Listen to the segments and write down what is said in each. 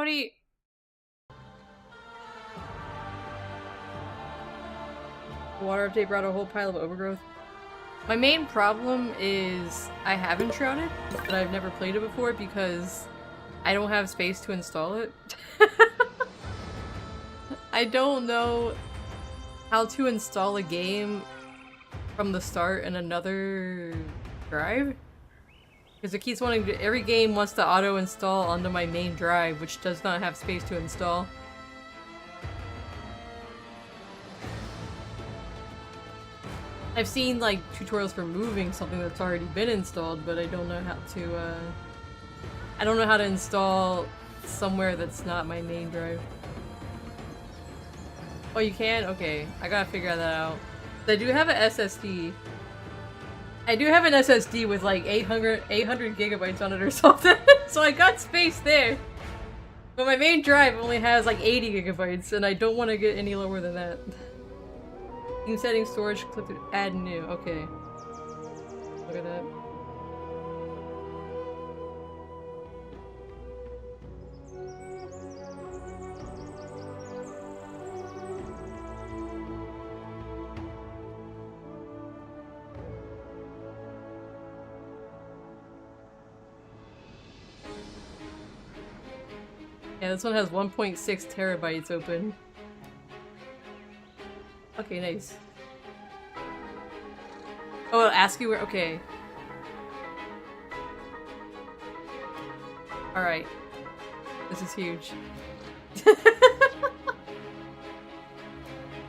Coyote! The water update brought a whole pile of overgrowth. My main problem is I have Enshrouded, but I've never played it before because I don't have space to install it. I don't know how to install a game from the start in another drive. Because it keeps wanting to- every game wants to auto-install onto my main drive, which does not have space to install. I've seen, like, tutorials for moving something that's already been installed, but I don't know how to, I don't know how to install somewhere that's not my main drive. Oh, you can? Okay. I gotta figure that out. I do have an SSD. I do have an SSD with like 800 gigabytes on it or something, so I got space there. But my main drive only has like 80 gigabytes, and I don't want to get any lower than that. Game settings, storage, clip, add new. Okay. Look at that. Yeah, this one has 1.6 terabytes open. Okay, nice. Oh, it'll ask you where- okay. Alright. This is huge.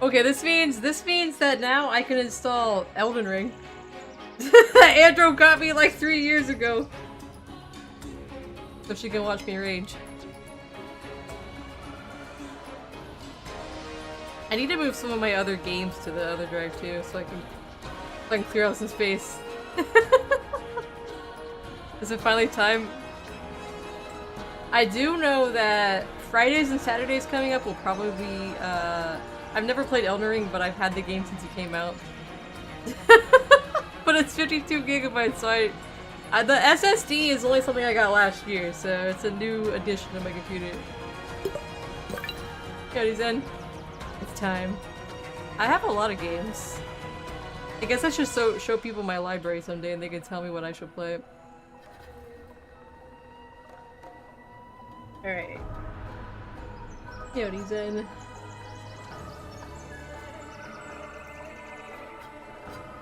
Okay, this means that now I can install Elden Ring. Andrew got me like 3 years ago. So she can watch me rage. I need to move some of my other games to the other drive too, so I can clear out some space. Is it finally time? I do know that Fridays and Saturdays coming up will probably be, I've never played Elden Ring, but I've had the game since it came out. But it's 52 gigabytes, so the SSD is only something I got last year, so it's a new addition to my computer. Cody's in. It's time. I have a lot of games. I guess I should show people my library someday and they can tell me what I should play. Alright. Cody's in.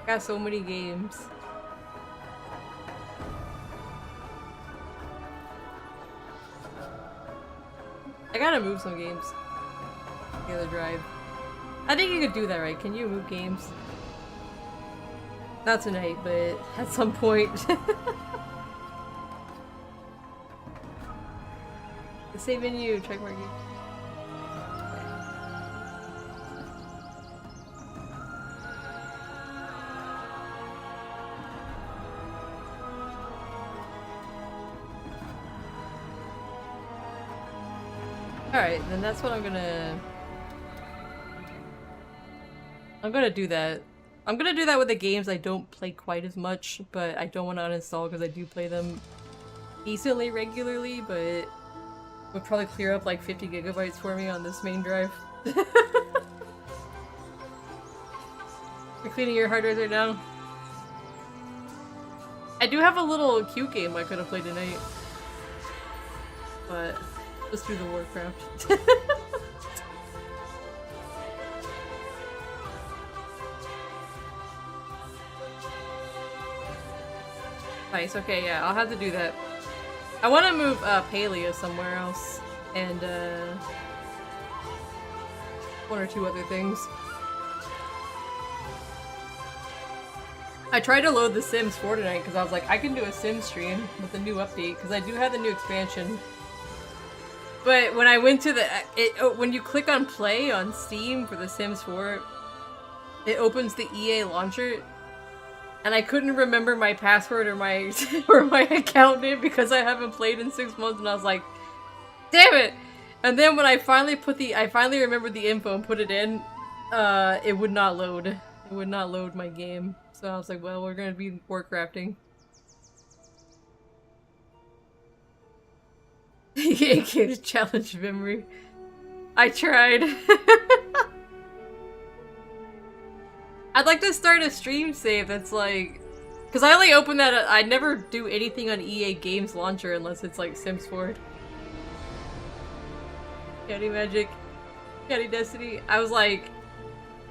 Got so many games. I gotta move some games. The other drive. I think you could do that, right? Can you move games? Not tonight, but at some point. The save menu, check mark game. Alright, then that's what I'm gonna do that. I'm gonna do that with the games I don't play quite as much, but I don't want to uninstall because I do play them decently regularly, but it would probably clear up like 50 gigabytes for me on this main drive. You're cleaning your hard drive right now? I do have a little cute game I could have played tonight, but let's do the Warcraft. Nice, okay, yeah, I'll have to do that. I want to move Paleo somewhere else, and one or two other things. I tried to load The Sims 4 tonight because I was like, I can do a Sim stream with the new update, because I do have the new expansion. But when I went to the- when you click on play on Steam for The Sims 4, it opens the EA launcher, and I couldn't remember my password or my or my account name because I haven't played in 6 months, and I was like, damn it! And then when I finally remembered the info and put it in, it would not load. It would not load my game. So I was like, well, we're gonna be Warcrafting. Game's challenge memory. I tried. I'd like to start a stream save that's like... Because I only open that... I never do anything on EA Games Launcher unless it's like Sims 4. Candy Magic. Candy Destiny. I was like...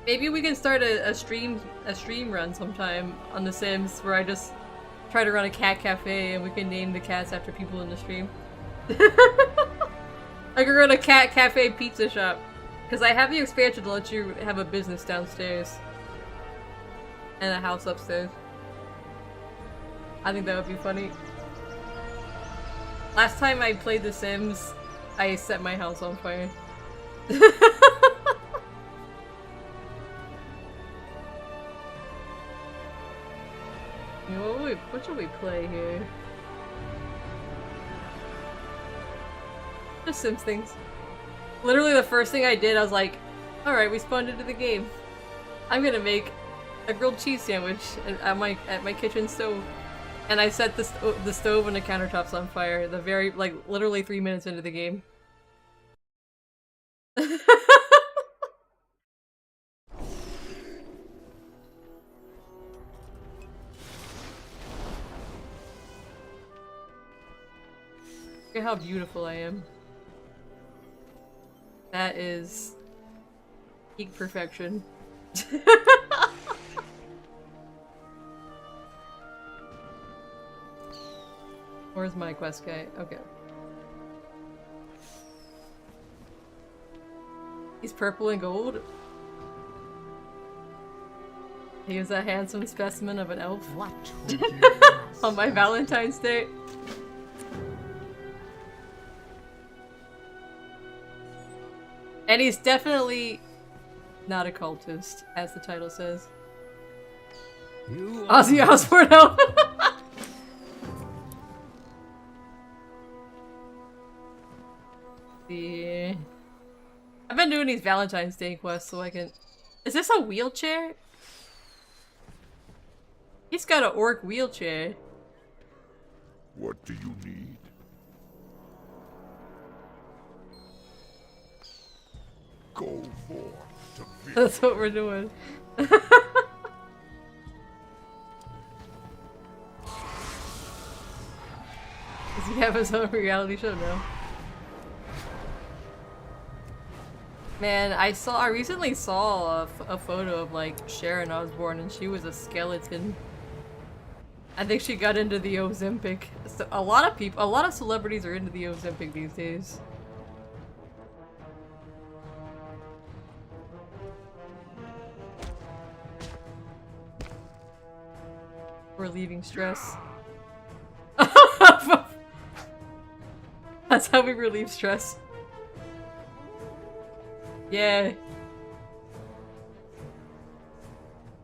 Maybe we can start a stream run sometime on The Sims where I just try to run a cat cafe and we can name the cats after people in the stream. I could run a cat cafe pizza shop. Because I have the expansion to let you have a business downstairs. And a house upstairs. I think that would be funny. Last time I played The Sims, I set my house on fire. What should we play here? Just Sims things. Literally the first thing I did, I was like, alright, we spawned into the game. I'm gonna make a grilled cheese sandwich at my kitchen stove. And I set the stove and the countertops on fire the very, like, literally 3 minutes into the game. Look at how beautiful I am. That is peak perfection. Where's my quest guy? Okay. He's purple and gold. He is a handsome specimen of an elf. What? On my Valentine's Day. And he's definitely not a cultist, as the title says. Ozzy Osbourne elf. I've been doing these Valentine's Day quests so I can... Is this a wheelchair? He's got an orc wheelchair. What do you need? Go forth to victory. That's what we're doing. Does he have his own reality show? No. Man, I recently saw a photo of like Sharon Osbourne and she was a skeleton. I think she got into the Ozempic. So a lot of celebrities are into the Ozempic these days. Relieving stress. That's how we relieve stress. Yeah.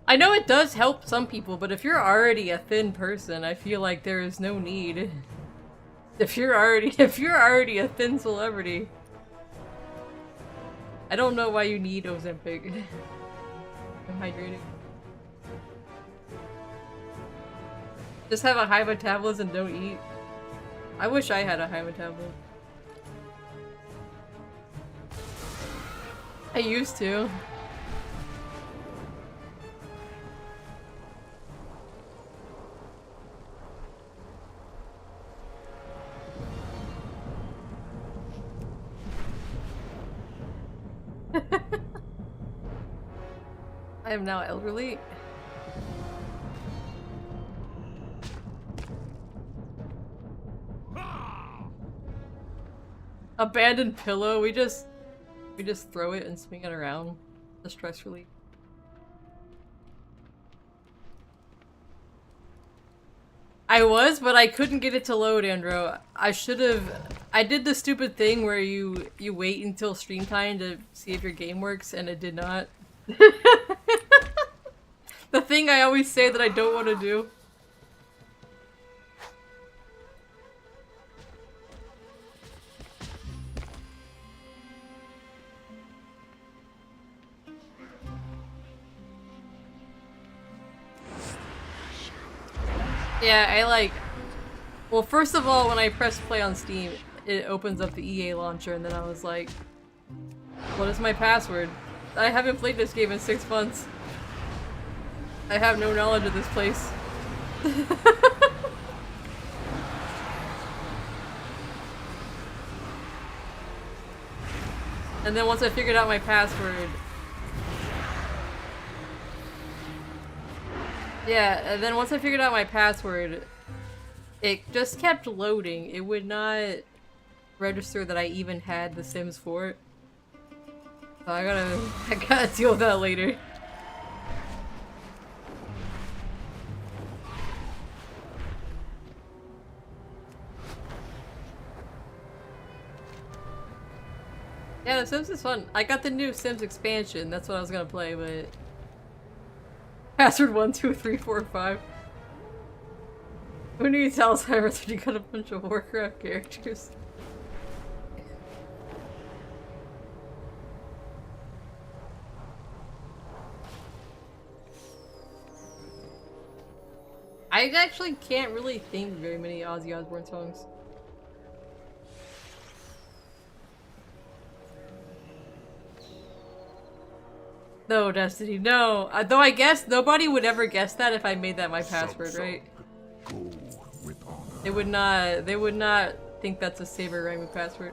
I know it does help some people, but if you're already a thin person, I feel like there is no need. If you're already a thin celebrity, I don't know why you need Ozempic. I'm hydrating. Just have a high metabolism and don't eat. I wish I had a high metabolism. I used to. I am now elderly. Abandoned pillow. We just throw it and swing it around. The stress relief. I was, but I couldn't get it to load, Andro. I did the stupid thing where you wait until stream time to see if your game works, and it did not. The thing I always say that I don't want to do. Yeah, well, first of all, when I press play on Steam, it opens up the EA launcher, and then I was like, what is my password? I haven't played this game in 6 months. I have no knowledge of this place. And then once I figured out my password... Yeah, and then once I figured out my password, it just kept loading. It would not register that I even had The Sims 4. So I gotta deal with that later. Yeah, The Sims is fun. I got the new Sims expansion. That's what I was gonna play, but password 1, 2, 3, 4, 5. Who needs Alzheimer's when you got a bunch of Warcraft characters? I actually can't really think very many Ozzy Osbourne songs. No, Destiny, no. Though I guess nobody would ever guess that if I made that my password, right? Go with honor. They would not think that's a Saber Ramu password.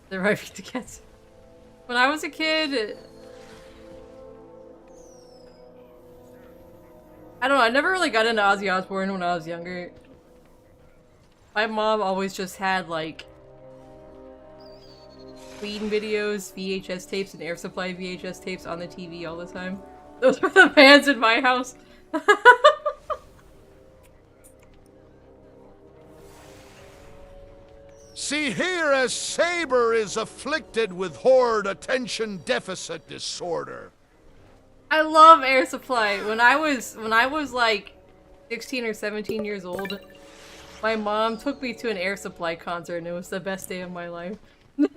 They're right to get. When I was a kid, I don't know, I never really got into Ozzy Osbourne when I was younger. My mom always just had like Queen videos, VHS tapes, and Air Supply VHS tapes on the TV all the time. Those were the bands in my house. See here, as Saber is afflicted with horde attention deficit disorder. I love Air Supply. When I was like 16 or 17 years old, my mom took me to an Air Supply concert and it was the best day of my life. It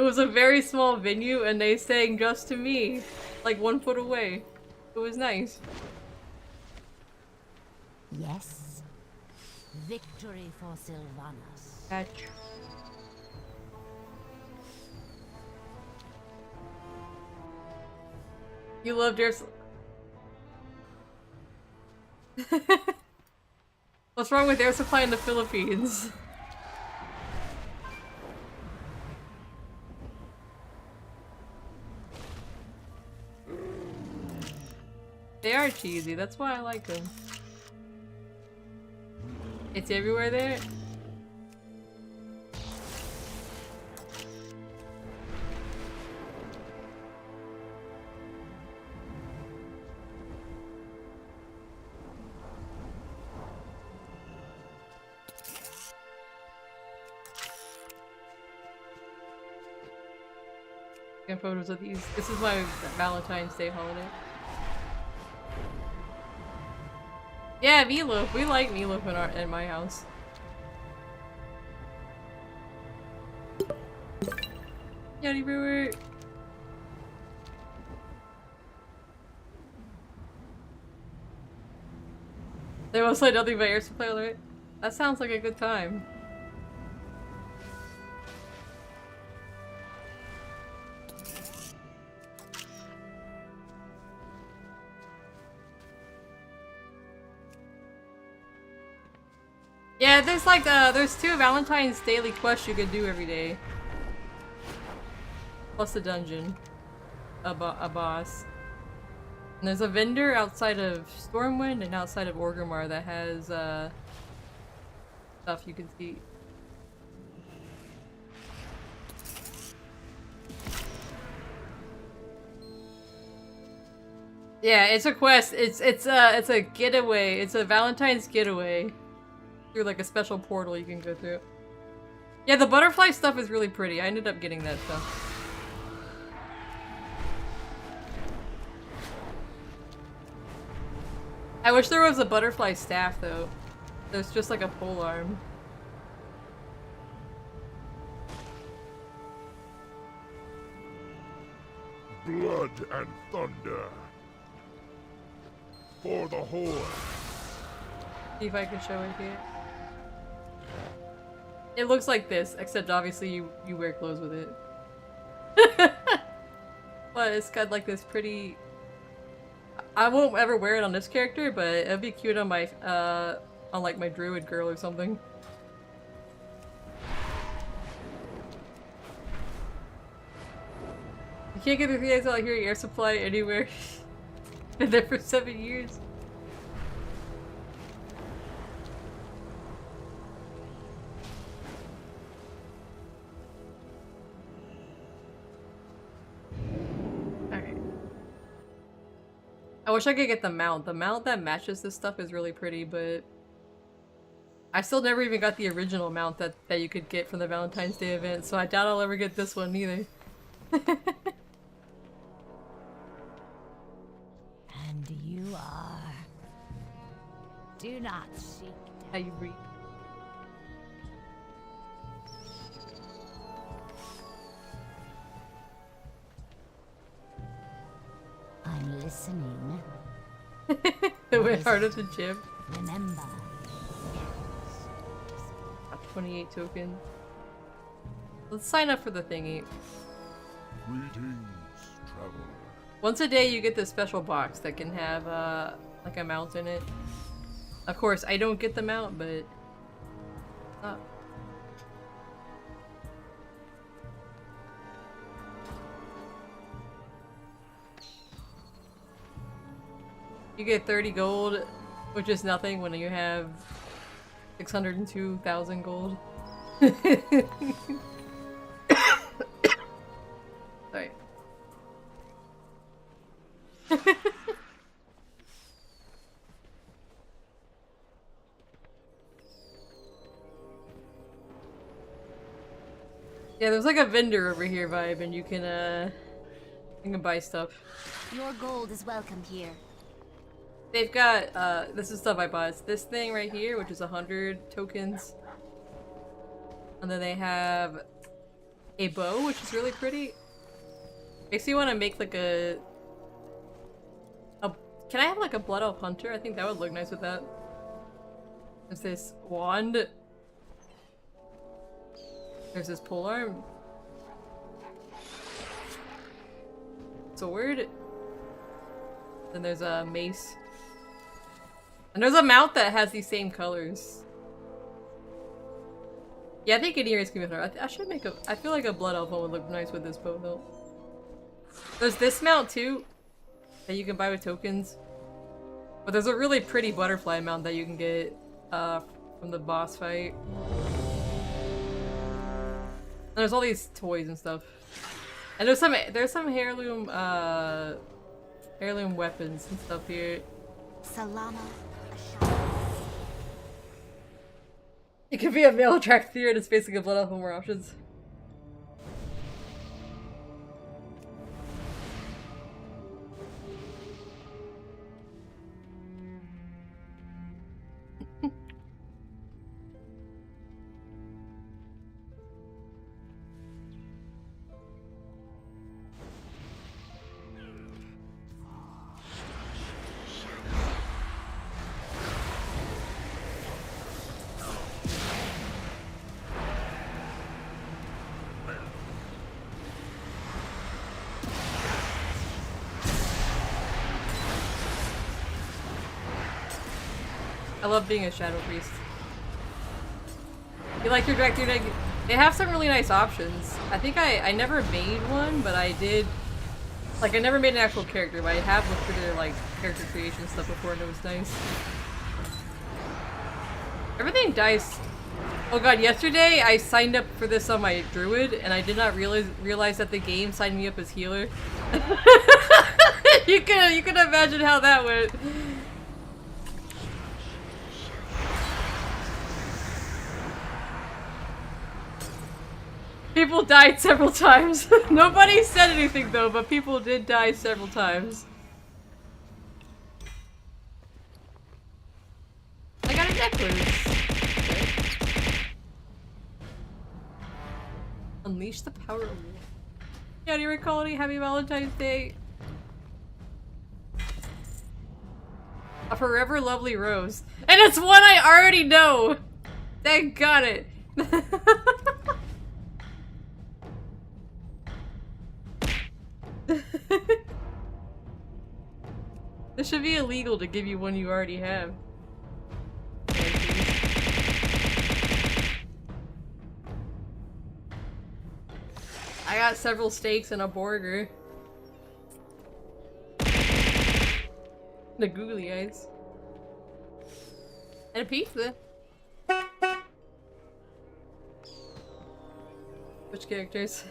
was a very small venue and they sang just to me, like 1 foot away. It was nice. Yes. Victory for Sylvanas. Patch. You loved Air What's wrong with Air Supply in the Philippines? They are cheesy, that's why I like them. It's everywhere there. Taking photos of these. This is my Valentine's Day holiday. Yeah, meatloaf. We like meatloaf in my house. Yachty Brewer. They won't say nothing but Air Supply, right? That sounds like a good time. Yeah, there's like there's 2 Valentine's daily quests you can do every day. Plus a dungeon. A boss. And there's a vendor outside of Stormwind and outside of Orgrimmar that has stuff you can see. Yeah, it's a quest. It's a getaway. It's a Valentine's getaway. Through like a special portal you can go through. Yeah, the butterfly stuff is really pretty. I ended up getting that stuff. I wish there was a butterfly staff though. There's just like a pole arm. blood and thunder. For the Horde. See if I can show it here. It looks like this, except obviously you wear clothes with it. But it's got like this pretty... I won't ever wear it on this character, but it'd be cute on my, on like my druid girl or something. You can't get the 3 days out here air supply anywhere. Been there for 7 years. I wish I could get the mount. The mount that matches this stuff is really pretty, but I still never even got the original mount that you could get from the Valentine's Day event, so I doubt I'll ever get this one either. And you are. Do not seek How you reap. I'm listening. It went hard at the gym. Remember. 28 tokens. Let's sign up for the thingy. Greetings, traveler. Once a day you get this special box that can have like a mount in it. Of course, I don't get the mount, but you get 30 gold, which is nothing when you have 602,000 gold. Sorry. Yeah, there's like a vendor over here vibe, and you can buy stuff. Your gold is welcome here. They've got, this is stuff I bought. It's this thing right here, which is 100 tokens. And then they have a bow, which is really pretty. Makes me want to make like a... Can I have like a Blood Elf Hunter? I think that would look nice with that. There's this wand. There's this polearm. Sword. Then there's a mace. And there's a mount that has these same colors. Yeah, I think an earring's gonna be better. I should make a... I feel like a Blood Elf one would look nice with this bow though. There's this mount too, that you can buy with tokens. But there's a really pretty butterfly mount that you can get from the boss fight. And there's all these toys and stuff. And there's some heirloom heirloom weapons and stuff here. Salama. It could be a male attract theory and it's basically a Blood Elf with more options. I love being a Shadow Priest. You like your Drag Theory? They have some really nice options. I think I never made one, but I did. Like, I never made an actual character, but I have looked through their, like, character creation stuff before and it was nice. Everything dies. Oh god, yesterday I signed up for this on my druid and I did not realize that the game signed me up as healer. You can imagine how that went. People died several times. Nobody said anything though, but people did die several times. I got a necklace. Okay. Unleash the power of war. Yeah, do you recall any Happy Valentine's Day? forever lovely rose. And it's one I already know! Thank God it. It should be illegal to give you one you already have. I got several steaks and a burger. The googly eyes. And a pizza. Which characters?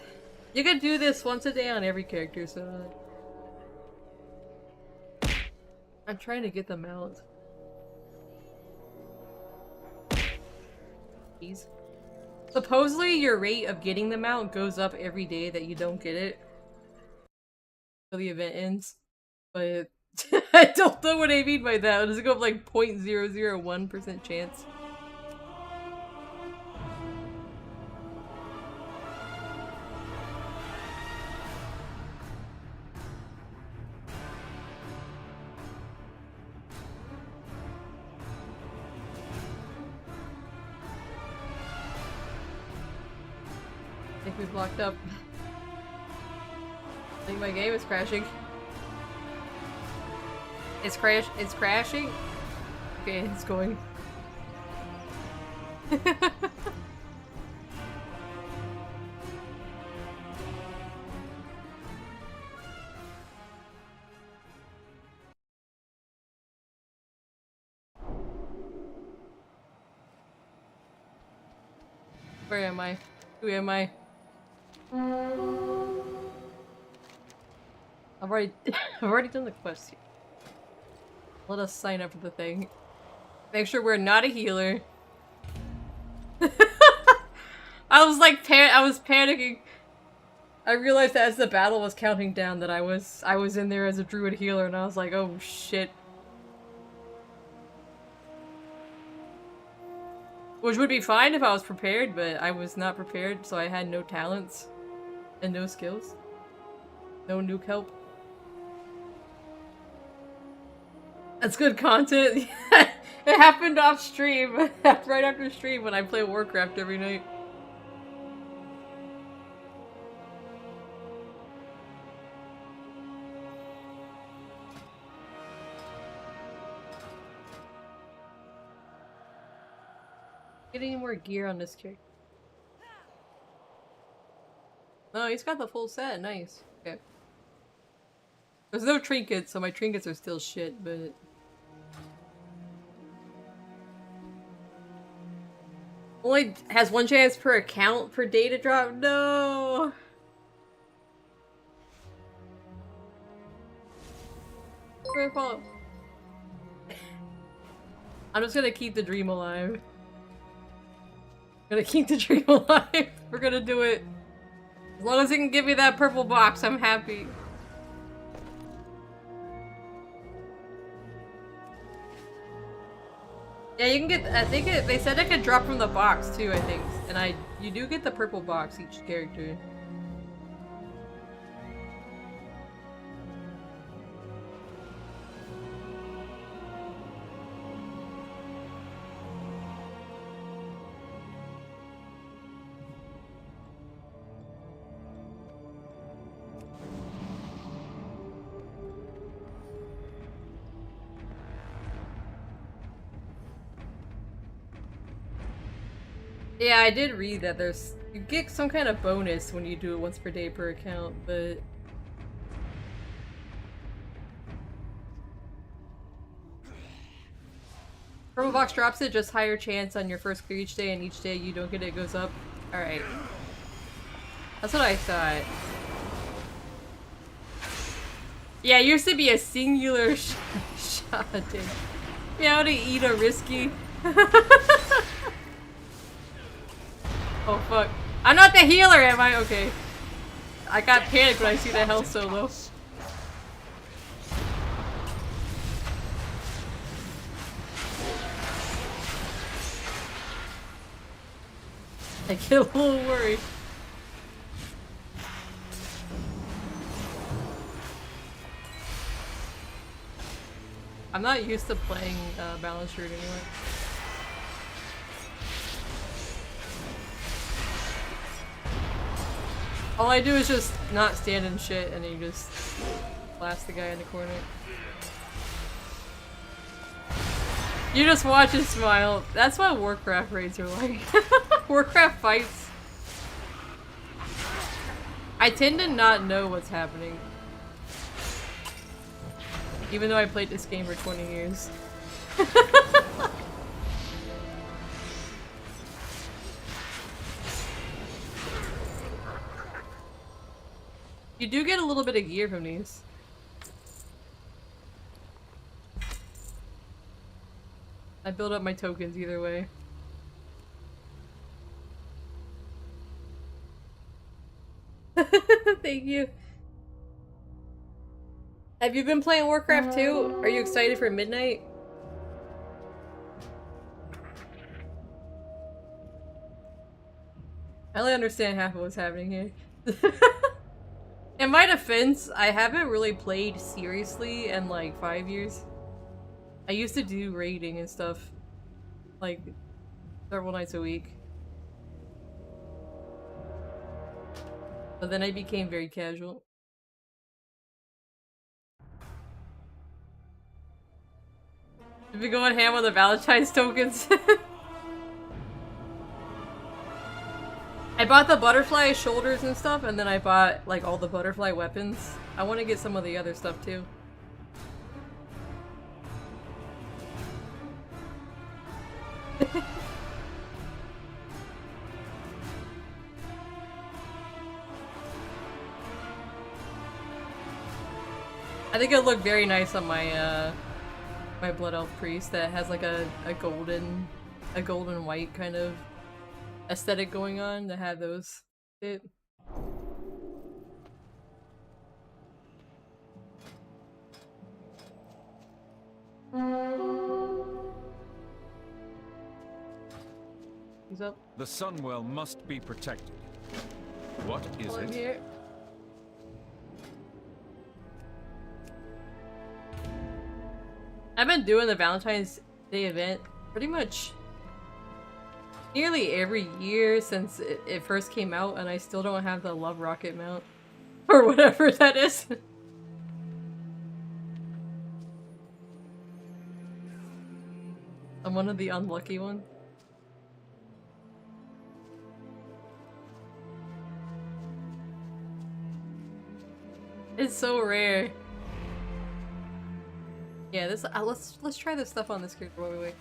You could do this once a day on every character, so... I'm trying to get them out. Jeez. Supposedly your rate of getting them out goes up every day that you don't get it. Until the event ends. But I don't know what I mean by that. Does it go up like 0.001% chance? I think we blocked up. I think my game is crashing. It's crashing? Okay, it's going. Where am I? Who am I? I've already done the quest here. Let us sign up for the thing. Make sure we're not a healer. I was like I was panicking. I realized that as the battle was counting down that I was in there as a druid healer, and I was like, oh shit. Which would be fine if I was prepared, but I was not prepared, so I had no talents and no skills. No nuke help. That's good content. It happened off stream, right after stream when I play Warcraft every night. Get any more gear on this character? No, he's got the full set. Nice. Okay. There's no trinkets, so my trinkets are still shit, but... Only has one chance per account per day to drop? No! We're gonna follow. I'm just gonna keep the dream alive. Gonna keep the dream alive. We're gonna do it. As long as it can give me that purple box, I'm happy. Yeah, you can get, I think they said it could drop from the box too, I think. And you do get the purple box each character. Yeah, I did read that you get some kind of bonus when you do it once per day per account, but... Purple box drops it, just higher chance on your first clear each day, and each day you don't get it, it goes up. Alright. That's what I thought. Yeah, it used to be a singular shot. Yeah, how to eat a risky. Oh fuck. I'm not the healer, am I? Okay. I got panicked when I see the health so low. I get a little worried. I'm not used to playing Balance Root anyway. All I do is just not stand in shit and you just blast the guy in the corner. You just watch and smile. That's what Warcraft raids are like. Warcraft fights. I tend to not know what's happening. Even though I played this game for 20 years. You do get a little bit of gear from these. I build up my tokens either way. Thank you. Have you been playing Warcraft 2? Are you excited for midnight? I only understand half of what's happening here. In my defense, I haven't really played seriously in like 5 years. I used to do raiding and stuff, like, several nights a week. But then I became very casual. You've been going ham on the Valentine's tokens. I bought the butterfly shoulders and stuff, and then I bought, like, all the butterfly weapons. I want to get some of the other stuff, too. I think it'll look very nice on my, my Blood Elf Priest that has, like, a golden white kind of aesthetic going on to have those fit. He's up. The Sunwell must be protected. What is it? Here. I've been doing the Valentine's Day event pretty much nearly every year since it first came out, and I still don't have the Love Rocket mount. Or whatever that is. I'm one of the unlucky ones. It's so rare. Yeah, this let's try this stuff on this character while we wait.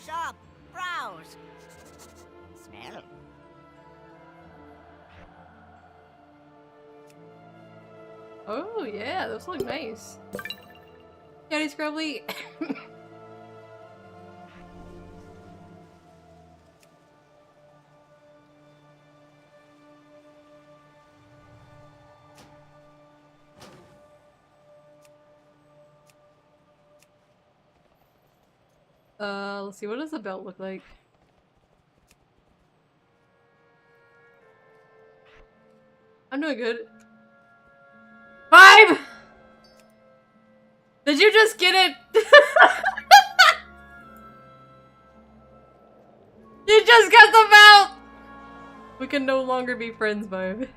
Shop, browse, smell. Oh yeah, those look nice. Daddy Scrubbly. Let's see, what does the belt look like? I'm doing good. 5! Did you just get it? You just got the belt! We can no longer be friends, Vibe.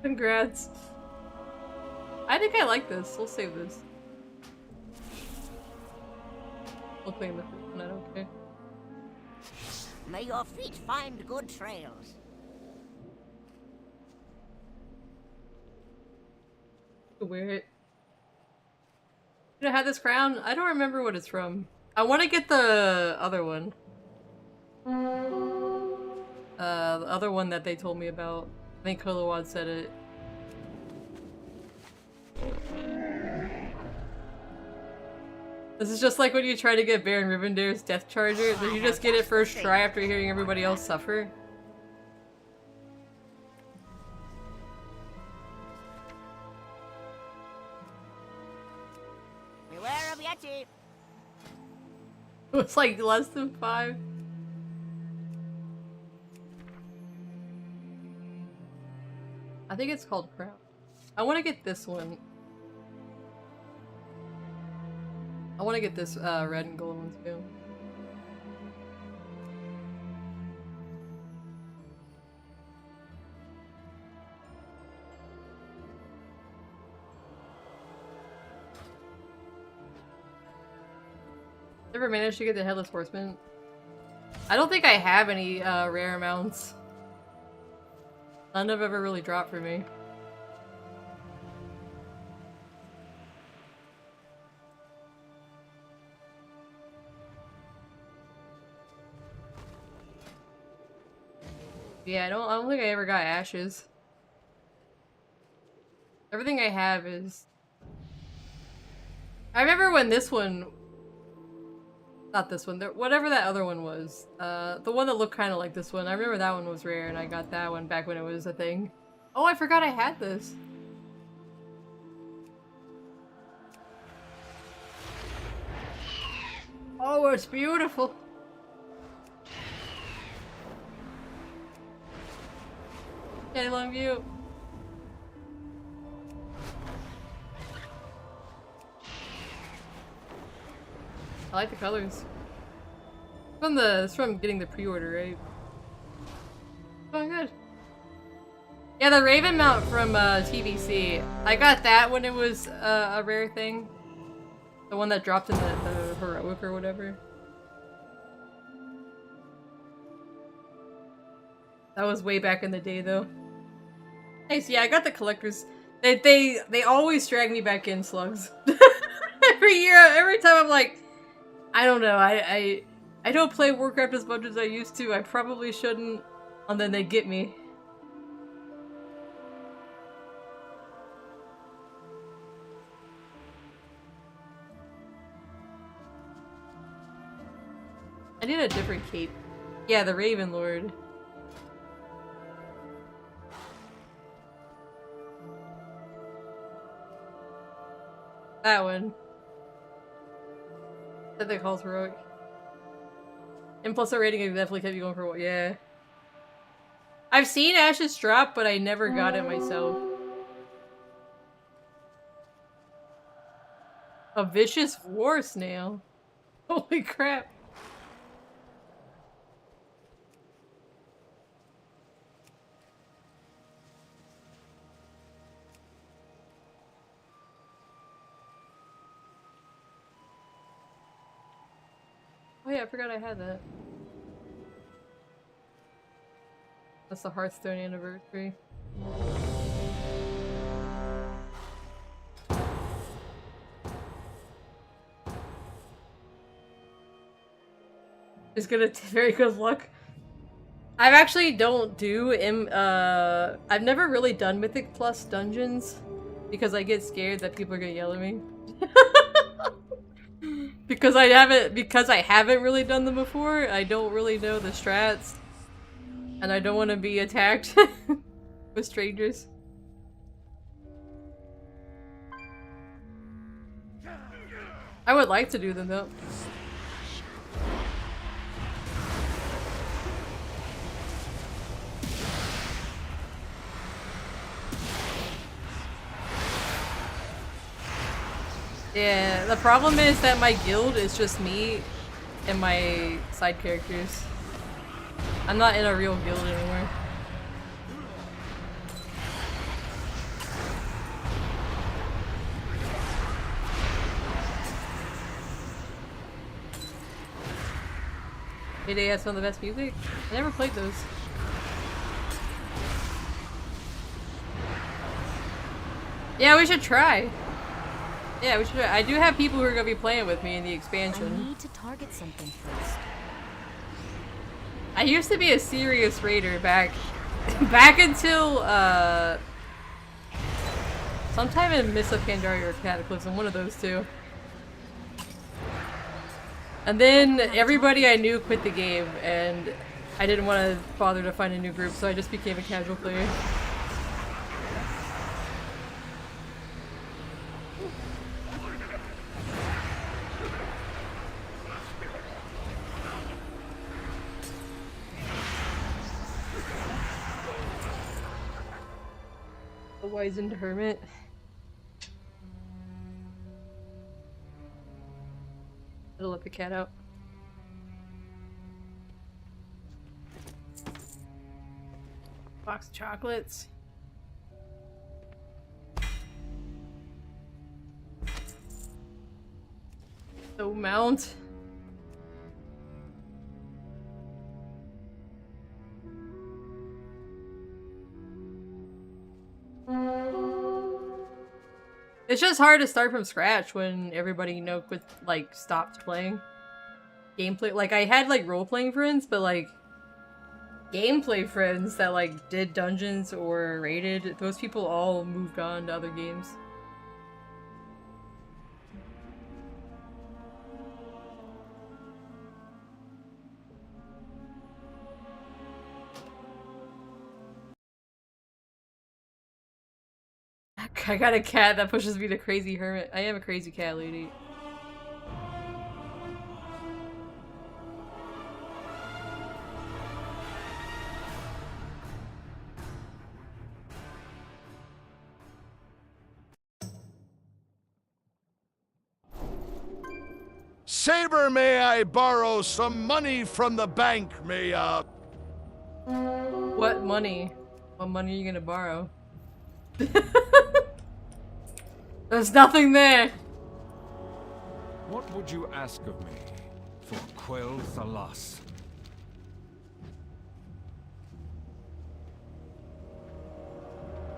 Congrats. I think I like this. We'll save this. We'll claim it. I don't care. May your feet find good trails. Wear it. Did I have this crown? I don't remember what it's from. I want to get the other one. The other one that they told me about. I think Kolowad said it. This is just like when you try to get Baron Rivendare's Death Charger. Did you just get it first try after hearing everybody else suffer? Beware of Yeti. It was like less than 5. I think it's called Crown. I want to get this one. I want to get this red and gold one too. Never managed to get the Headless Horseman. I don't think I have any rare mounts. None have ever really dropped for me. Yeah, I don't think I ever got ashes. Everything I have is... I remember when this one... Not this one, whatever that other one was. The one that looked kind of like this one. I remember that one was rare and I got that one back when it was a thing. Oh, I forgot I had this. Oh, it's beautiful. Okay, long view. I like the colors. It's from getting the pre-order, right? Oh, good. Yeah, the Raven mount from TVC. I got that when it was a rare thing. The one that dropped in the heroic or whatever. That was way back in the day, though. Nice, yeah, I got the collectors. They always drag me back in, slugs. Every year, every time I'm like, I don't know, I don't play Warcraft as much as I used to. I probably shouldn't. And then they get me. I need a different cape. Yeah, the Raven Lord. That one. That they call heroic. And plus our rating definitely kept you going for a while. Yeah. I've seen Ashes drop, but I never got it myself. A vicious war snail. Holy crap. Oh yeah, I forgot I had that. That's the Hearthstone anniversary. It's gonna very good luck. I actually don't do I've never really done Mythic Plus dungeons because I get scared that people are gonna yell at me. Because I haven't really done them before. I don't really know the strats. And I don't want to be attacked with strangers. I would like to do them though. Yeah, the problem is that my guild is just me and my side characters. I'm not in a real guild anymore. Mayday has some of the best music? I never played those. Yeah, we should try. Yeah, we should try. I do have people who are gonna be playing with me in the expansion. I need to target something first. I used to be a serious raider back until sometime in Mists of Pandaria or Cataclysm, one of those two. And then everybody I knew quit the game, and I didn't want to bother to find a new group, so I just became a casual player. wizened hermit. It'll let the cat out. Box of chocolates. So mount. It's just hard to start from scratch when everybody, you know, quit, like, stopped playing. Gameplay, like, I had, like, role-playing friends, but, like, gameplay friends that, like, did dungeons or raided, those people all moved on to other games. I got a cat that pushes me to crazy hermit. I am a crazy cat lady. Saber, may I borrow some money from the bank, may What money? What money are you gonna borrow? There's nothing there! What would you ask of me for Quell Thalas?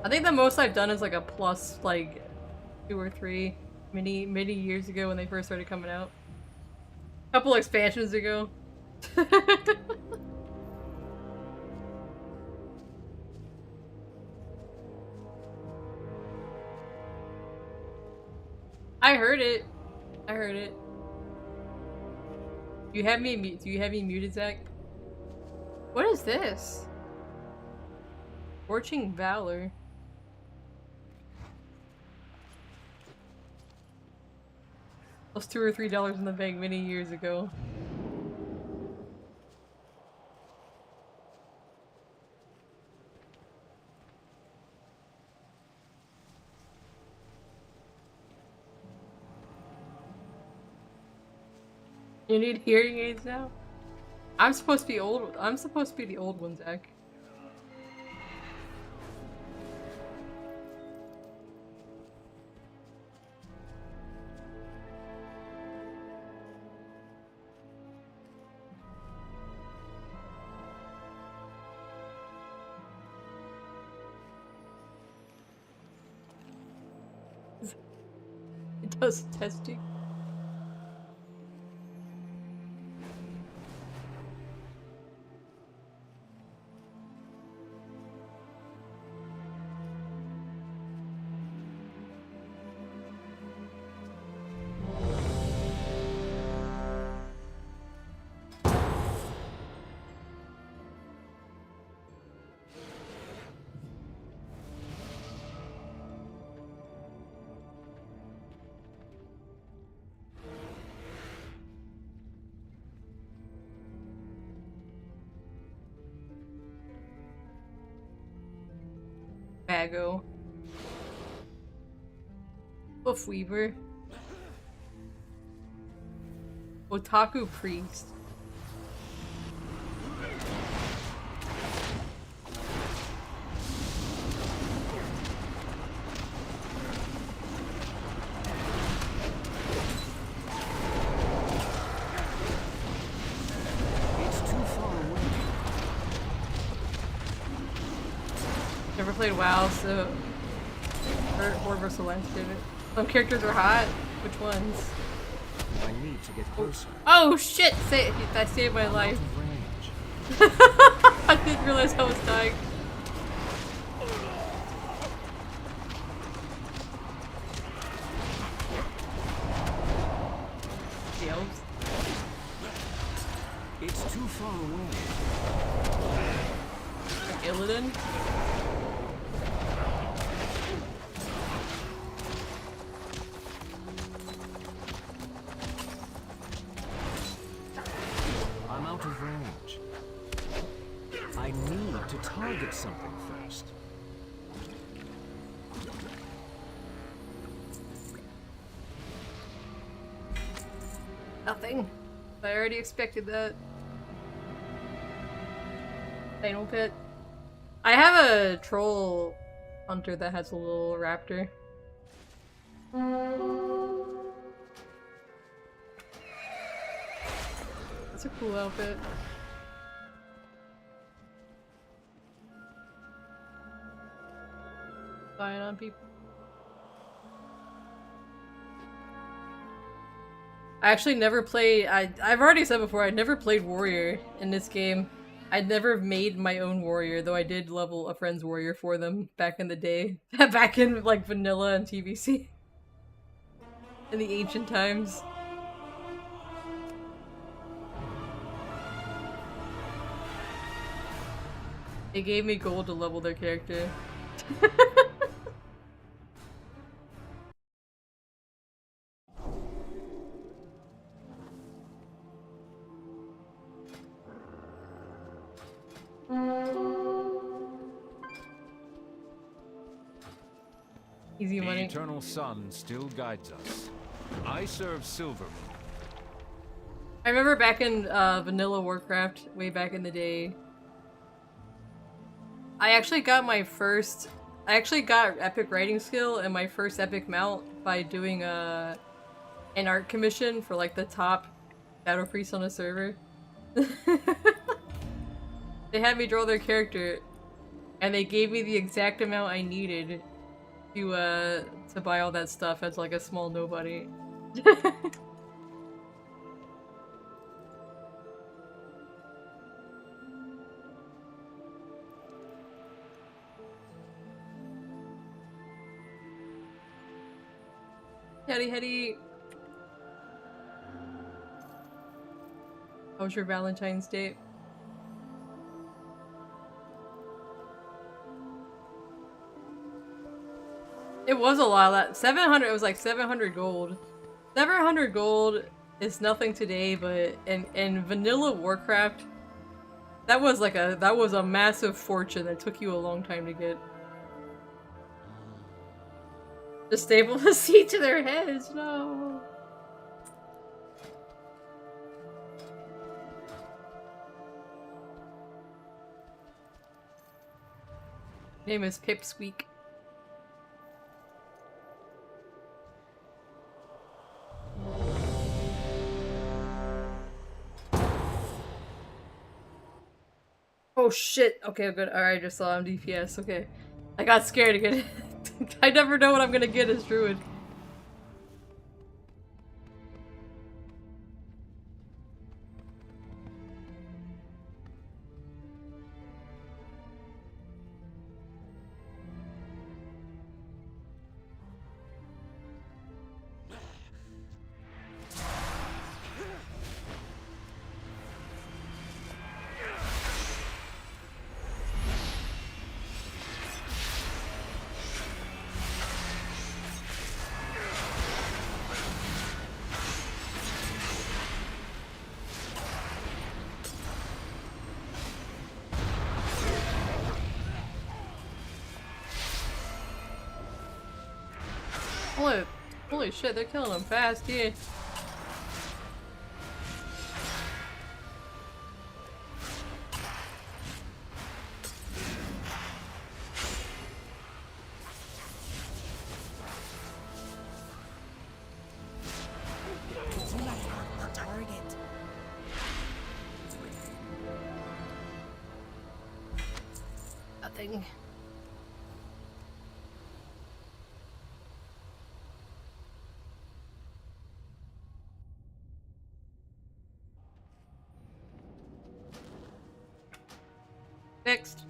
I think the most I've done is like a plus, like, 2 or 3 many years ago when they first started coming out. A couple expansions ago. I heard it. I heard it. Do you have me muted, Zach? What is this? Scorching Valor. Plus $2 or $3 in the bank many years ago. You need hearing aids now? I'm supposed to be old. I'm supposed to be the old one, Zach. It does testing. Bago. Wolf Weaver. Otaku Priest. Never played WoW, so or Versal Landscape. Some characters are hot. Which ones? I need to get closer. Oh shit! That saved my life. Range. I didn't realize I was dying. The elves. It's too far away. Like Illidan. I'm out of range. I need to target something first. Nothing. I already expected that. Final pit. I have a troll hunter that has a little raptor. That's a cool outfit. Spying on people. I actually never played- I've already said before, I never played warrior in this game. I'd never made my own warrior, though I did level a friend's warrior for them back in the day. Back in, like, vanilla and TBC. In the ancient times. They gave me gold to level their character. Easy The money. eternal sun still guides us. I serve Silvermoon. I remember back in vanilla Warcraft, way back in the day, I actually got epic writing skill and my first epic mount by doing an art commission for like the top Shadow Priest on a server. They had me draw their character and they gave me the exact amount I needed to buy all that stuff as like a small nobody. Hetty Hetty. How was your Valentine's date? It was a lot. That 700. It was like 700 gold. 700 gold is nothing today, but in vanilla Warcraft, that was a massive fortune that took you a long time to get. To staple the seat to their heads. No. Name is Pipsqueak. Oh shit. Okay, good. Alright, I just saw him DPS. Okay. I got scared again. I never know what I'm gonna get as Druid. Holy shit, they're killing them fast, yeah. Nothing. Next.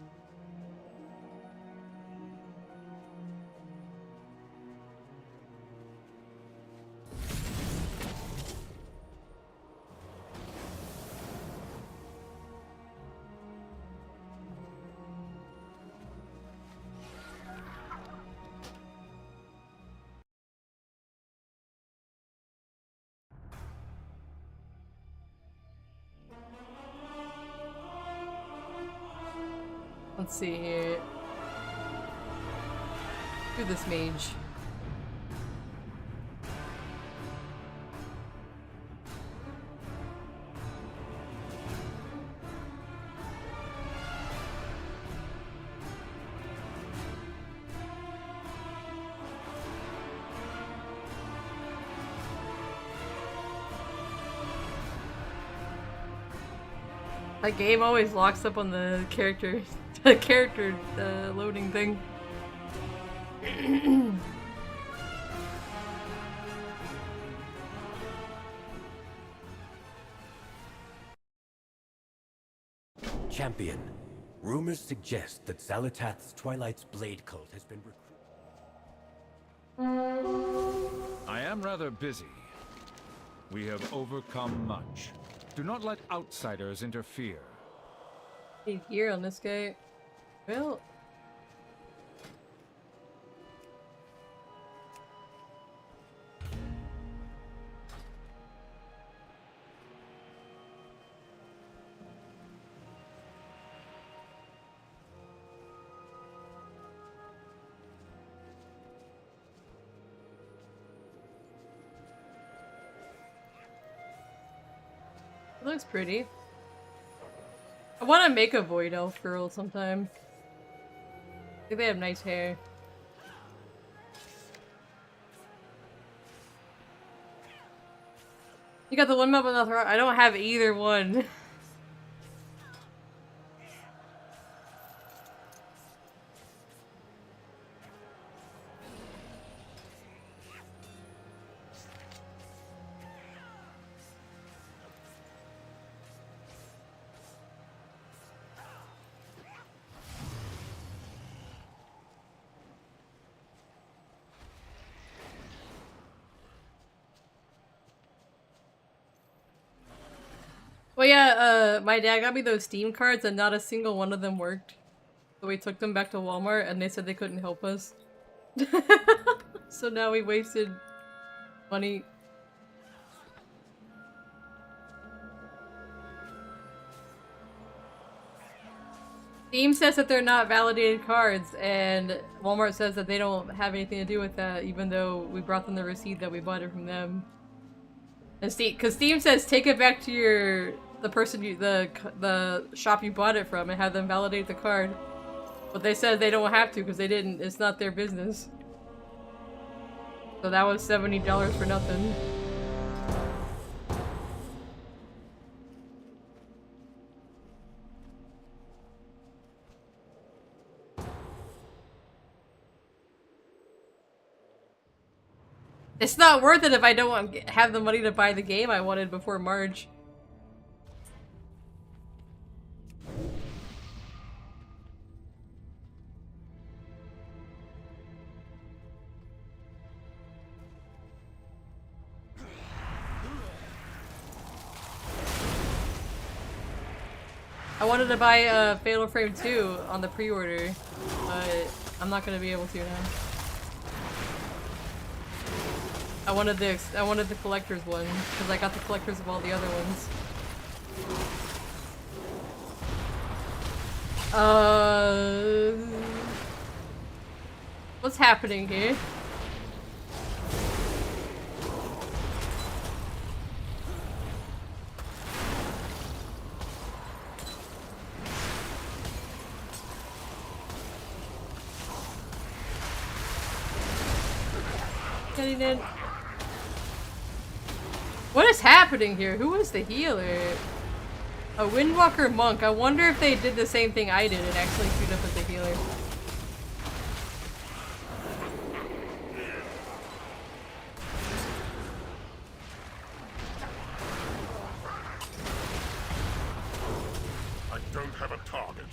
Let's see here. Do this mage. My game always locks up on the character, the character loading thing. Champion, rumors suggest that Xalatath's Twilight's Blade cult has been I am rather busy. We have overcome much. Do not let outsiders interfere. Need gear on this guy. Well. It looks pretty. I want to make a Void Elf girl sometime. I think they have nice hair. You got the one map on the I don't have either one. Well, yeah, my dad got me those Steam cards and not a single one of them worked. So we took them back to Walmart and they said they couldn't help us. So now we wasted money. Steam says that they're not validated cards and Walmart says that they don't have anything to do with that even though we brought them the receipt that we bought it from them. And Steam, because Steam says take it back to the shop you bought it from and have them validate the card. But they said they don't have to because they didn't. It's not their business. So that was $70 for nothing. It's not worth it if I don't have the money to buy the game I wanted before March. I wanted to buy Fatal Frame 2 on the pre-order, but I'm not gonna be able to now. I wanted the collector's one because I got the collectors of all the other ones. What's happening here? Getting in. What is happening here? Who was the healer? A Windwalker monk. I wonder if they did the same thing I did and actually queued up as a healer. I don't have a target.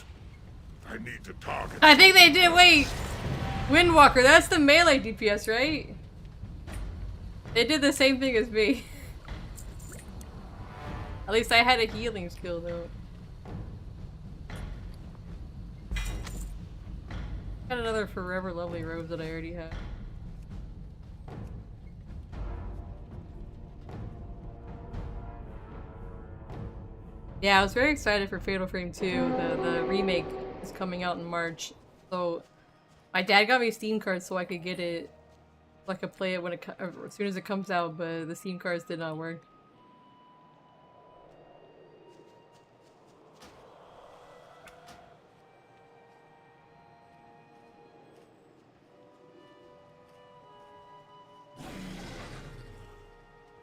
I need to target. I think they did. Wait. Windwalker. That's the melee DPS, right? They did the same thing as me. At least I had a healing skill though. Got another Forever Lovely robe that I already have. Yeah, I was very excited for Fatal Frame 2. The remake is coming out in March. So my dad got me Steam cards so I could get it. So I could play it when as soon as it comes out, but the Steam cards did not work.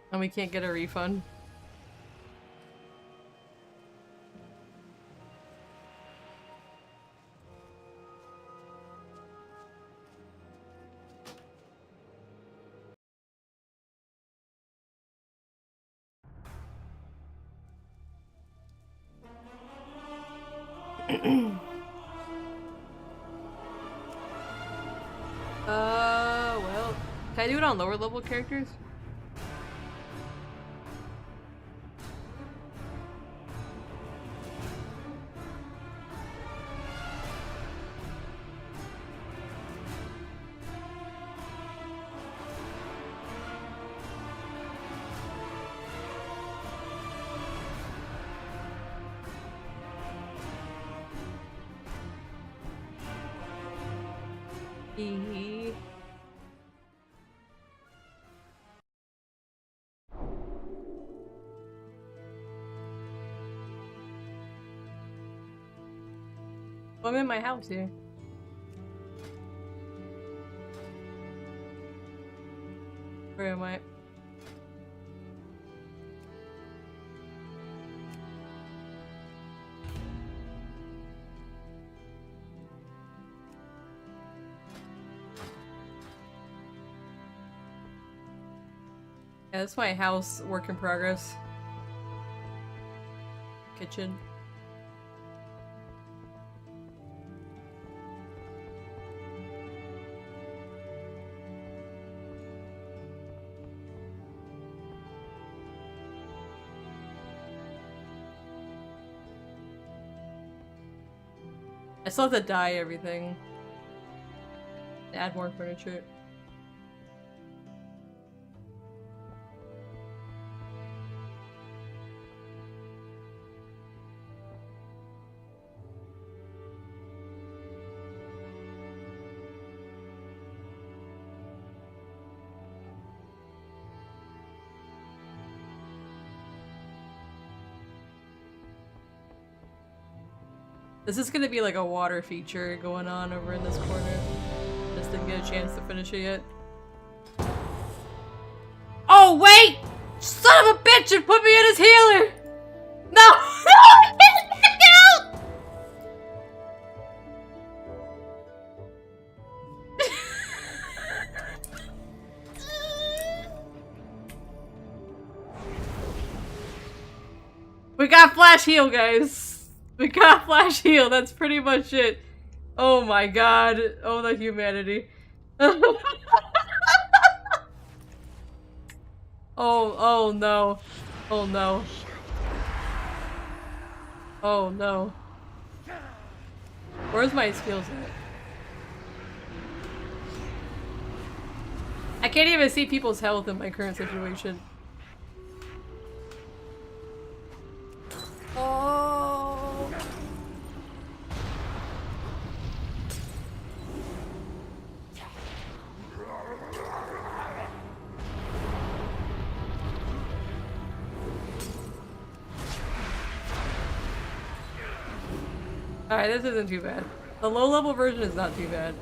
And we can't get a refund. Well, can I do it on lower level characters? Hee. I'm in my house here. Where am I? Yeah, that's my house, work in progress. Kitchen. I still have to dye everything. Add more furniture. This is gonna be like a water feature going on over in this corner. Just didn't get a chance to finish it yet. Oh wait! Son of a bitch! And put me in his healer! No! No! We got flash heal, guys. We got flash heal. That's pretty much it. Oh my god. Oh, the humanity. Oh no. Oh no. Oh no. Where's my skills at? I can't even see people's health in my current situation. Oh. Alright, this isn't too bad. The low-level version is not too bad.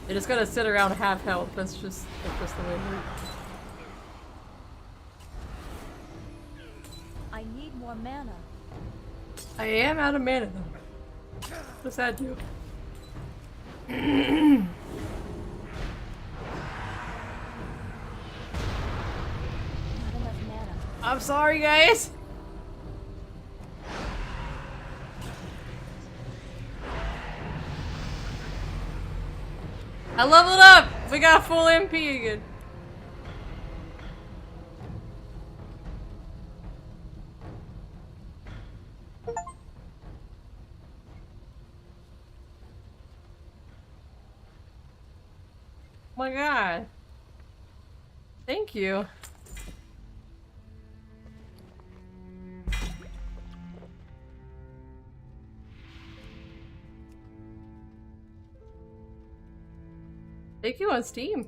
They just gotta sit around half health. That's just the way it works. I need more mana. I am out of mana though. What's that do? Not enough mana. I'm sorry, guys. I leveled up. We got full MP again. Oh my god. Thank you. Thank you on Steam.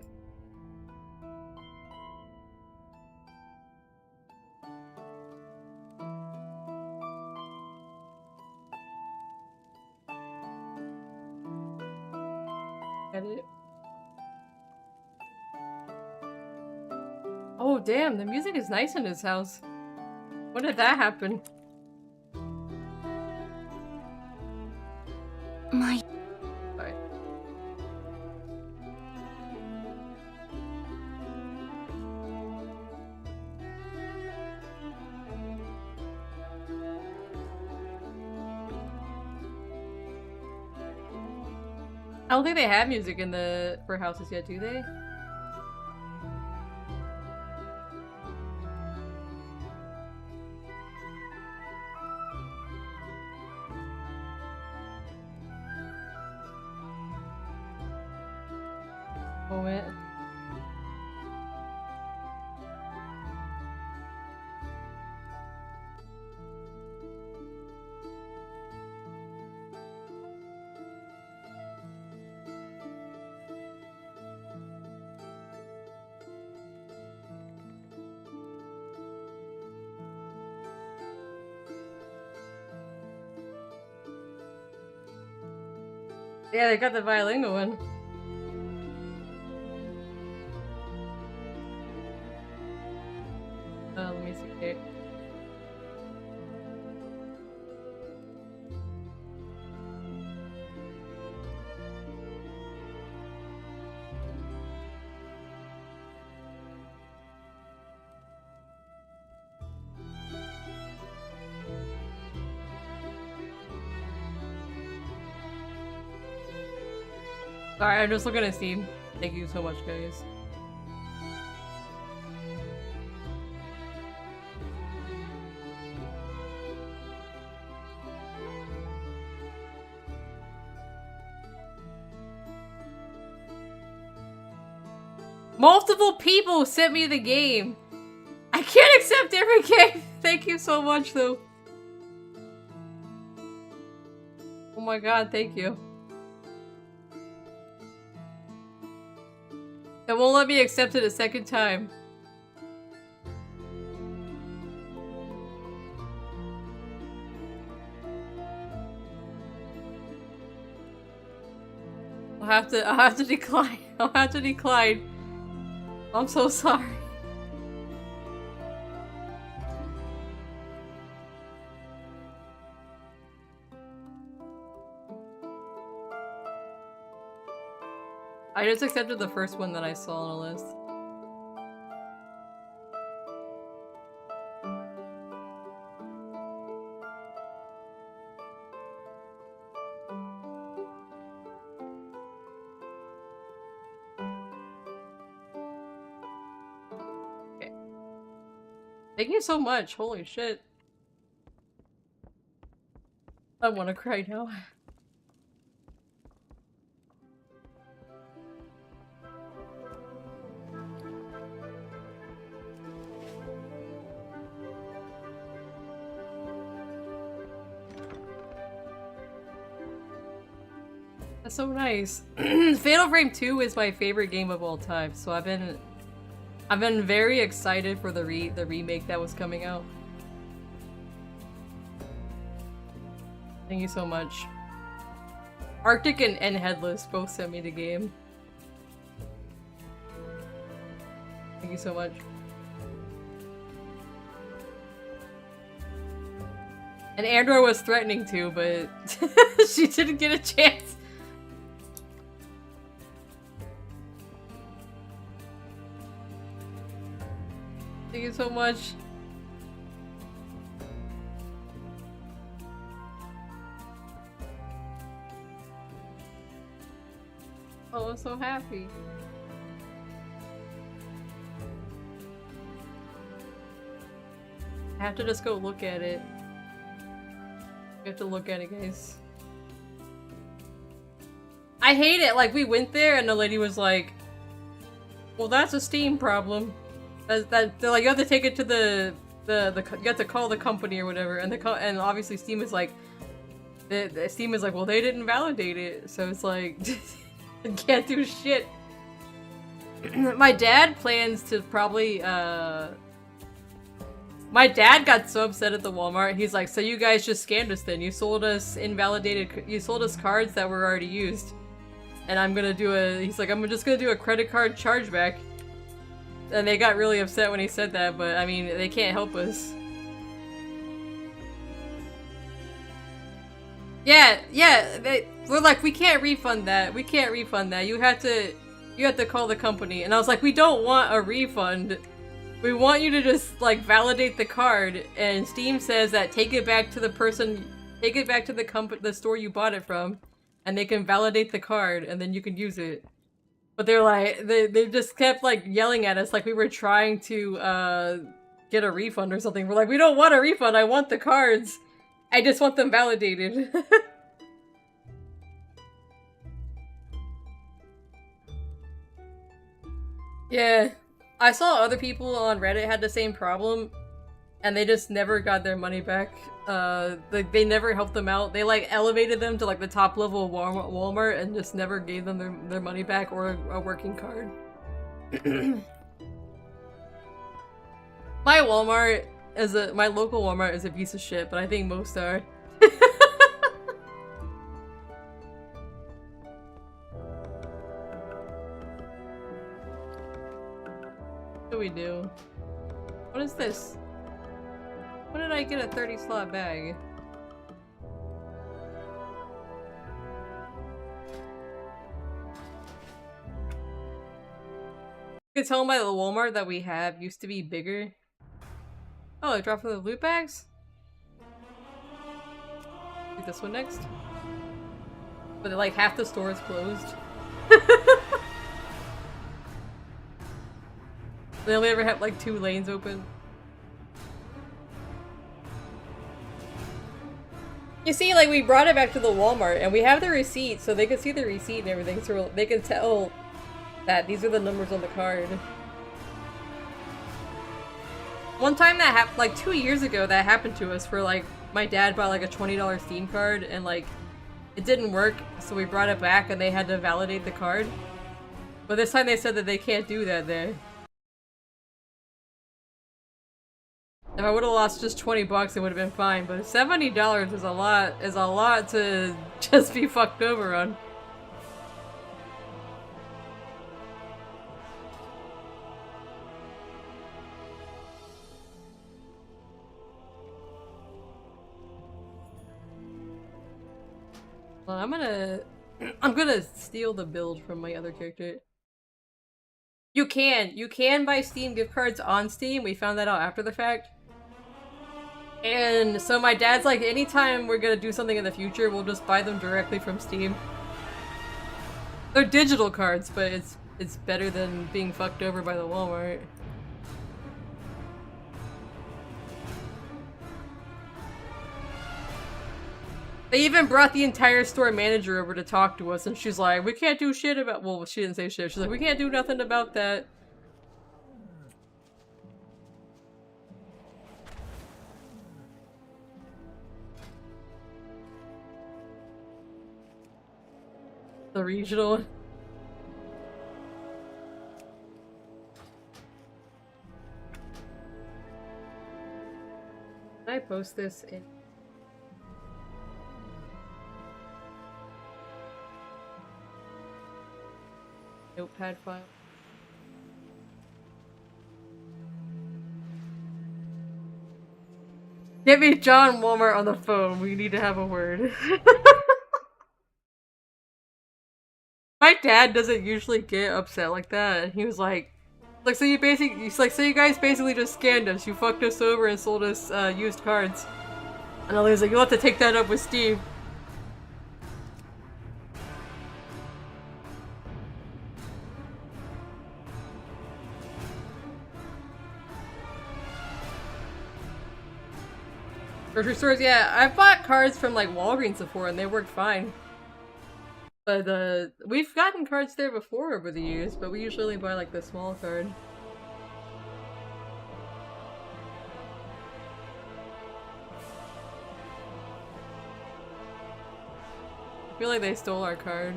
Edit. Oh damn, the music is nice in this house. When did that happen? My Sorry. I don't think they have music in the for houses yet, do they? Moment. Yeah, they got the violin going. Let me see. Okay. Sorry, I'm just looking at Steam. Thank you so much, guys. Multiple people sent me the game. I can't accept every game. Thank you so much, though. Oh my god, thank you. It won't let me accept it a second time. I'll have to decline. I'll have to decline. I'm so sorry. I just accepted the first one that I saw on the list. Okay. Thank you so much. Holy shit. I want to cry now. That's so nice. Fatal Frame 2 is my favorite game of all time, so I've been very excited for the remake that was coming out. Thank you so much. Arctic and Headless both sent me the game. Thank you so much. And Andor was threatening to, but she didn't get a chance. Thank you so much. Oh, I'm so happy. I have to just go look at it. We have to look at it, guys. I hate it. Like, we went there and the lady was like, well, that's a Steam problem. They're like, you have to take it to you have to call the company or whatever, and and obviously Steam is like, Steam is like, well, they didn't validate it, so it's like, I can't do shit. My dad plans to probably, my dad got so upset at the Walmart, he's like, so you guys just scammed us then, you sold us cards that were already used, and I'm gonna do he's like, I'm just gonna do a credit card chargeback. And they got really upset when he said that, but I mean, they can't help us. Yeah, we're like, we can't refund that. We can't refund that. You have to call the company. And I was like, we don't want a refund. We want you to just like validate the card. And Steam says that take it back to the store you bought it from, and they can validate the card, and then you can use it. But they're like, they just kept like yelling at us like we were trying to get a refund or something. We're like, we don't want a refund, I want the cards. I just want them validated. Yeah, I saw other people on Reddit had the same problem, and they just never got their money back. They never helped them out. They like elevated them to like the top level of Walmart and just never gave them their money back or a working card. My local Walmart is a piece of shit, but I think most are. What do we do? What is this? When did I get a 30 slot bag? You can tell by the Walmart that we have used to be bigger. Oh, it dropped from the loot bags? Take this one next. But like half the store is closed. They only ever have like 2 lanes open. You see, like we brought it back to the Walmart and we have the receipt, so they can see the receipt and everything, so they can tell that these are the numbers on the card. One time that happened, like 2 years ago, that happened to us for like, my dad bought like a $20 Steam card and like, it didn't work, so we brought it back and they had to validate the card. But this time they said that they can't do that there. If I would have lost just 20 bucks, it would have been fine, but $70 is a lot to just be fucked over on. Well, I'm gonna steal the build from my other character. You can buy Steam gift cards on Steam. We found that out after the fact. And so my dad's like, anytime we're gonna do something in the future, we'll just buy them directly from Steam. They're digital cards, but it's better than being fucked over by the Walmart. They even brought the entire store manager over to talk to us, and she's like, we can't do shit about- well, she didn't say shit. She's like, we can't do nothing about that. The regional. Can I post this in? Notepad file. Get me John Walmart on the phone. We need to have a word. My dad doesn't usually get upset like that. He was like so you basically, he's like, so you guys basically just scammed us. You fucked us over and sold us used cards. And I was like, you'll have to take that up with Steve. Grocery stores, yeah. I've bought cards from like Walgreens before and they worked fine. But we've gotten cards there before over the years, but we usually only buy like the small card. I feel like they stole our card.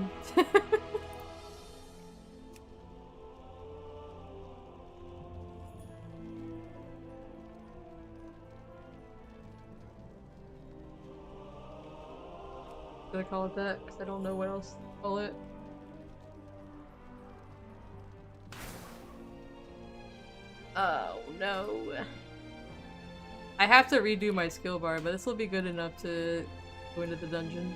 Should I call it that? Because I don't know what else to call it. Oh no. I have to redo my skill bar, but this will be good enough to go into the dungeon.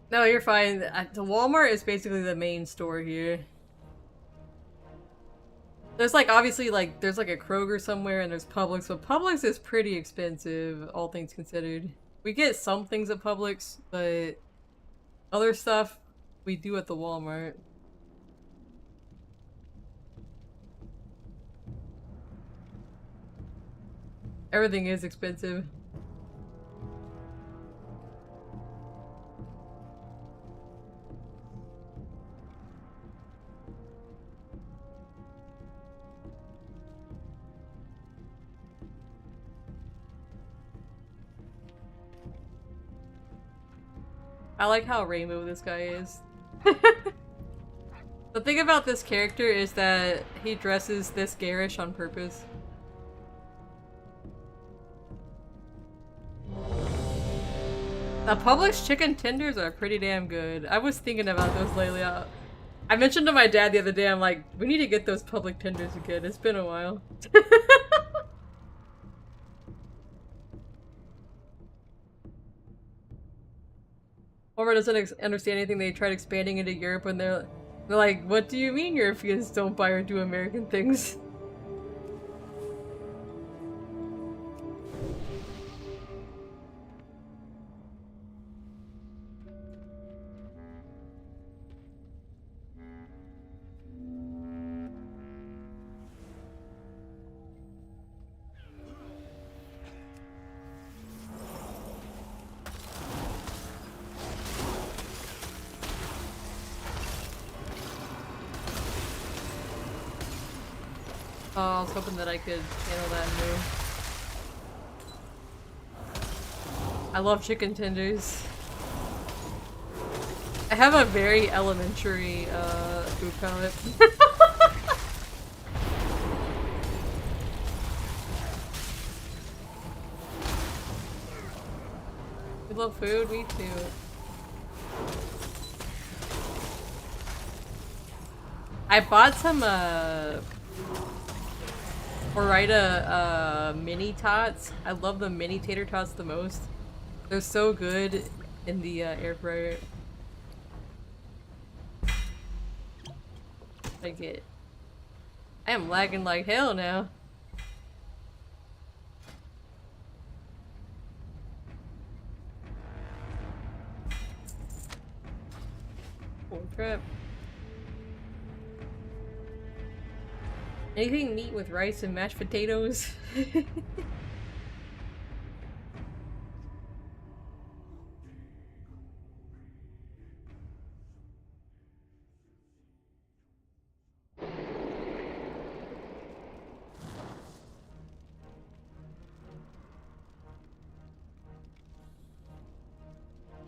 No, you're fine. The Walmart is basically the main store here. There's like obviously like there's like a Kroger somewhere and there's Publix, but Publix is pretty expensive, all things considered. We get some things at Publix, but other stuff we do at the Walmart. Everything is expensive. I like how rainbow this guy is. The thing about this character is that he dresses this garish on purpose. The Publix chicken tenders are pretty damn good. I was thinking about those lately. I mentioned to my dad the other day, I'm like, we need to get those Publix tenders again. It's been a while. Homer doesn't understand anything. They tried expanding into Europe and they're like, what do you mean Europeans don't buy or do American things? Oh, I was hoping that I could handle that move. I love chicken tenders. I have a very elementary food palette. You love food? Me too. I bought some Orida mini tots. I love the mini tater tots the most. They're so good in the air fryer. Like it. I am lagging like hell now. Oh crap. Anything neat with rice and mashed potatoes?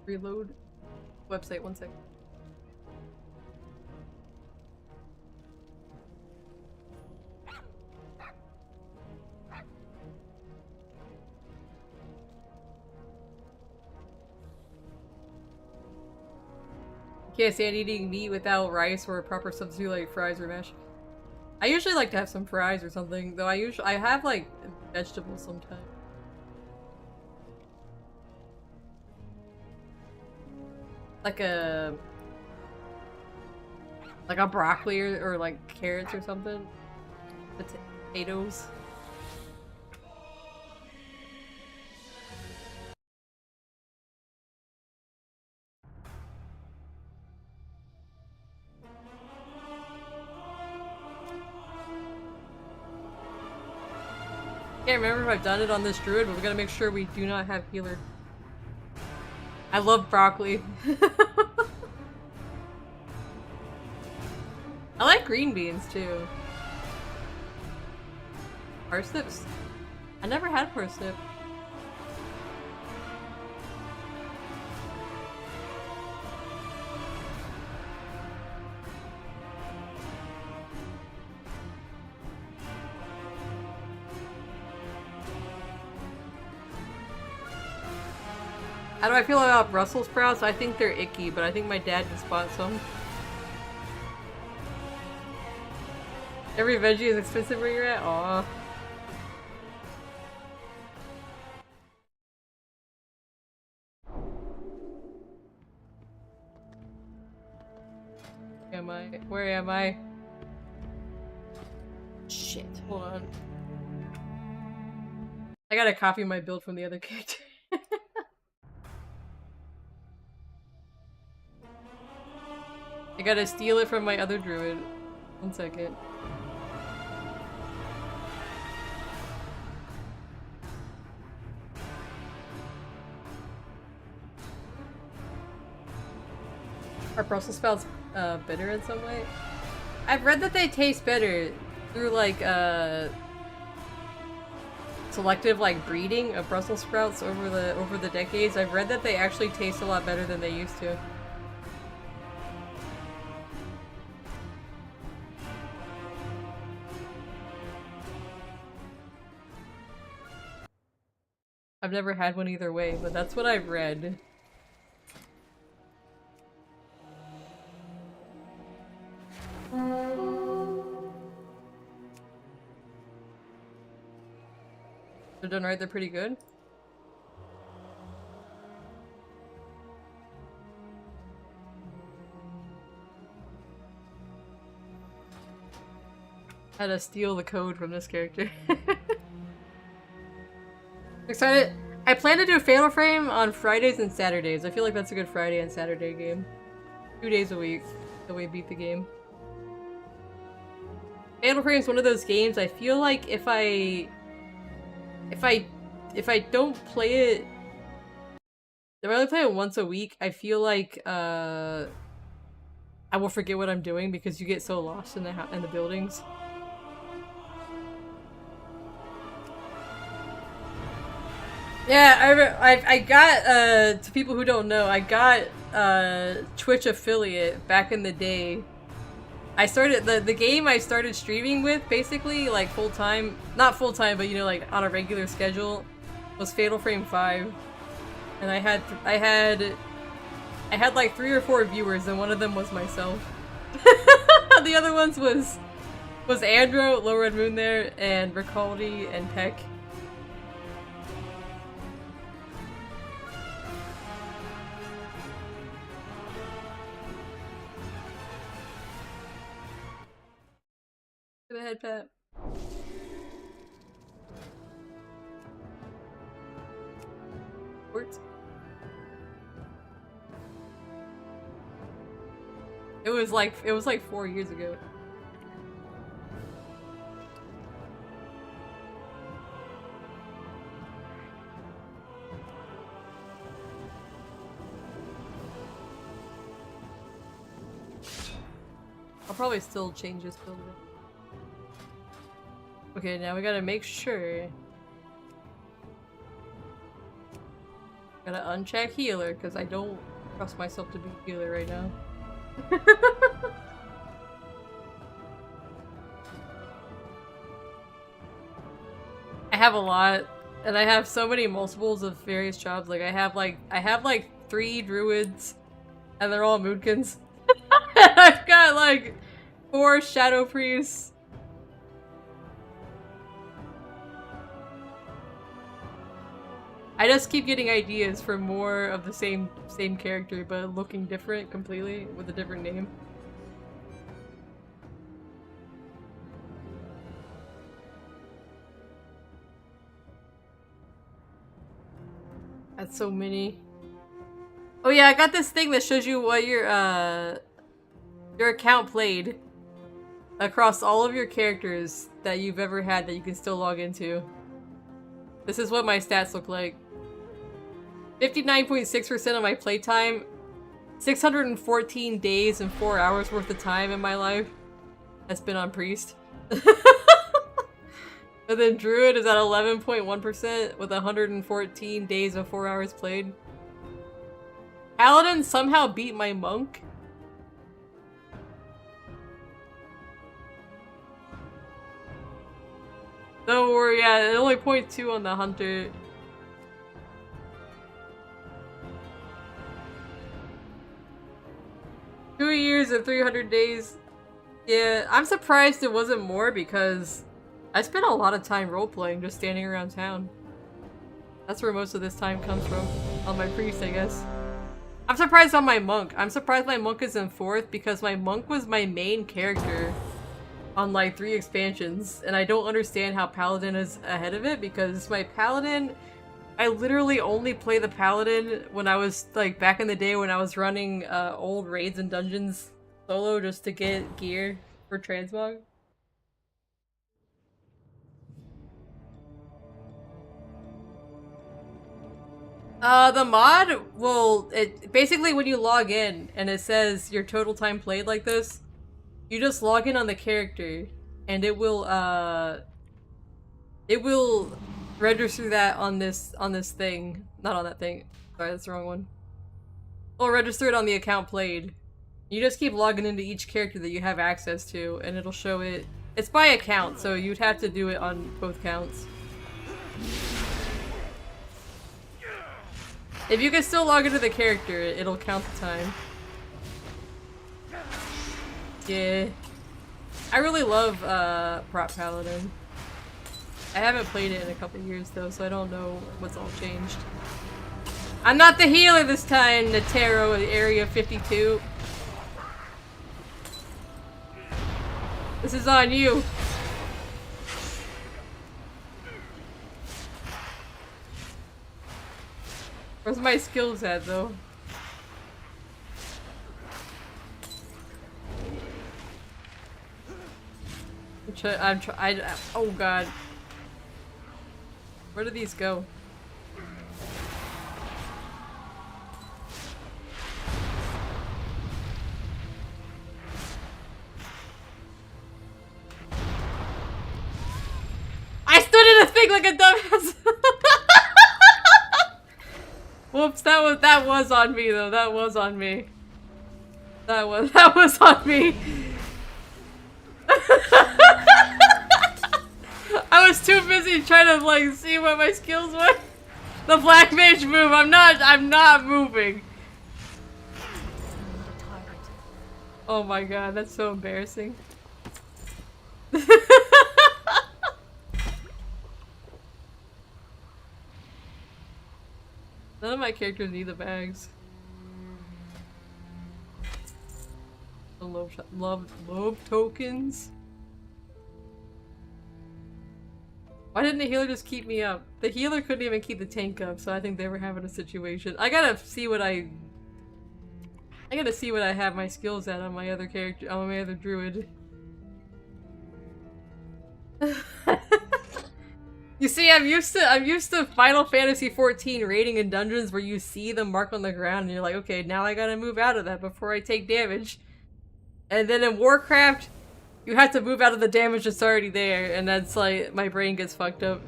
Reload website, 1 second. Can't stand eating meat without rice or a proper substitute like fries or mash. I usually like to have some fries or something, though I have like vegetables sometimes. Like a broccoli or like carrots or something. Potatoes. Can't remember if I've done it on this druid, but we gotta make sure we do not have healer. I love broccoli. I like green beans too. Parsnips? I never had parsnip. How do I feel about Brussels sprouts? I think they're icky, but I think my dad just bought some. Every veggie is expensive where you're at? Aw. Where am I? shit. Hold on. I gotta copy my build from the other character. I gotta steal it from my other druid. 1 second. Are Brussels sprouts bitter in some way? I've read that they taste better through like selective like breeding of Brussels sprouts over the decades. I've read that they actually taste a lot better than they used to. I've never had one either way, but that's what I've read. They're done right, they're pretty good. Had to steal the code from this character. Excited. I plan to do Fatal Frame on Fridays and Saturdays. I feel like that's a good Friday and Saturday game. 2 days a week, the way beat the game. Fatal Frame is one of those games I feel like if I don't play it, if I only play it once a week, I feel like I will forget what I'm doing because you get so lost in the buildings. Yeah, I got to people who don't know, I got Twitch affiliate back in the day. I started the game I started streaming with basically like full time, not full time, but you know, like on a regular schedule, was Fatal Frame 5, and I had like 3 or 4 viewers, and one of them was myself. The other ones was Andro, Low Red Moon there, and Ricaldi and Peck. Go ahead, Pat. Works. It was like 4 years ago. I'll probably still change this build. Okay, now we gotta make sure. Gotta uncheck healer, because I don't trust myself to be healer right now. I have a lot, and I have so many multiples of various jobs. Like I have like 3 druids, and they're all moodkins. I've got like 4 shadow priests. I just keep getting ideas for more of the same character, but looking different completely with a different name. That's so many. Oh yeah, I got this thing that shows you what your account played across all of your characters that you've ever had that you can still log into. This is what my stats look like. 59.6% of my playtime, 614 days and 4 hours worth of time in my life has been on Priest. And then Druid is at 11.1% with 114 days of 4 hours played. Paladin somehow beat my Monk. Don't worry, yeah, only 0.2 on the Hunter. Two years and 300 days. Yeah, I'm surprised it wasn't more because I spent a lot of time role-playing, just standing around town. That's where most of this time comes from. On my priest, I guess. I'm surprised on my monk. I'm surprised my monk is in 4th because my monk was my main character on like 3 expansions, and I don't understand how Paladin is ahead of it because my Paladin, I literally only play the Paladin when I was like back in the day when I was running old raids and dungeons solo just to get gear for transmog. The mod will, it basically when you log in and it says your total time played like this, you just log in on the character and it will register that on this thing. Not on that thing. Sorry, that's the wrong one. It'll register it on the account played. You just keep logging into each character that you have access to and it'll show it. It's by account, so you'd have to do it on both counts. If you can still log into the character, it'll count the time. Yeah. I really love Prop Paladin. I haven't played it in a couple years though, so I don't know what's all changed. I'm not the healer this time, Netero, Area 52. This is on you. Where's my skills at, though? Oh god. Where do these go? I stood in a thing like a dumbass! Whoops, that was on me though. That was on me. That was on me. I was too busy trying to like see what my skills were. The black mage move. I'm not moving. Oh my god, that's so embarrassing. None of my characters need the bags. The lobe tokens. Why didn't the healer just keep me up? The healer couldn't even keep the tank up, so I think they were having a situation. I gotta see what I have my skills at on my other character, on my other druid. You see, I'm used to Final Fantasy XIV raiding in dungeons where you see the mark on the ground and you're like, okay, now I gotta move out of that before I take damage. And then in Warcraft, you have to move out of the damage that's already there, and that's like, my brain gets fucked up.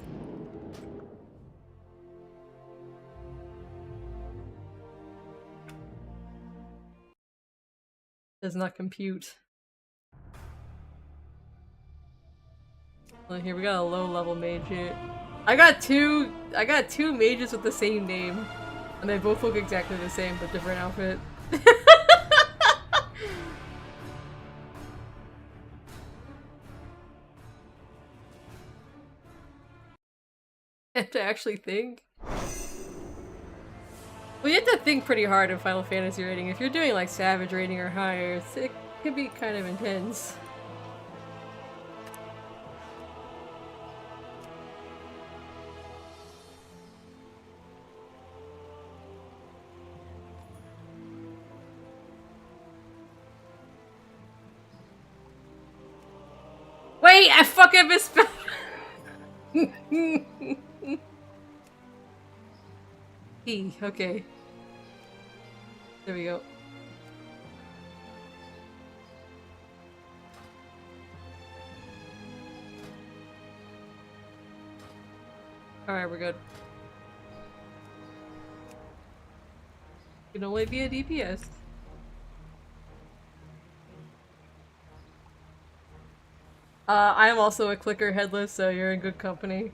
Does not compute. Well, here we got a low-level mage here. I got two mages with the same name, and they both look exactly the same but different outfit. I have to actually think. Well, you have to think pretty hard in Final Fantasy raiding. If you're doing like Savage raiding or higher, it can be kind of intense. Wait, I fucking misspelled. E, okay. There we go. Alright, we're good. Can only be a DPS. I am also a clicker headless, so you're in good company.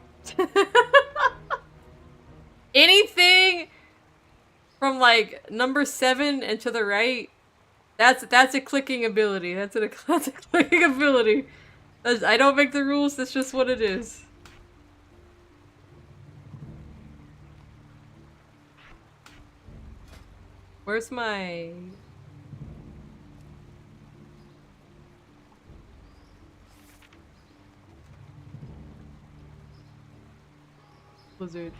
Anything from like number 7 and to the right, that's a clicking ability. That's a clicking ability. I don't make the rules, that's just what it is. Where's my... Blizzard.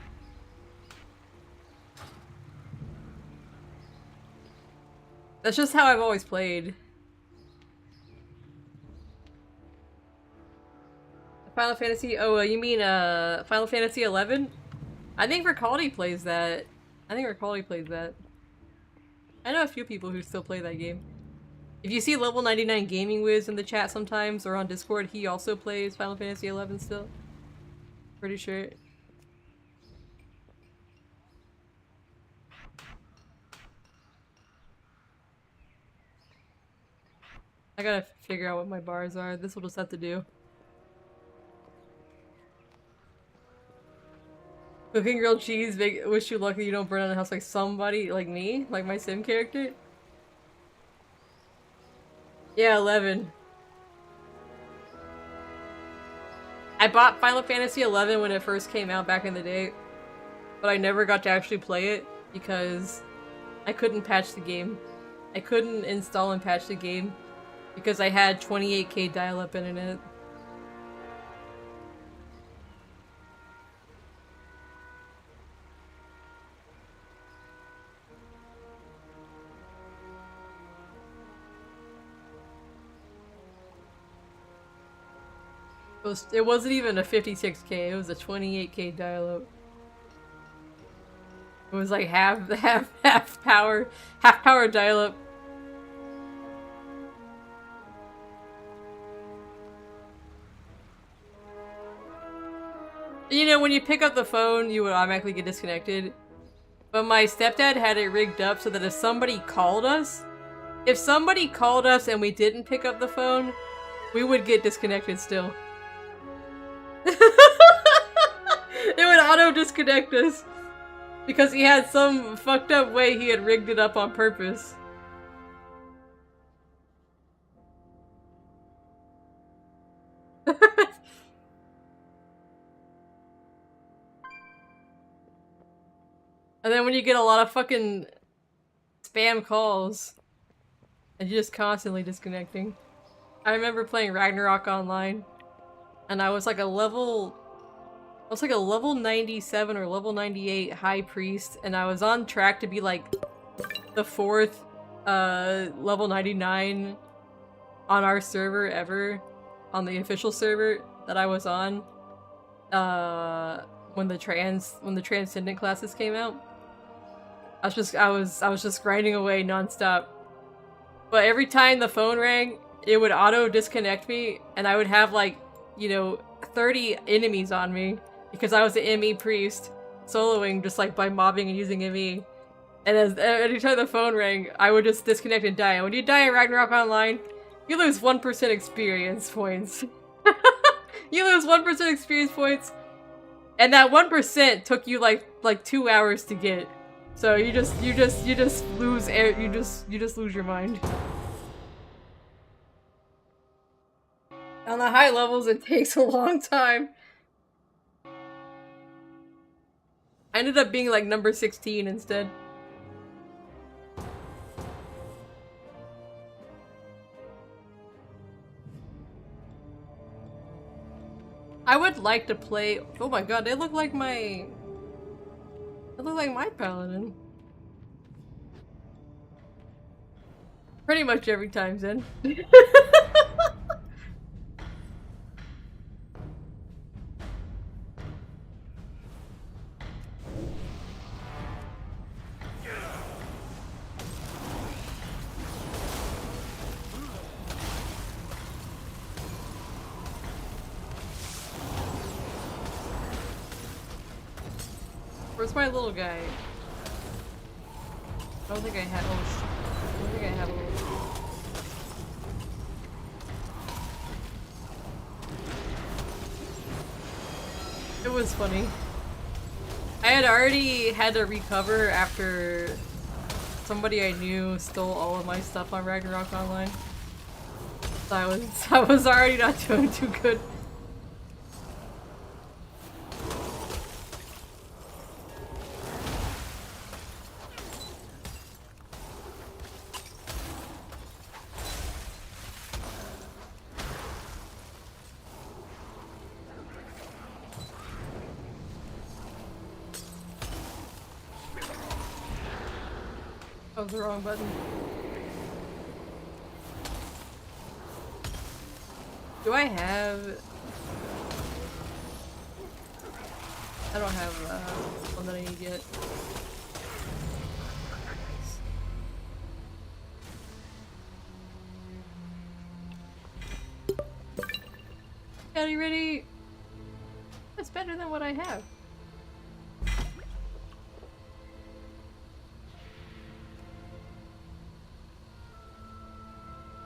That's just how I've always played. Final Fantasy? Oh, you mean Final Fantasy 11? I think Ricaldi plays that. I know a few people who still play that game. If you see Level 99 Gaming Wiz in the chat sometimes or on Discord, he also plays Final Fantasy 11 still. Pretty sure. I gotta figure out what my bars are. This will just have to do. Cooking grilled cheese, wish you lucky you don't burn down the house like somebody, like me? Like my sim character? Yeah, 11. I bought Final Fantasy 11 when it first came out back in the day, but I never got to actually play it because I couldn't patch the game. I couldn't install and patch the game because I had 28K dial-up internet. It wasn't even a 56K, it was a 28K dial-up. It was like half power dial-up. You know, when you pick up the phone, you would automatically get disconnected. But my stepdad had it rigged up so that if somebody called us and we didn't pick up the phone, we would get disconnected still. It would auto-disconnect us. Because he had some fucked up way he had rigged it up on purpose. And then when you get a lot of fucking spam calls, and you're just constantly disconnecting. I remember playing Ragnarok online, and I was like a level 97 or level 98 high priest, and I was on track to be like the 4th level 99 on our server ever, on the official server that I was on when the Transcendent classes came out. I was just grinding away nonstop. But every time the phone rang, it would auto disconnect me, and I would have like, you know, 30 enemies on me because I was an ME priest soloing just like by mobbing and using ME. And every time the phone rang, I would just disconnect and die. And when you die in Ragnarok Online, you lose 1% experience points. You lose 1% experience points, and that 1% took you like 2 hours to get. So you just lose air. You just lose your mind. On the high levels, it takes a long time. I ended up being like number 16 instead. I would like to play. Oh my god, they look like my. They look like my paladin. Pretty much every time, Zen. Where's my little guy? I don't think I have. Oh shit. I don't think I have a little. It was funny. I had already had to recover after somebody I knew stole all of my stuff on Ragnarok Online. So I was already not doing too good. That was the wrong button. Do I have... I don't have one that I need yet. Are you ready? That's better than what I have.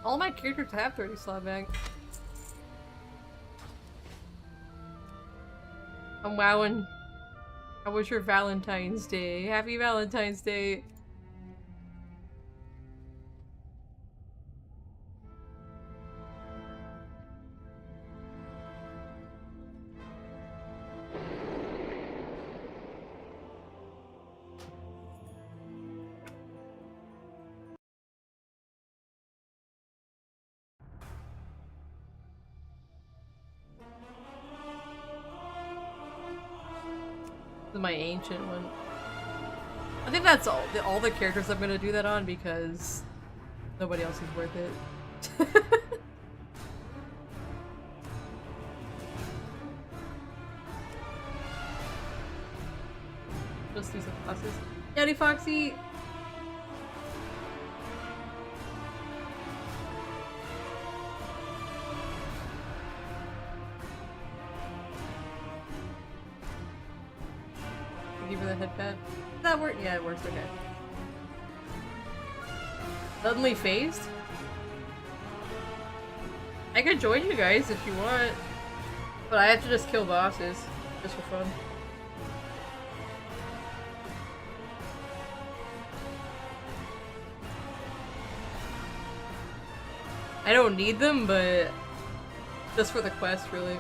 All my characters have 30 slot bag. I'm wowing. How was your Valentine's Day? Happy Valentine's Day. My ancient one. I think that's all the characters I'm gonna do that on because nobody else is worth it. Just do some classes. Yeti Foxy! Give her the headpad. Does that work? Yeah, it works. Okay. Suddenly phased? I could join you guys if you want. But I have to just kill bosses. Just for fun. I don't need them, but just for the quest, really.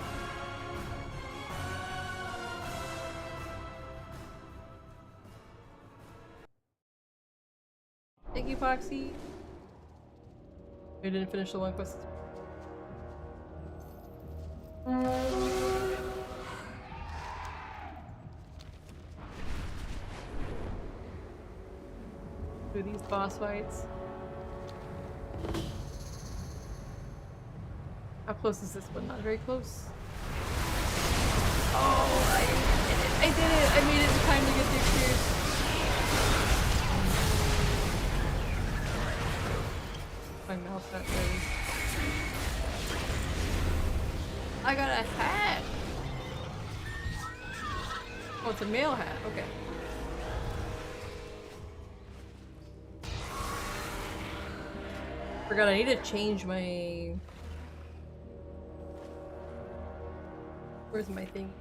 Thank you, Foxy. We didn't finish the one quest. Do these boss fights. How close is this one? Not very close. Oh, I did it! I did it! I made it in time to get the experience. My mouth got dirty. I got a hat! Oh, it's a male hat. Okay. Forgot I need to change my... Where's my thing?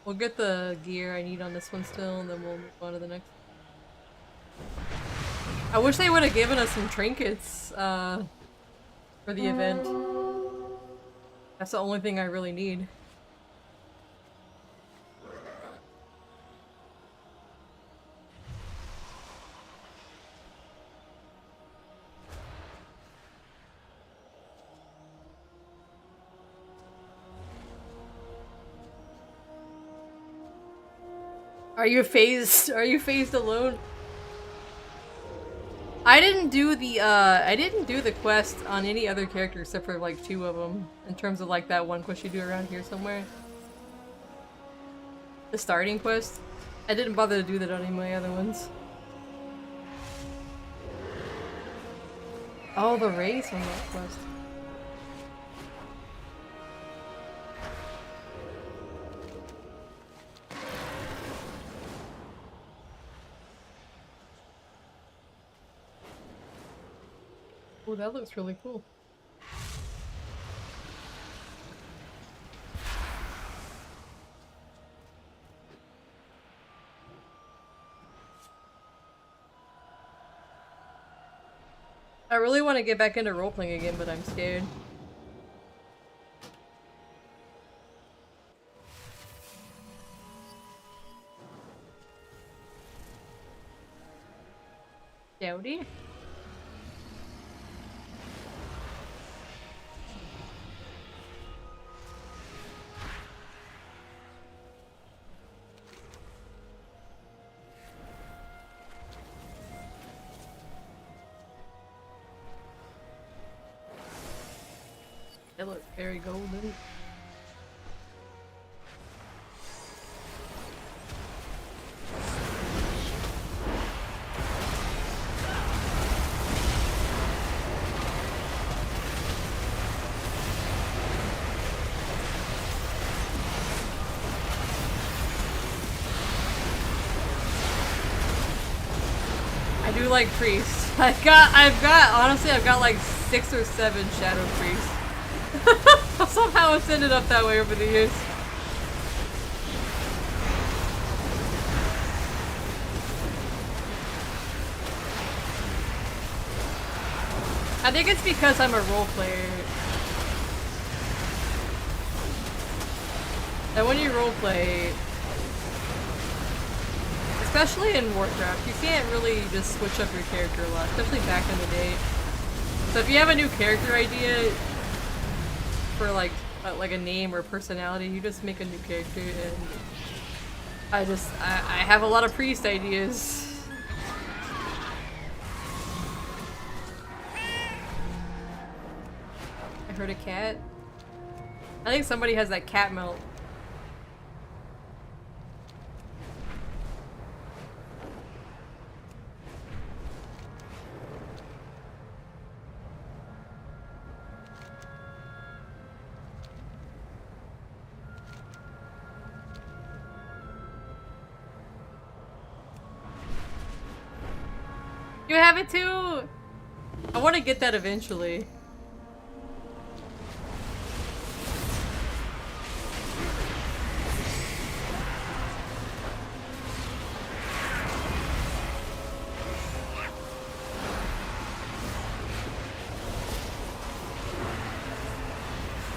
We'll get the gear I need on this one still, and then we'll move on to the next. I wish they would have given us some trinkets for the event. That's the only thing I really need. Are you phased? Are you phased alone? I didn't do the quest on any other character except for like 2 of them. In terms of like that one quest you do around here somewhere. The starting quest. I didn't bother to do that on any of my other ones. Oh, the race on that quest. Oh, that looks really cool. I really want to get back into role-playing again, but I'm scared. Dowdy? They look very golden. I do like priests. Honestly, I've got like 6 or 7 shadow priests. Somehow it's ended up that way over the years. I think it's because I'm a role player. And when you role play, especially in Warcraft, you can't really just switch up your character a lot, especially back in the day. So if you have a new character idea for like a name or personality, you just make a new character, and I have a lot of priest ideas. I heard a cat. I think somebody has that cat melt. You have it too! I want to get that eventually.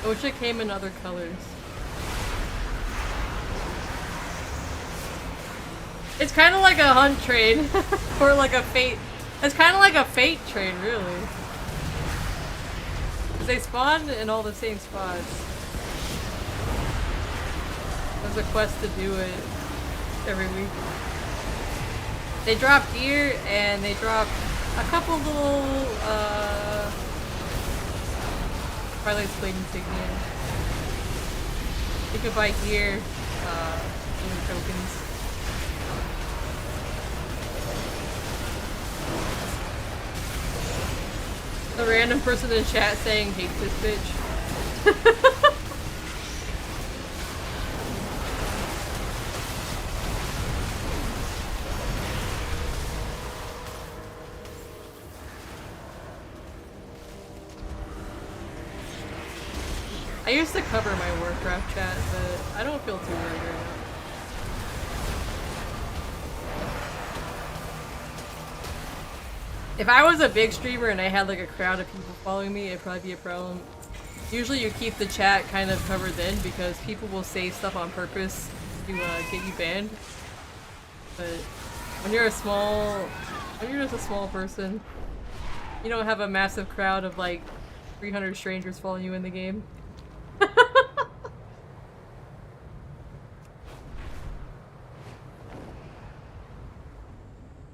I wish it came in other colors. It's kind of like a hunt train, or like a fate. It's kind of like a fate train, really. Because they spawn in all the same spots. There's a quest to do it every week. They drop gear and they drop a couple little Twilight's Blade insignia. You can buy gear, in tokens. The random person in chat saying hate this bitch. I used to cover my Warcraft chat, but I don't feel too worried right now. If I was a big streamer and I had like a crowd of people following me, it'd probably be a problem. Usually you keep the chat kind of covered then because people will say stuff on purpose to get you banned. But when you're just a small person, you don't have a massive crowd of like 300 strangers following you in the game.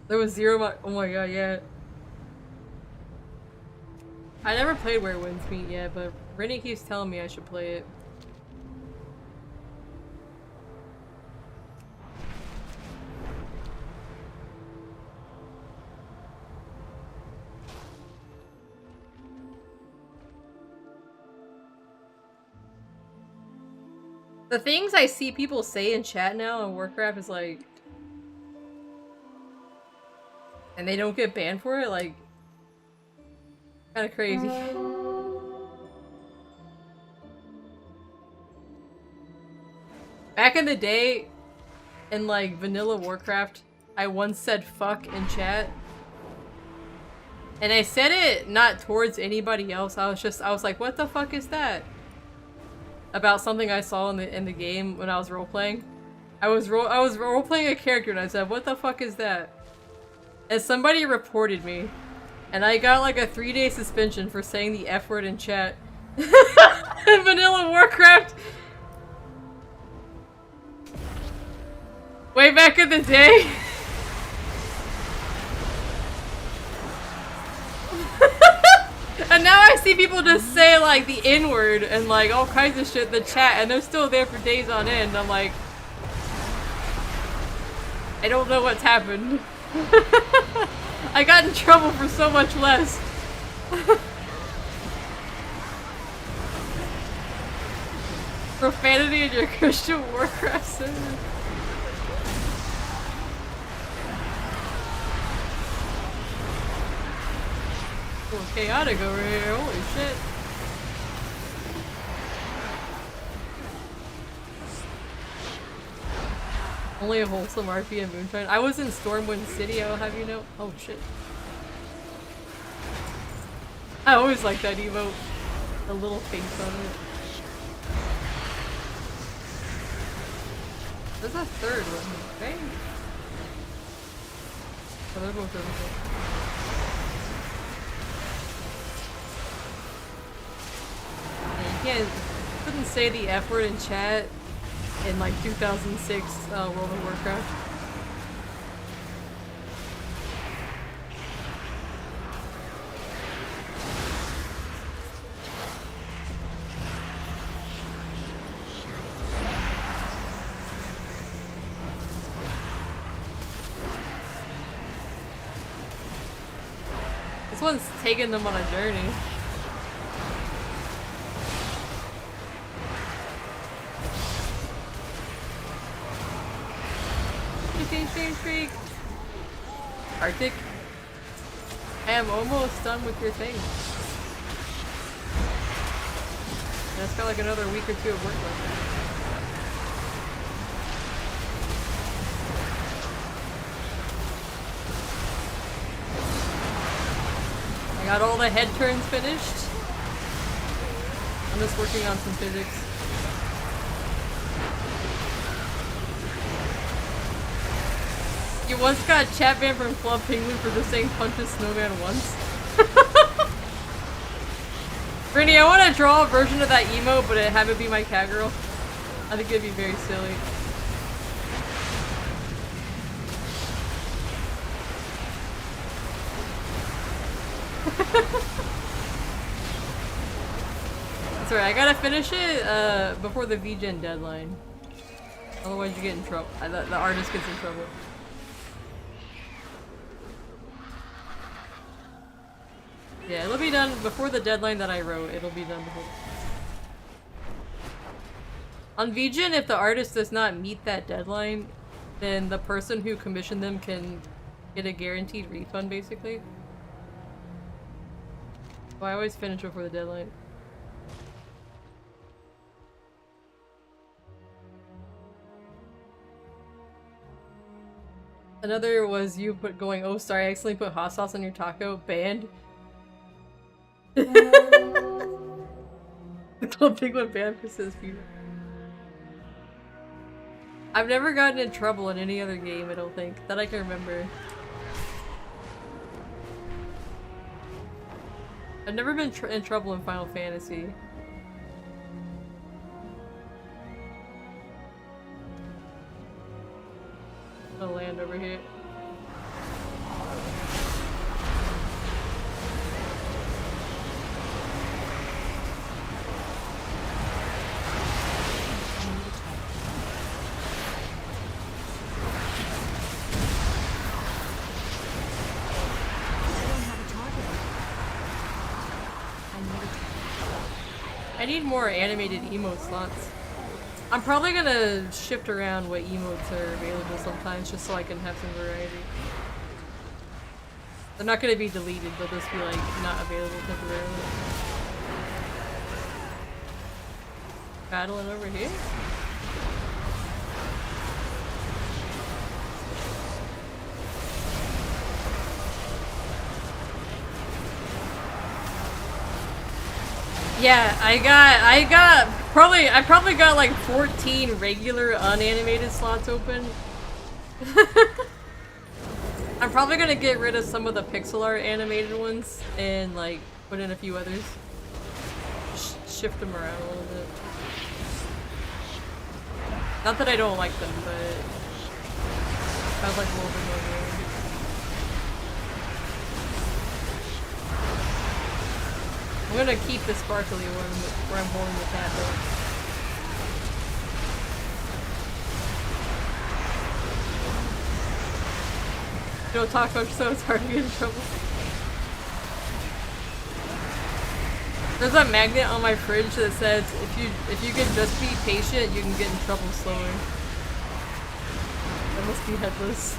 There was zero. Oh my god, yeah. I never played Where Winds Meet yet, but Rennie keeps telling me I should play it. The things I see people say in chat now in Warcraft is like... and they don't get banned for it, like... kind of crazy. Back in the day, in like vanilla Warcraft, I once said fuck in chat. And I said it not towards anybody else, I was like, what the fuck is that? About something I saw in the game when I was role-playing. I was role-playing a character and I said, what the fuck is that? And somebody reported me. And I got like a 3-day suspension for saying the F word in chat. In Vanilla Warcraft! Way back in the day! And now I see people just say like the N-word and like all kinds of shit in the chat and they're still there for days on end. I'm like, I don't know what's happened. I got in trouble for so much less. Profanity in your Christian Warcraft server. Oh, chaotic over here, holy shit. Only a wholesome RP and Moonshine. I was in Stormwind City, I'll have you know. Oh shit. I always like that emote. The little face on it. There's a third one, right? Oh, they're both over here. Yeah, you couldn't say the F word in chat in like 2006 World of Warcraft. This one's taking them on a journey. Streak. Arctic, I am almost done with your thing. And it's got like another week or two of work left. I got all the head turns finished. I'm just working on some physics. You once got chat banned from Club Penguin for just saying punch a snowman once. Brittany, I want to draw a version of that emote, but have it be my cat girl. I think it'd be very silly. That's right, I gotta finish it before the VGen deadline. Otherwise you get in trouble. The artist gets in trouble. Yeah, it'll be done before the deadline that I wrote. It'll be done before. On VGen, if the artist does not meet that deadline, then the person who commissioned them can get a guaranteed refund, basically. So I always finish before the deadline. Another was you going, oh sorry, I accidentally put hot sauce on your taco. Banned. The Club Penguin banned for says people. I've never gotten in trouble in any other game, I don't think, that I can remember. I've never been in trouble in Final Fantasy. I'm gonna land over here. I need more animated emote slots. I'm probably gonna shift around what emotes are available sometimes just so I can have some variety. They're not gonna be deleted, they'll just be like not available temporarily. Battling over here? Yeah, I probably got like 14 regular unanimated slots open. I'm probably gonna get rid of some of the pixel art animated ones and like put in a few others. Shift them around a little bit. Not that I don't like them, but I would like a little bit more weird. I'm gonna keep the sparkly one where I'm holding the cat though. Don't talk much so it's hard to get in trouble. There's a magnet on my fridge that says if you can just be patient, you can get in trouble slower. That must be headless.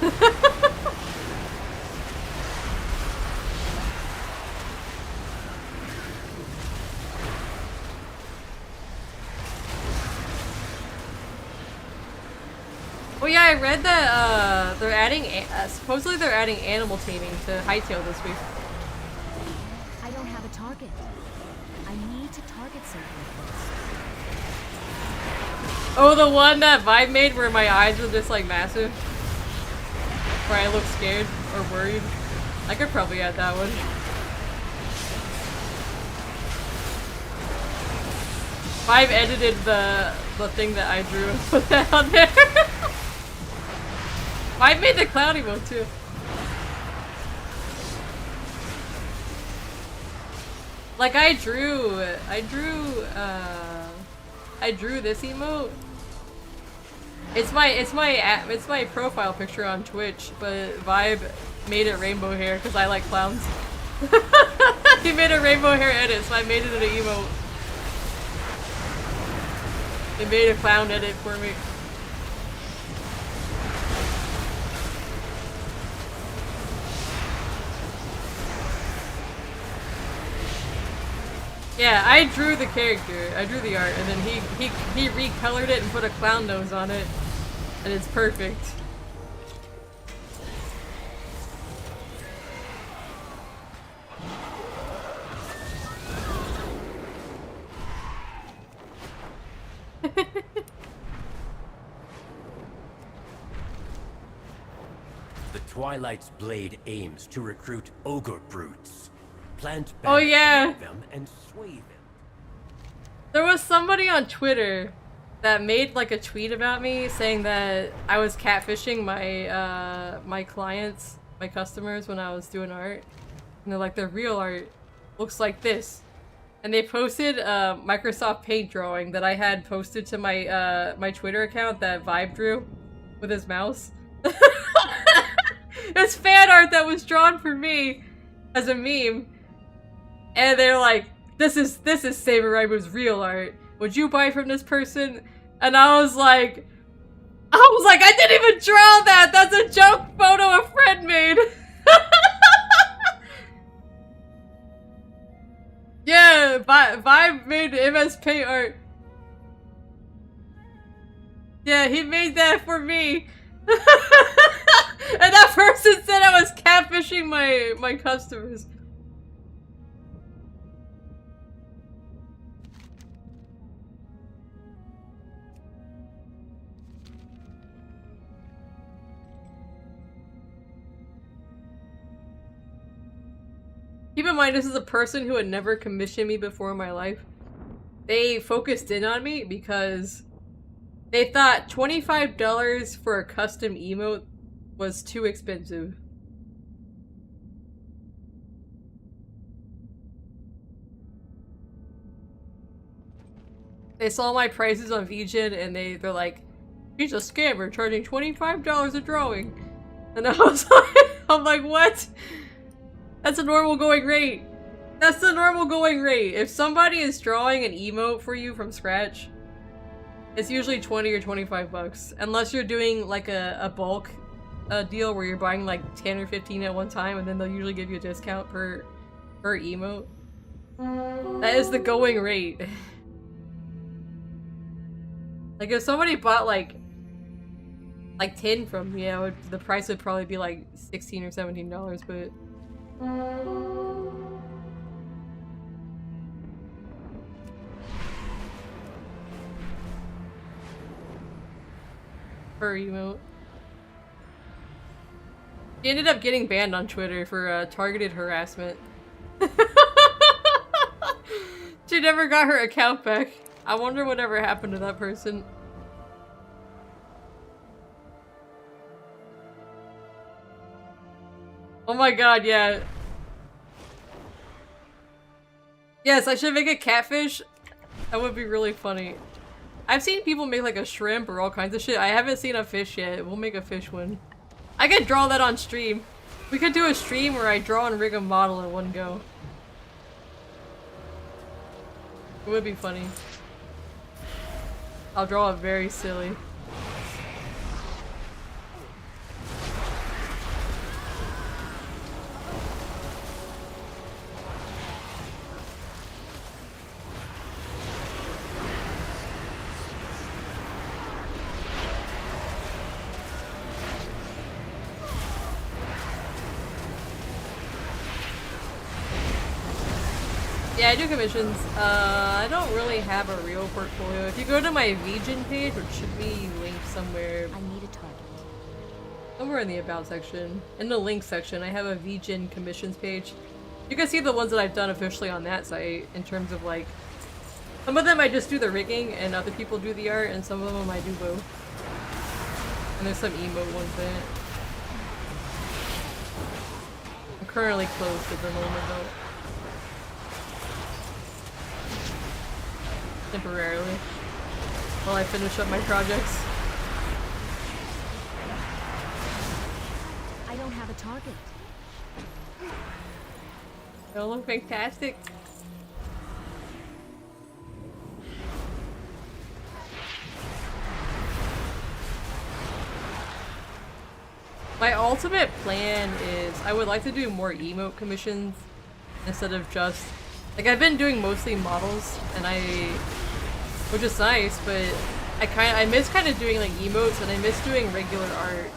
Oh yeah, I read that they're adding supposedly they're adding animal taming to Hightail this week. I don't have a target. I need to target something first. Oh, the one that Vibe made where my eyes were just like massive? Where I look scared or worried? I could probably add that one. Vibe edited the thing that I drew and put that on there. Vibe made the clown emote too. Like I drew this emote. It's my profile picture on Twitch, but Vibe made it rainbow hair because I like clowns. He made a rainbow hair edit, so I made it an emote. He made a clown edit for me. Yeah, I drew the character. I drew the art, and then he recolored it and put a clown nose on it, and it's perfect. The Twilight's blade aims to recruit ogre brutes. Plant Oh, yeah. them and sway them. There was somebody on Twitter that made like a tweet about me saying that I was catfishing my my clients, my customers when I was doing art. And they're like, their real art looks like this. And they posted a Microsoft Paint drawing that I had posted to my my Twitter account that Vibe drew with his mouse. It's fan art that was drawn for me as a meme. And they're like, this is Saber Raimu's real art. Would you buy from this person? And I was like, I didn't even draw that! That's a joke photo a friend made! Yeah, Vibe made MS Paint art. Yeah, he made that for me. And that person said I was catfishing my customers. Keep in mind, this is a person who had never commissioned me before in my life. They focused in on me because they thought $25 for a custom emote was too expensive. They saw my prices on VGen and they're like, he's a scammer charging $25 a drawing. And I was like, I'm like, what? That's a normal going rate. That's the normal going rate. If somebody is drawing an emote for you from scratch, it's usually 20 or 25 bucks. Unless you're doing like a bulk deal where you're buying like 10 or 15 at one time, and then they'll usually give you a discount per emote. That is the going rate. Like if somebody bought like 10 from me, the price would probably be like $16 or $17, but per emote. He ended up getting banned on Twitter for targeted harassment. She never got her account back. I wonder whatever happened to that person. Oh my god, yeah. Yes, I should make a catfish. That would be really funny. I've seen people make like a shrimp or all kinds of shit. I haven't seen a fish yet. We'll make a fish one. I could draw that on stream. We could do a stream where I draw and rig a model in one go. It would be funny. I'll draw it very silly. Yeah, I do commissions. I don't really have a real portfolio. If you go to my VGen page, which should be linked somewhere. I need a target. Somewhere in the About section. In the Links section, I have a VGen commissions page. You can see the ones that I've done officially on that site in terms of like... Some of them I just do the rigging and other people do the art, and some of them I do both. And there's some emote ones there. I'm currently closed at the moment though. Temporarily. While I finish up my projects. I don't have a target. They look fantastic. My ultimate plan is I would like to do more emote commissions instead of just like I've been doing mostly models and which is nice, but I miss kind of doing like emotes and I miss doing regular art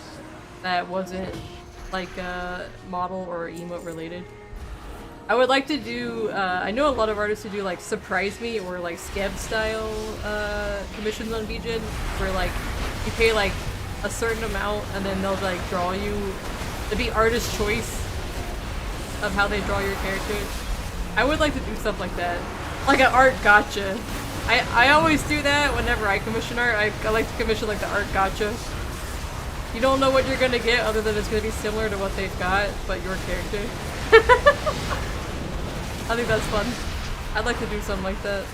that wasn't like model or emote related. I would like to do I know a lot of artists who do like surprise me or like Skeb style commissions on VGen where like you pay like a certain amount and then they'll like draw you. It'd be artist choice of how they draw your character. I would like to do stuff like that. Like an art gotcha. I always do that whenever I commission art. I like to commission like the art gotcha. You don't know what you're gonna get other than it's gonna be similar to what they've got, but your character. I think that's fun. I'd like to do something like that.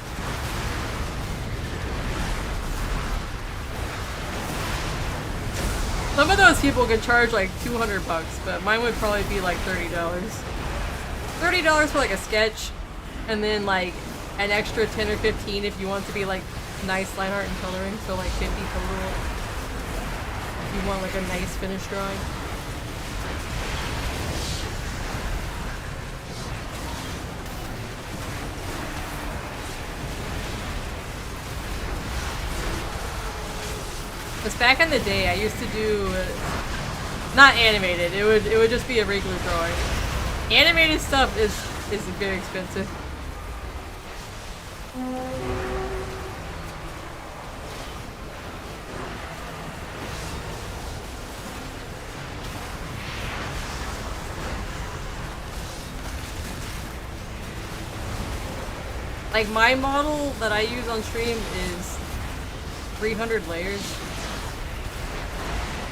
Some of those people could charge like $200, but mine would probably be like $30. $30 for like a sketch, and then like an extra 10 or 15 if you want to be like nice line art and coloring, so like 50 total if you want like a nice finished drawing. Because back in the day, I used to do not animated. It would just be a regular drawing. Animated stuff is very expensive. Like my model that I use on stream is 300 layers.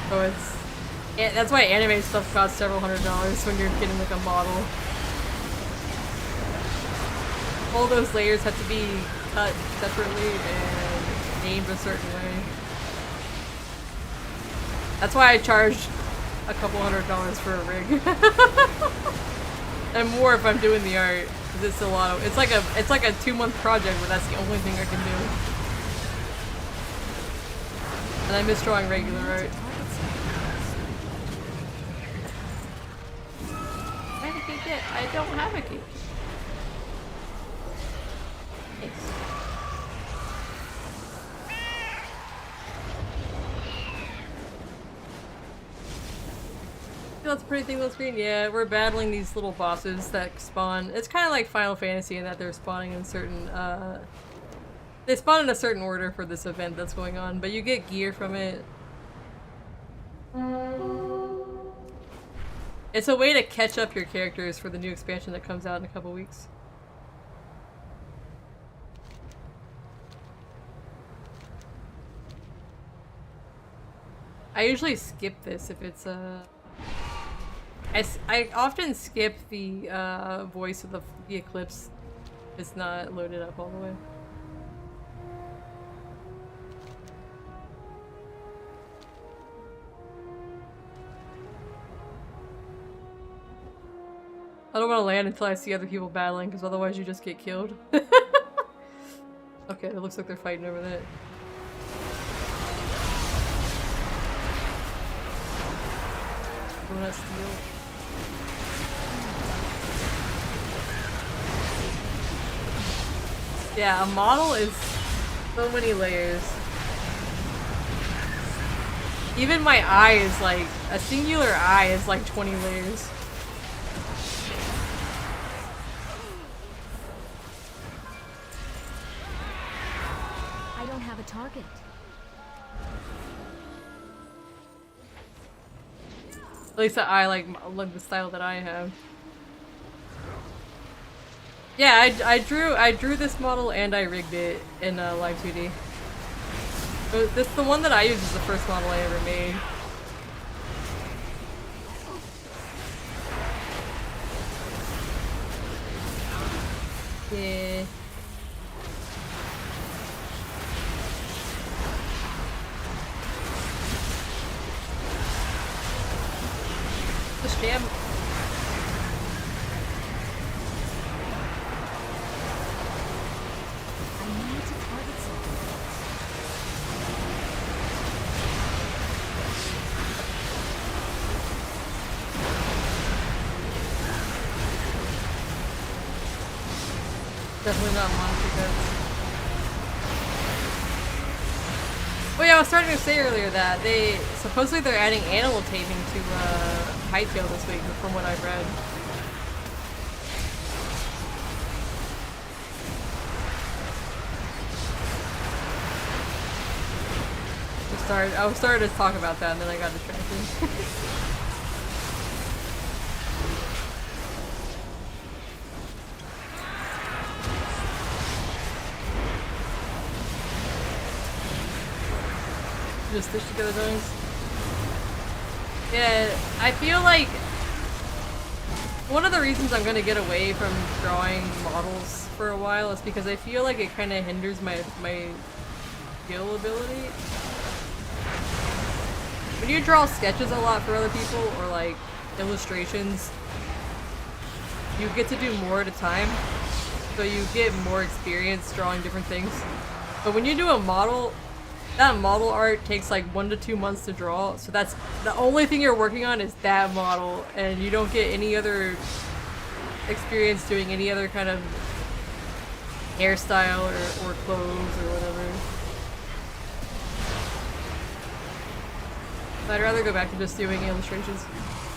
So that's why anime stuff costs several $100s when you're getting like a model. All those layers have to be cut separately and named a certain way. That's why I charge a couple $100s for a rig. And more if I'm doing the art, because it's a lot of, it's like a 2-month project where that's the only thing I can do. And I miss drawing regular art. I don't have a key. Nice. That's a pretty thing on screen. Yeah, we're battling these little bosses that spawn. It's kind of like Final Fantasy in that they're spawning in certain, they spawn in a certain order for this event that's going on, but you get gear from it. It's a way to catch up your characters for the new expansion that comes out in a couple weeks. I usually skip this if it's I often skip the voice of the Eclipse if it's not loaded up all the way. I don't want to land until I see other people battling, because otherwise you just get killed. Okay, it looks like they're fighting over that. Donut steel. Yeah, a model is so many layers. Even my eye is like, a singular eye is like 20 layers. I don't have a target. At least I like the style that I have. Yeah, I drew this model and I rigged it in Live 2D. This the one that I use is the first model I ever made. Yeah. Just jam. I need to target something. Definitely not monster guts. Well, yeah, I was starting to say earlier that supposedly they're adding animal taming to Hightail this week, from what I've read. I was starting to talk about that and then I got distracted. Just stitch together things. Yeah, I feel like one of the reasons I'm gonna get away from drawing models for a while is because I feel like it kind of hinders my skill ability. When you draw sketches a lot for other people or like illustrations, you get to do more at a time, so you get more experience drawing different things. But when you do a model, that model art takes like 1 to 2 months to draw, so that's the only thing you're working on is that model, and you don't get any other experience doing any other kind of hairstyle or clothes or whatever. I'd rather go back to just doing illustrations.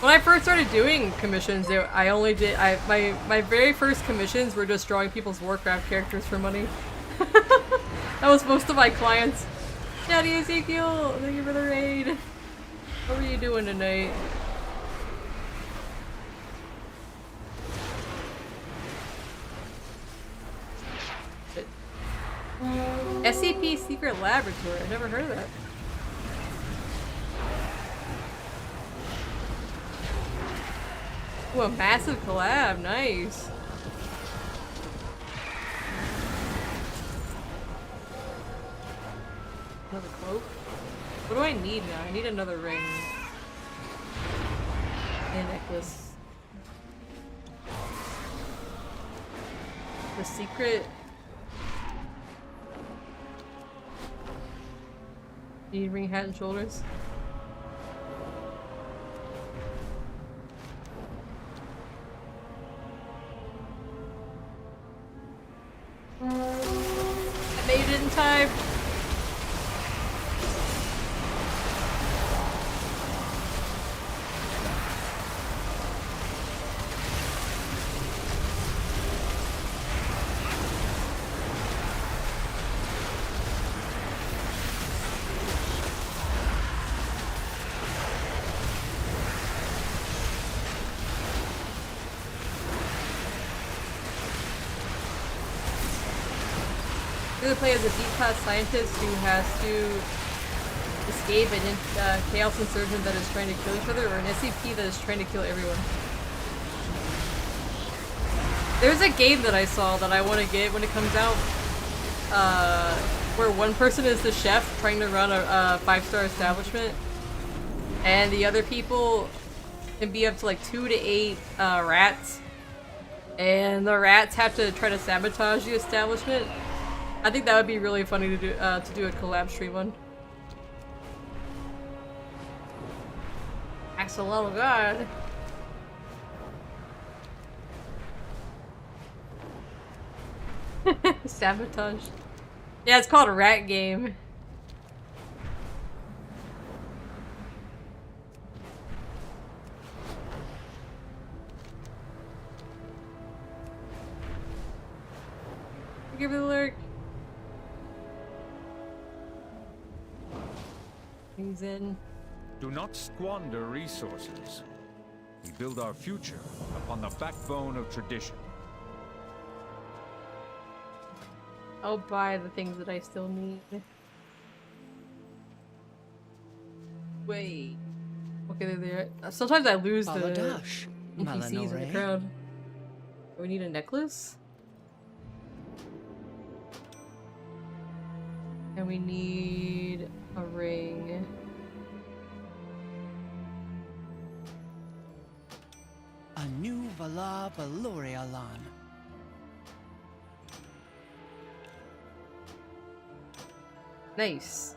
When I first started doing commissions, my very first commissions were just drawing people's Warcraft characters for money. That was most of my clients. Daddy Ezekiel, thank you for the raid. What were you doing tonight? Shit. SCP Secret Laboratory, I've never heard of that. Ooh, a massive collab, nice. Another cloak? What do I need now? I need another ring. And a necklace. The secret. You need ring, hat, and shoulders? I made it in time. You're gonna play as a D-class scientist who has to escape a chaos insurgent that is trying to kill each other, or an SCP that is trying to kill everyone. There's a game that I saw that I want to get when it comes out, where one person is the chef trying to run a 5-star establishment, and the other people can be up to like 2 to 8 rats, and the rats have to try to sabotage the establishment. I think that would be really funny to do a collab stream on. Axolotl God. Sabotage. Yeah, it's called a rat game. Give it a lurk. He's in. Do not squander resources. We build our future upon the backbone of tradition. I'll buy the things that I still need. Wait. Okay, they're there. Sometimes I lose the Baladash, NPCs in the crowd. Do we need a necklace? And we need a ring. A new Vala Balorialan. Nice.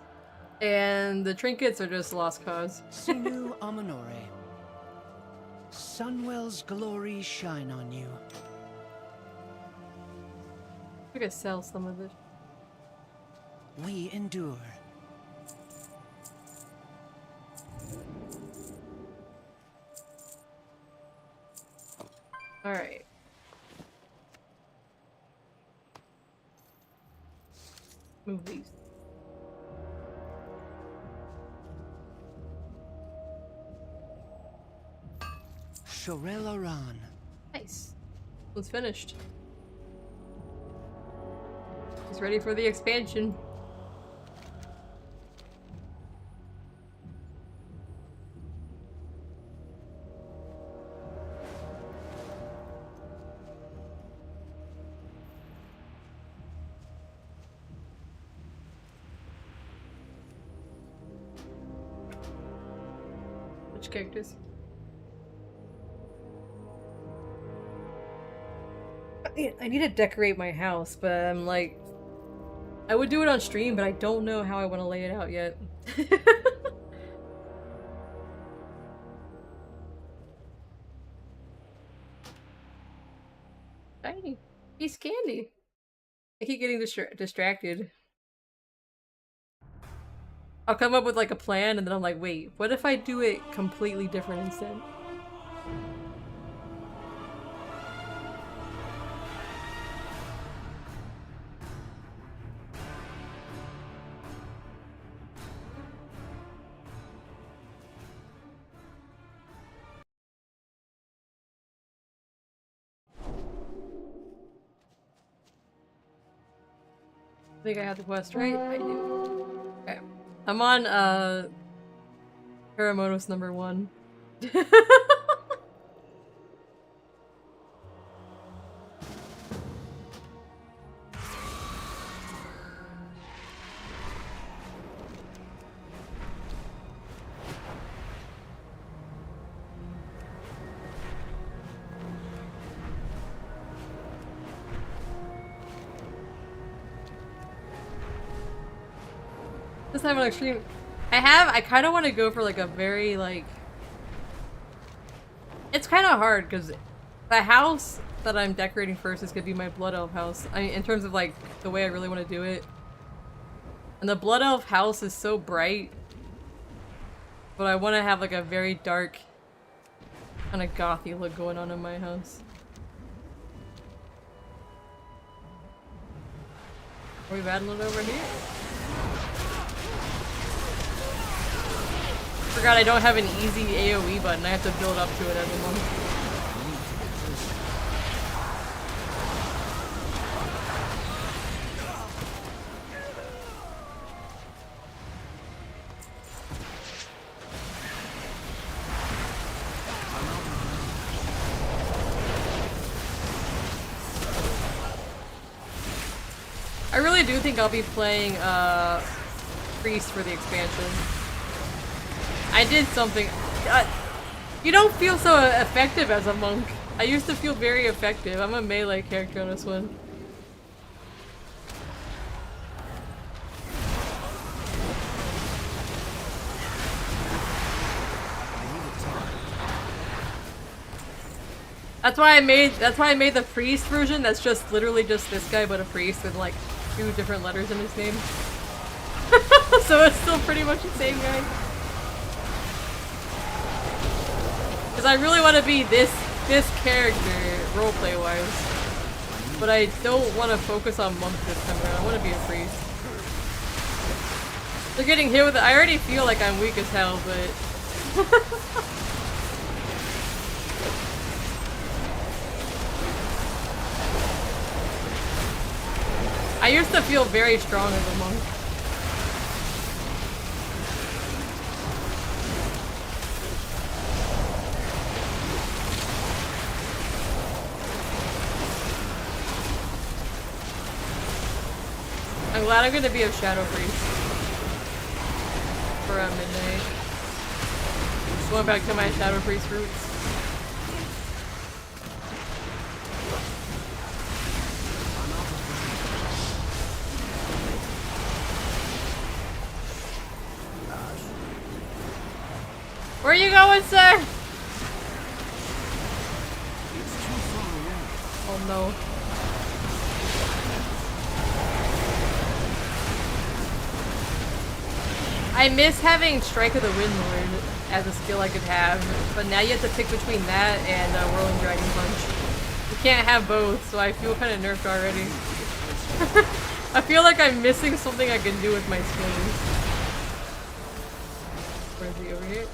And the trinkets are just lost cause. Sinu Amanore. Sunwell's glory shine on you. I could sell some of it. We endure. Alright. Move these. Shorel Aran. Nice. It's finished. It's ready for the expansion. Which characters? I need to decorate my house, but I'm like, I would do it on stream, but I don't know how I want to lay it out yet. Shiny. He's candy. I keep getting distracted. I'll come up with like a plan and then I'm like, wait, what if I do it completely different instead? I think I have the quest right? I do. Okay. I'm on Paramonos number 1. Just have an extreme. I kind of want to go for like a very like. It's kind of hard because the house that I'm decorating first is gonna be my Blood Elf house. I mean, in terms of like the way I really want to do it. And the Blood Elf house is so bright, but I want to have like a very dark, kind of gothy look going on in my house. Are we battling over here? Forgot I don't have an easy AoE button. I have to build up to it every month. I really do think I'll be playing Priest for the expansion. I did something. You don't feel so effective as a monk. I used to feel very effective. I'm a melee character on this one. That's why I made the priest version. That's just literally just this guy, but a priest with like 2 different letters in his name. So it's still pretty much the same guy. Because I really want to be this character roleplay wise, but I don't want to focus on monk this time around. I want to be a priest. They're getting hit with it. I already feel like I'm weak as hell, but. I used to feel very strong as a monk. I'm glad I'm gonna be a Shadow Priest for midnight. Just going back to my Shadow Priest roots. Where are you going, sir? Oh no. I miss having Strike of the Wind Lord as a skill I could have, but now you have to pick between that and Whirling Dragon Punch. You can't have both, so I feel kind of nerfed already. I feel like I'm missing something I can do with my skills. Where is he, over here?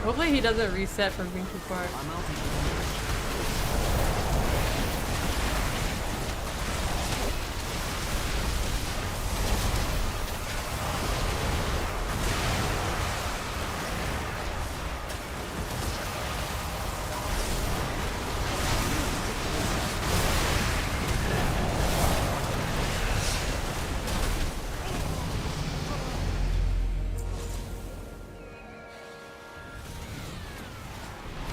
Hopefully he doesn't reset from being too far.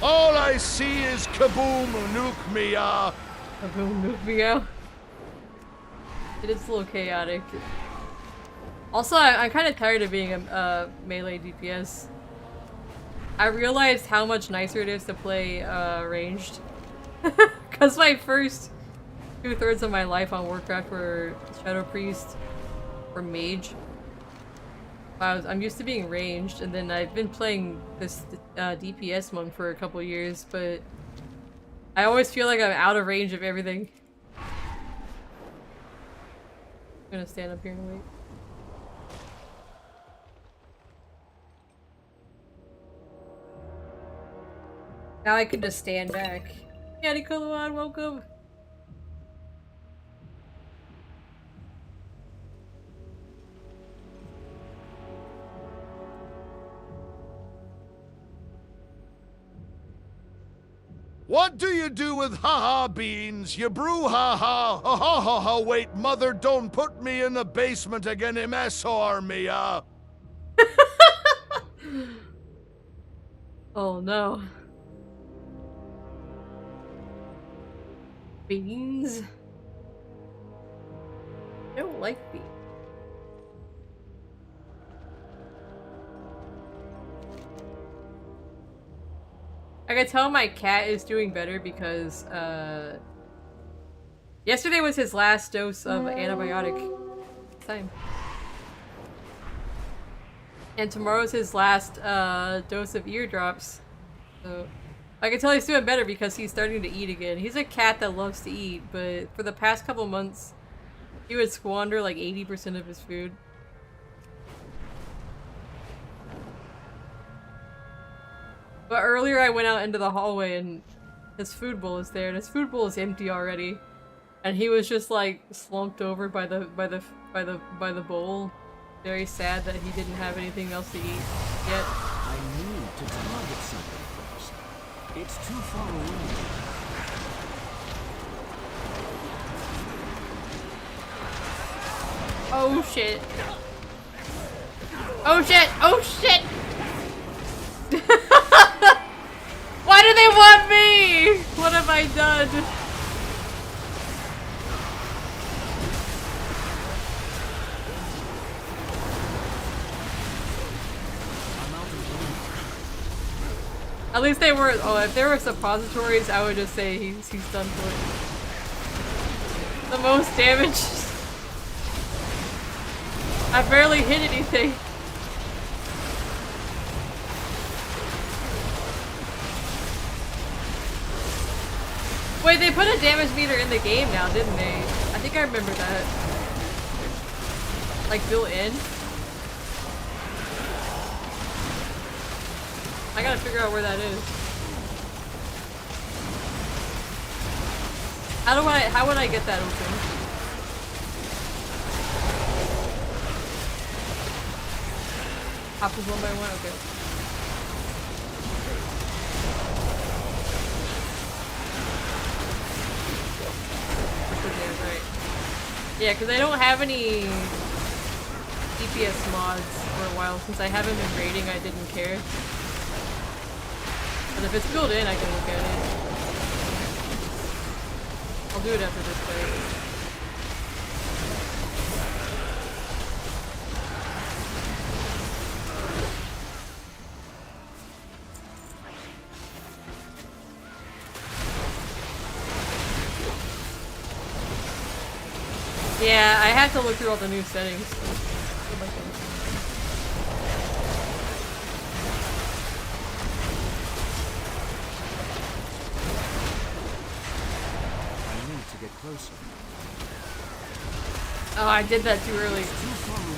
All I see is kaboom, nuke me, Kaboom, nuke me out. It is a little chaotic. Also, I'm kind of tired of being a melee DPS. I realized how much nicer it is to play ranged. Because my first 2/3 of my life on Warcraft were Shadow Priest or Mage. I'm used to being ranged, and then I've been playing this DPS monk for a couple years, but I always feel like I'm out of range of everything. I'm gonna stand up here and wait. Now I can just stand back. Yadi Kulawan, welcome! What do you do with haha beans? You brew haha. Ha ha ha ha. Wait, mother, don't put me in the basement again. MSR me, Oh no. Beans? I don't like beans. I can tell my cat is doing better because, yesterday was his last dose of antibiotic time. And tomorrow's his last, dose of eardrops. So, I can tell he's doing better because he's starting to eat again. He's a cat that loves to eat, but for the past couple months, he would squander like 80% of his food. But earlier I went out into the hallway and his food bowl is there, and his food bowl is empty already. And he was just like slumped over by the bowl. Very sad that he didn't have anything else to eat yet. I need to target something first. It's too far away. Oh shit. Oh shit! Oh shit! Why do they want me? What have I done? At least they were. Oh, if there were suppositories, I would just say he's done for it. The most damage. I barely hit anything. Wait, they put a damage meter in the game now, didn't they? I think I remember that. Like built in. I gotta figure out where that is. How would I get that open? Options one by one? Okay. Right. Yeah, because I don't have any DPS mods for a while. Since I haven't been raiding, I didn't care. But if it's built in, I can look at it. I'll do it after this fight. Yeah, I had to look through all the new settings. I need to get closer. Oh, I did that too early. It's too far away.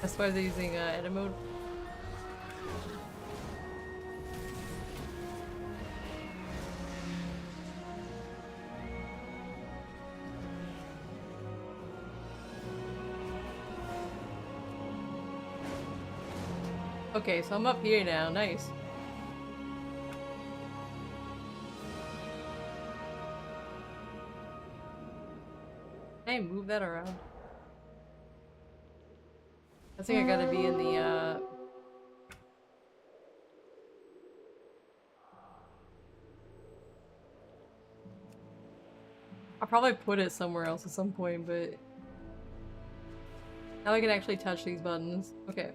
That's why they're using edit mode. Okay, so I'm up here now. Nice. Hey, move that around. I think I gotta be in the, I'll probably put it somewhere else at some point, but... Now I can actually touch these buttons. Okay.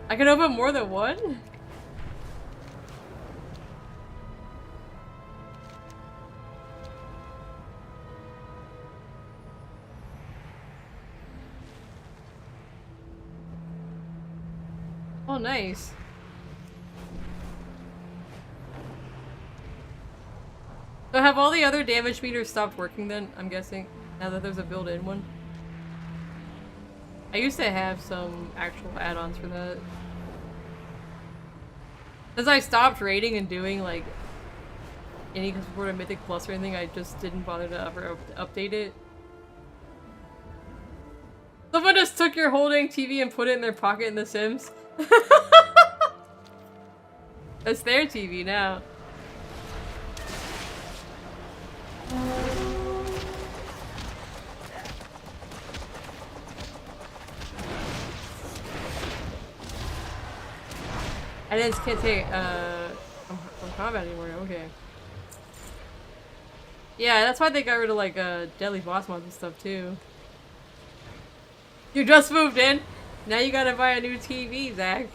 I can open more than one? Oh, nice. So have all the other damage meters stopped working then, I'm guessing, now that there's a built-in one? I used to have some actual add-ons for that. Since I stopped raiding and doing, like, any sort of Mythic Plus or anything, I just didn't bother to ever update it. Someone just took your holding TV and put it in their pocket in The Sims. It's their TV now. I just can't take from combat anymore. Okay. Yeah, that's why they got rid of like deadly boss mods and stuff too. You just moved in. Now you gotta buy a new TV, Zach.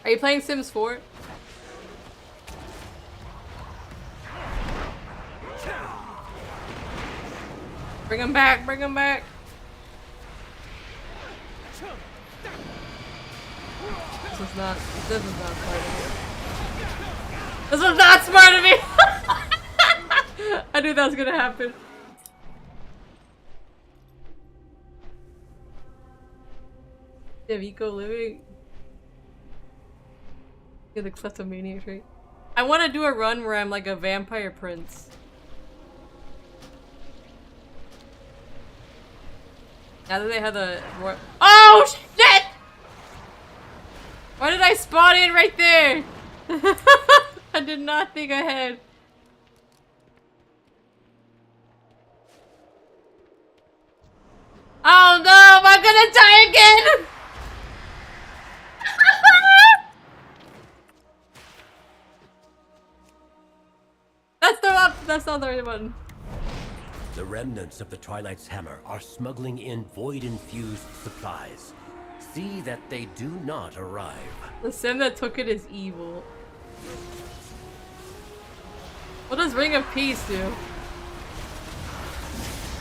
Are you playing Sims 4? Bring him back, bring him back. This is not smart of me. This was not smart of me! I knew that was gonna happen. You have eco living. You're the kleptomaniac trait. I want to do a run where I'm like a vampire prince. Now that they have the... Oh shit! Why did I spawn in right there? I did not think ahead. Oh no, am I gonna die again? That's not the right button. The remnants of the Twilight's hammer are smuggling in void-infused supplies. See that they do not arrive. The sim that took it is evil. What does Ring of Peace do?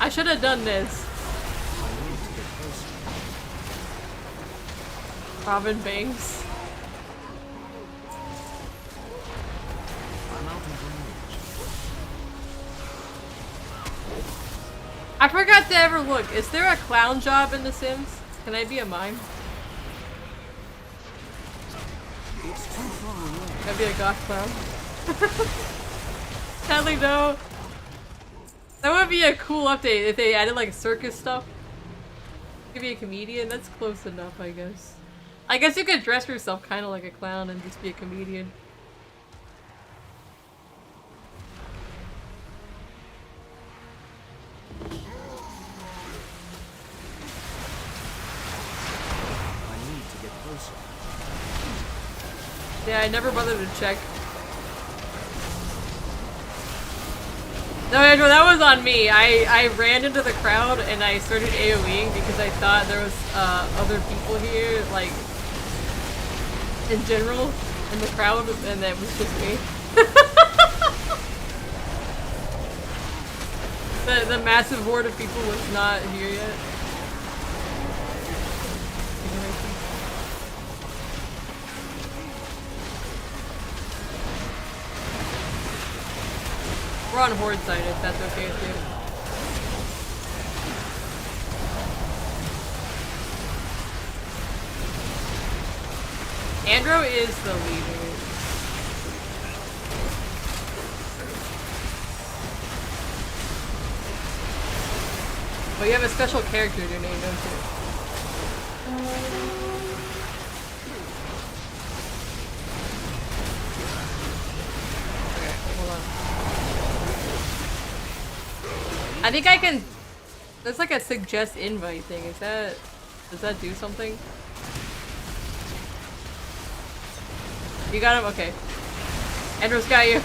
I should have done this. Robin Banks. I forgot to ever look. Is there a clown job in The Sims? Can I be a mime? Can I be a goth clown? Sadly, no. That would be a cool update if they added like circus stuff. You could be a comedian. That's close enough, I guess. I guess you could dress yourself kind of like a clown and just be a comedian. Yeah, I never bothered to check. No, Andrew, that was on me. I ran into the crowd and I started AoEing because I thought there was other people here, like, in general, in the crowd, and that was just me. The massive horde of people was not here yet. We're on horde side if that's okay with you. Andrew is the leader. But you have a special character in your name, don't you? Okay, hold on. I think I can... There's like a suggest invite thing. Is that... Does that do something? You got him? Okay. Andrew's got you.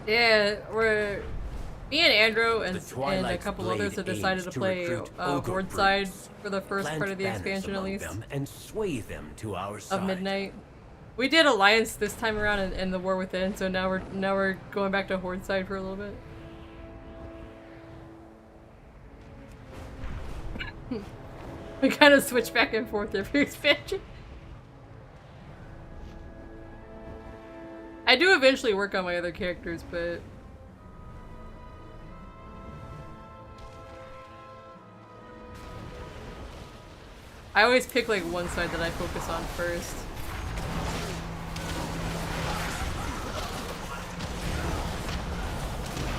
Yeah, me and Andrew and a couple others have decided to play horde side for the first part of the expansion at least. And sway them to our side. Of Midnight. We did Alliance this time around in the War Within, so now we're going back to horde side for a little bit. We kind of switch back and forth every expansion. I do eventually work on my other characters, but I always pick like one side that I focus on first.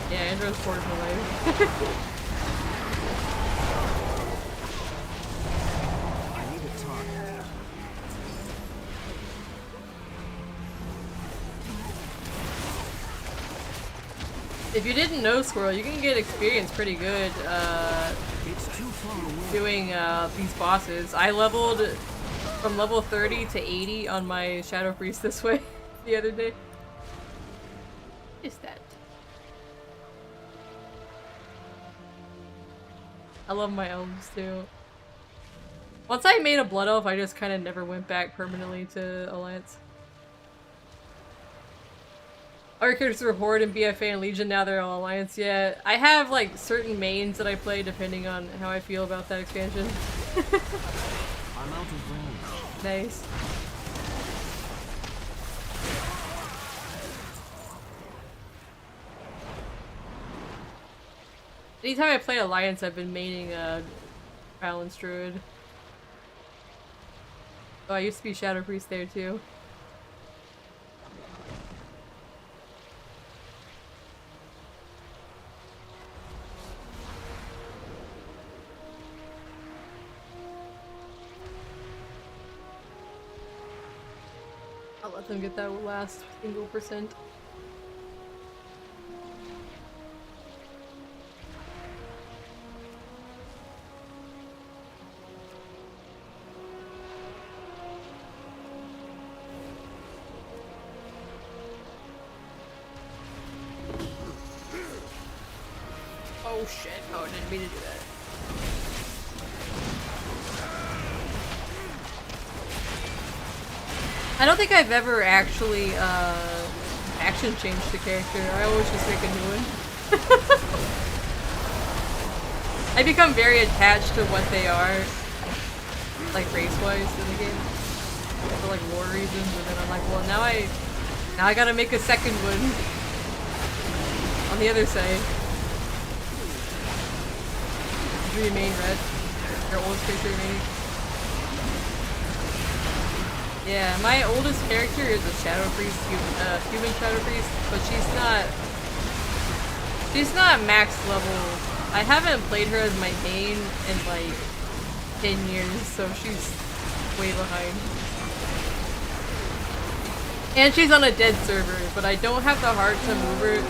Yeah, Andrew's forward for life. I need a target. If you didn't know, Squirrel, you can get experience pretty good It's too far away. doing these bosses. I leveled from level 30 to 80 on my Shadow Priest this way the other day. What is that? I love my elves too. Once I made a Blood Elf, I just kind of never went back permanently to Alliance. Our characters were Horde and BFA and Legion, now they're all Alliance. Yeah, I have like certain mains that I play depending on how I feel about that expansion. I'm out of range. Nice. Anytime I play Alliance, I've been maining Balance Druid. Oh, I used to be Shadow Priest there too. I'll let them get that last single percent. Oh shit, oh I didn't mean to do that. I don't think I've ever actually action changed the character. I always just make a new one. I become very attached to what they are, like race-wise in the game, for like war reasons, and then I'm like, well now I gotta make a second one on the other side. Do you remain red? Your oldest character remaining? Yeah, my oldest character is a Shadow Priest, human Shadow Priest, but she's not max level. I haven't played her as my main in like 10 years, so she's way behind. And she's on a dead server, but I don't have the heart to move her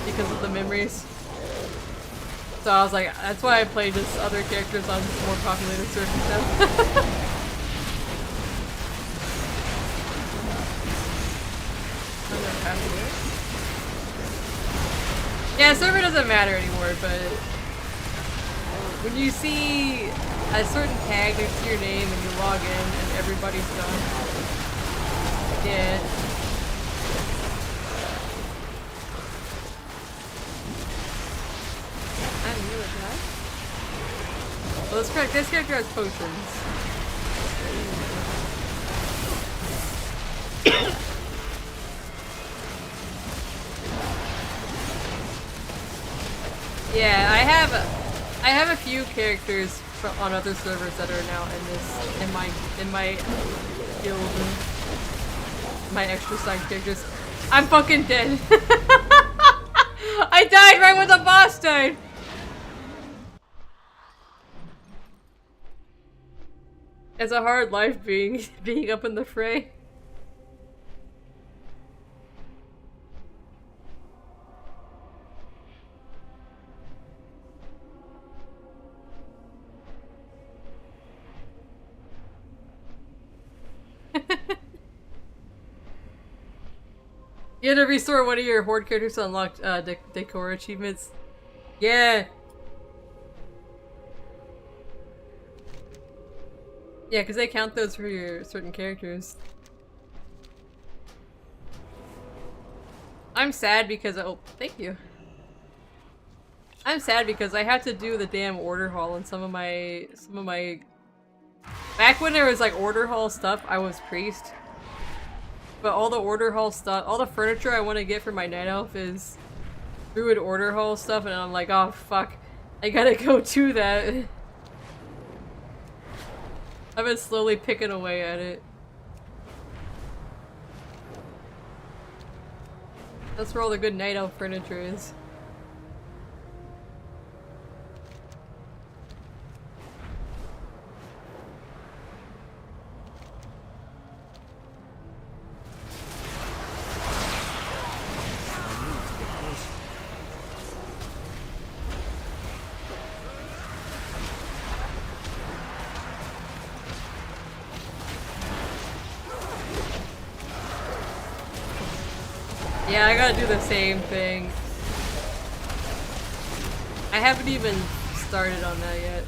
because of the memories. So I was like, that's why I played this other characters on more populated servers now. Yeah, server doesn't matter anymore, but when you see a certain tag next to your name and you log in and everybody's done, yeah. I'm new at that. Well, this character has potions. Yeah, I have a few characters on other servers that are now in my guild, my extra side characters. I'm fucking dead. I died right when the boss died. It's a hard life being up in the fray. You had to restore one of your Horde characters to unlock decor achievements. Yeah. Yeah, because they count those for your certain characters. I'm sad because oh, thank you. I'm sad because I had to do the damn order hall on some of my back when there was like order hall stuff, I was priest. But all the order hall stuff, all the furniture I want to get for my night elf is Druid order hall stuff, and I'm like, oh fuck, I gotta go do that. I've been slowly picking away at it. That's where all the good night elf furniture is. Yeah, I gotta do the same thing. I haven't even started on that yet.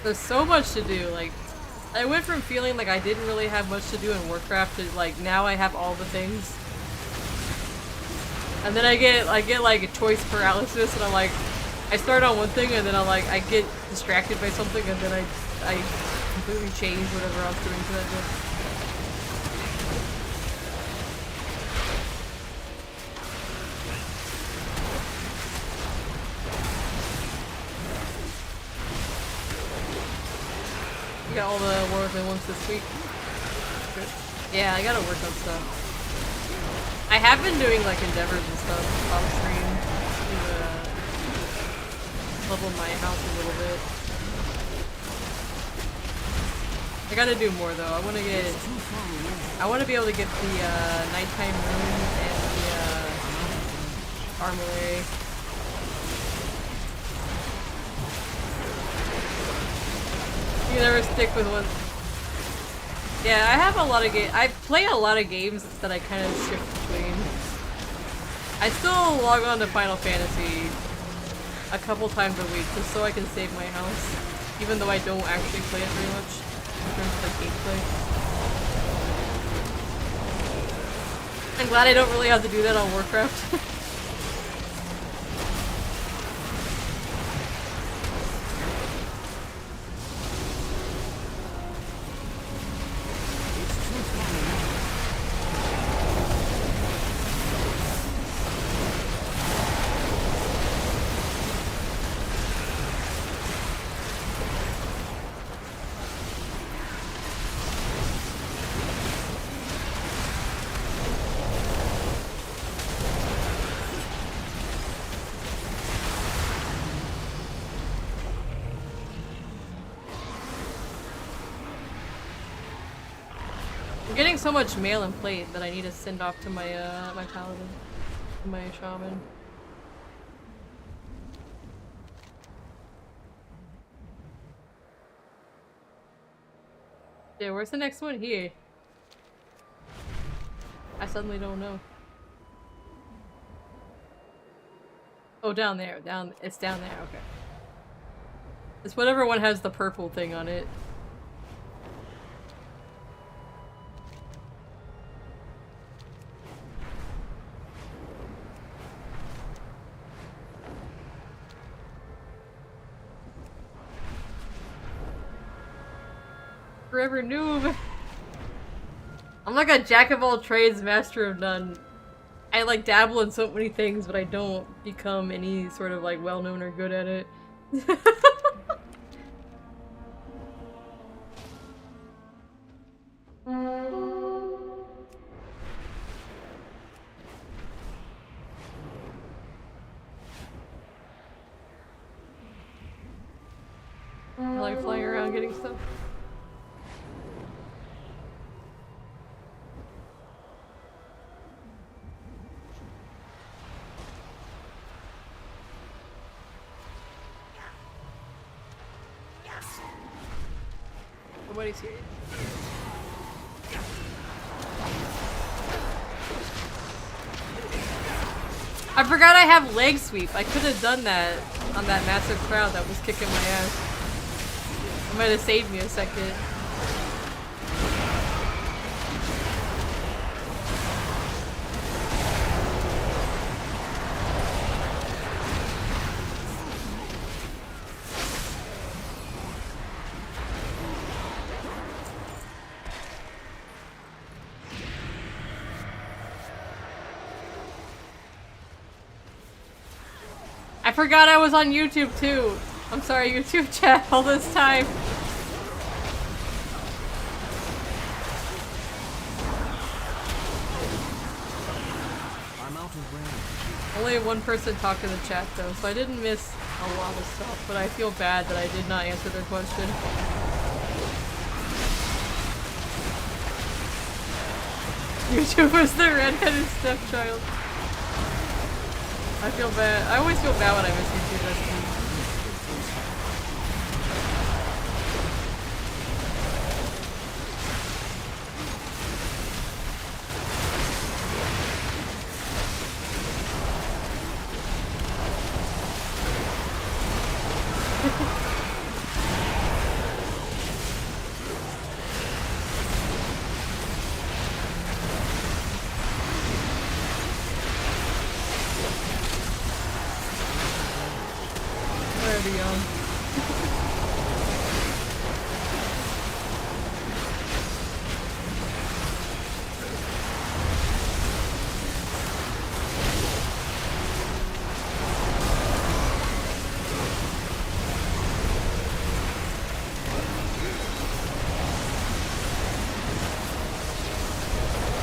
There's so much to do, like, I went from feeling like I didn't really have much to do in Warcraft to like, now I have all the things. And then I get like a choice paralysis, and I'm like, I start on one thing and then I get distracted by something, and then I completely change whatever I was doing for that day. You got all the World of Warcraft this week? Good. Yeah, I gotta work on stuff. I have been doing like endeavors and stuff off stream to level my house a little bit. I gotta do more though. I wanna be able to get the nighttime room and the armory. You never stick with one. Yeah, I have a lot of games. I play a lot of games that I kind of shift between. I still log on to Final Fantasy a couple times a week just so I can save my house, even though I don't actually play it very much in terms of like gameplay. I'm glad I don't really have to do that on Warcraft. I'm getting so much mail and plate that I need to send off to my my paladin, my shaman. Yeah, where's the next one? Here. I suddenly don't know. Oh, down there. It's down there. Okay. It's whatever one has the purple thing on it. Forever noob. I'm like a jack of all trades, master of none. I like dabble in so many things, but I don't become any sort of like well-known or good at it. I like flying around getting stuff. Nobody's here. I forgot I have leg sweep. I could have done that on that massive crowd that was kicking my ass. It might have saved me a second. I forgot I was on YouTube too. I'm sorry, YouTube chat all this time. I'm out of range. Only one person talked in the chat though, so I didn't miss a lot of stuff, but I feel bad that I did not answer their question. YouTube was the redheaded stepchild. I feel bad. I always feel bad when I miss YouTube recipes. Already young.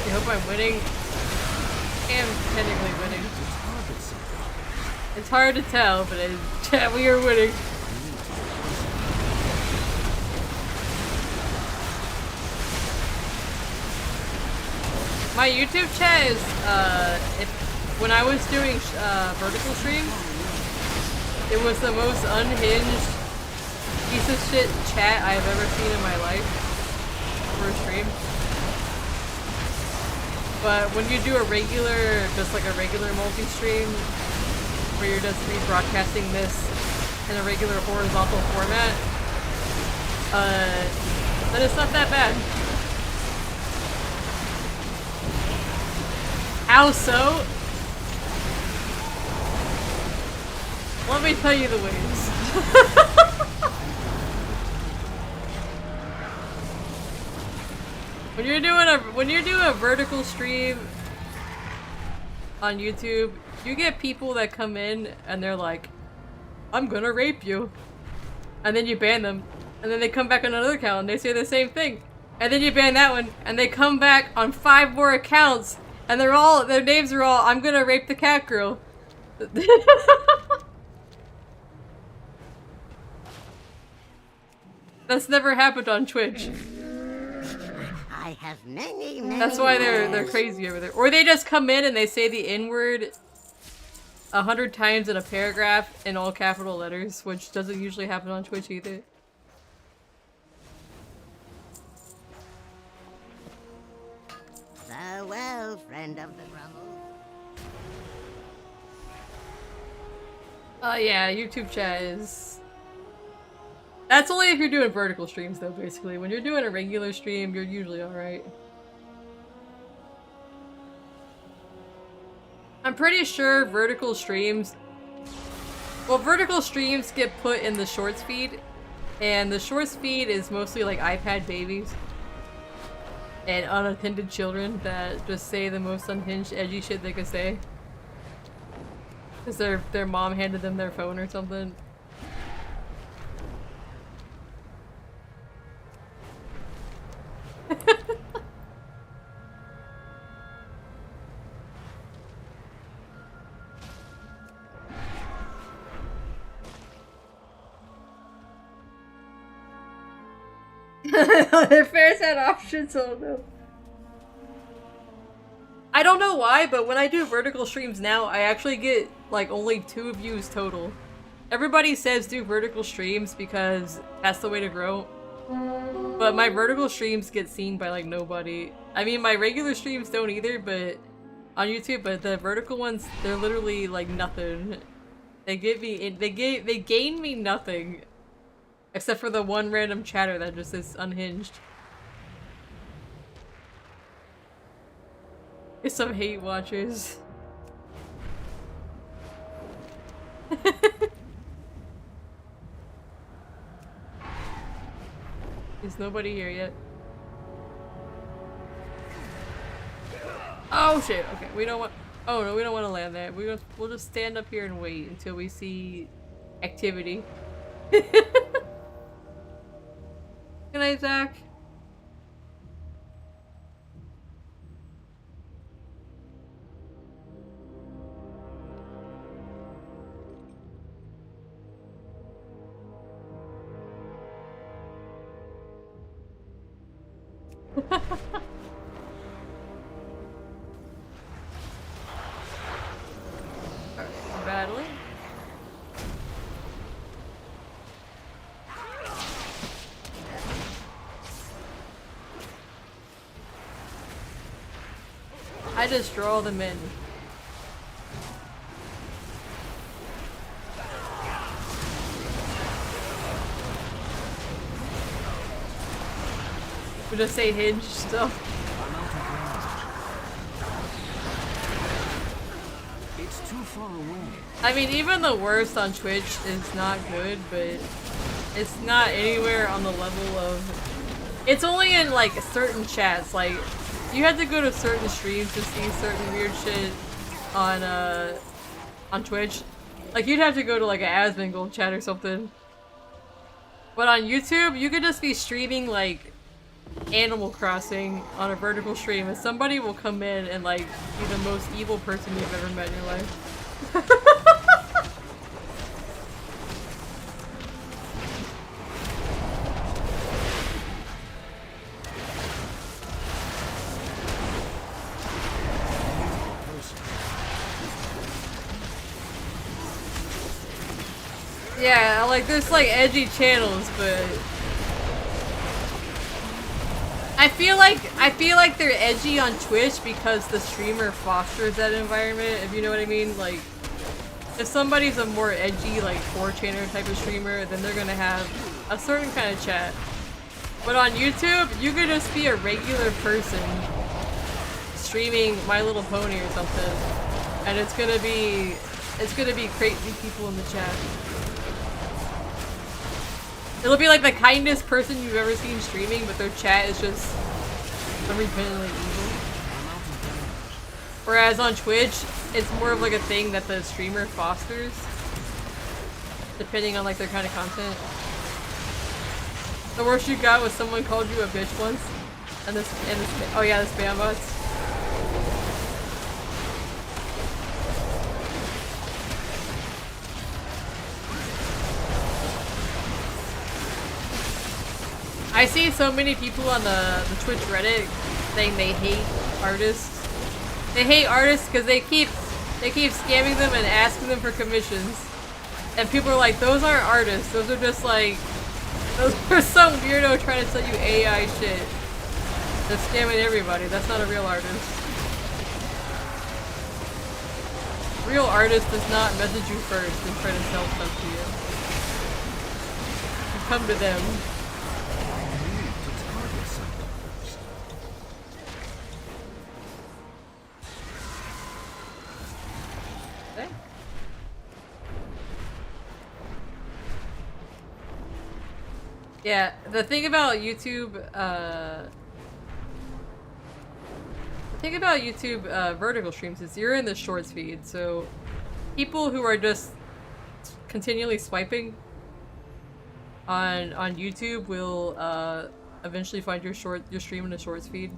I hope I'm winning. I am technically winning. It's hard to tell, but we are winning. My YouTube chat is, when I was doing vertical streams, it was the most unhinged piece of shit chat I've ever seen in my life for a stream. But when you do a regular, just like a regular multi-stream, where you're just rebroadcasting this in a regular horizontal format, then it's not that bad. How so? Let me tell you the ways. When you're doing a vertical stream on YouTube, you get people that come in and they're like, I'm gonna rape you. And then you ban them. And then they come back on another account and they say the same thing. And then you ban that one and they come back on 5 more accounts and their names are all, I'm gonna rape the cat girl. That's never happened on Twitch. I have many, many. That's why they're crazy over there. Or they just come in and they say the N-word 100 times in a paragraph in all capital letters, which doesn't usually happen on Twitch either. Farewell, friend of the Rumble. Yeah, YouTube chat is... That's only if you're doing vertical streams though, basically. When you're doing a regular stream, you're usually alright. I'm pretty sure vertical streams... Well, vertical streams get put in the shorts feed, and the shorts feed is mostly like iPad babies and unattended children that just say the most unhinged, edgy shit they could say. Because their mom handed them their phone or something. Their fairs had options, oh no. I don't know why, but when I do vertical streams now, I actually get like only 2 views total. Everybody says do vertical streams because that's the way to grow. But my vertical streams get seen by like nobody. I mean, my regular streams don't either, but on YouTube, but the vertical ones, they're literally like nothing. They gain me nothing. Except for the one random chatter that just is unhinged. It's some hate watchers. Is nobody here yet? Oh shit, okay, we don't want- Oh no, we don't want to land there. We'll just stand up here and wait until we see activity. Good night, Zach. Battling. I just draw them in. We just say hinge still. It's too far away. I mean, even the worst on Twitch is not good, but it's not anywhere on the level of... It's only in, like, certain chats. Like, you have to go to certain streams to see certain weird shit on Twitch. Like, you'd have to go to, like, an Asmongold chat or something. But on YouTube, you could just be streaming, like, Animal Crossing on a vertical stream, and somebody will come in and, like, be the most evil person you've ever met in your life. Yeah, like, there's, like, edgy channels, but... I feel like they're edgy on Twitch because the streamer fosters that environment, if you know what I mean. Like, if somebody's a more edgy, like, 4chaner type of streamer, then they're gonna have a certain kind of chat. But on YouTube, you could just be a regular person streaming My Little Pony or something, and it's gonna be crazy people in the chat. It'll be like the kindest person you've ever seen streaming, but their chat is just unrepentantly evil. Whereas on Twitch, it's more of like a thing that the streamer fosters, depending on like their kind of content. The worst you got was someone called you a bitch once, and this oh yeah, the spam bots. I see so many people on the Twitch Reddit saying they hate artists. They hate artists because they keep scamming them and asking them for commissions. And people are like, those aren't artists. Those are just like, those are some weirdo trying to sell you AI shit. They're scamming everybody. That's not a real artist. Real artist does not message you first and try to sell stuff to you. You come to them. Yeah, the thing about YouTube, vertical streams is you're in the shorts feed, so people who are just continually swiping on YouTube will eventually find your stream in the shorts feed.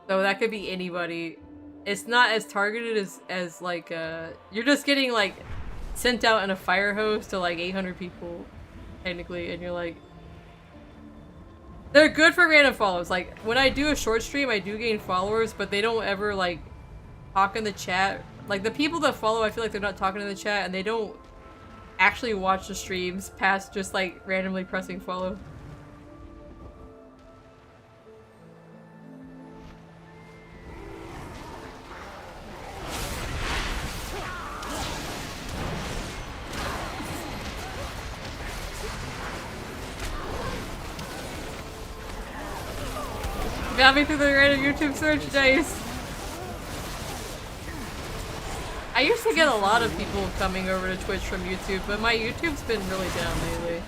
So that could be anybody. It's not as targeted as like you're just getting like sent out in a fire hose to like 800 people technically, and you're like, they're good for random follows. Like when I do a short stream, I do gain followers, but they don't ever like talk in the chat. Like the people that follow, I feel like they're not talking in the chat, and they don't actually watch the streams past just like randomly pressing follow. Got me through the random YouTube search, nice. I used to get a lot of people coming over to Twitch from YouTube, but my YouTube's been really down lately.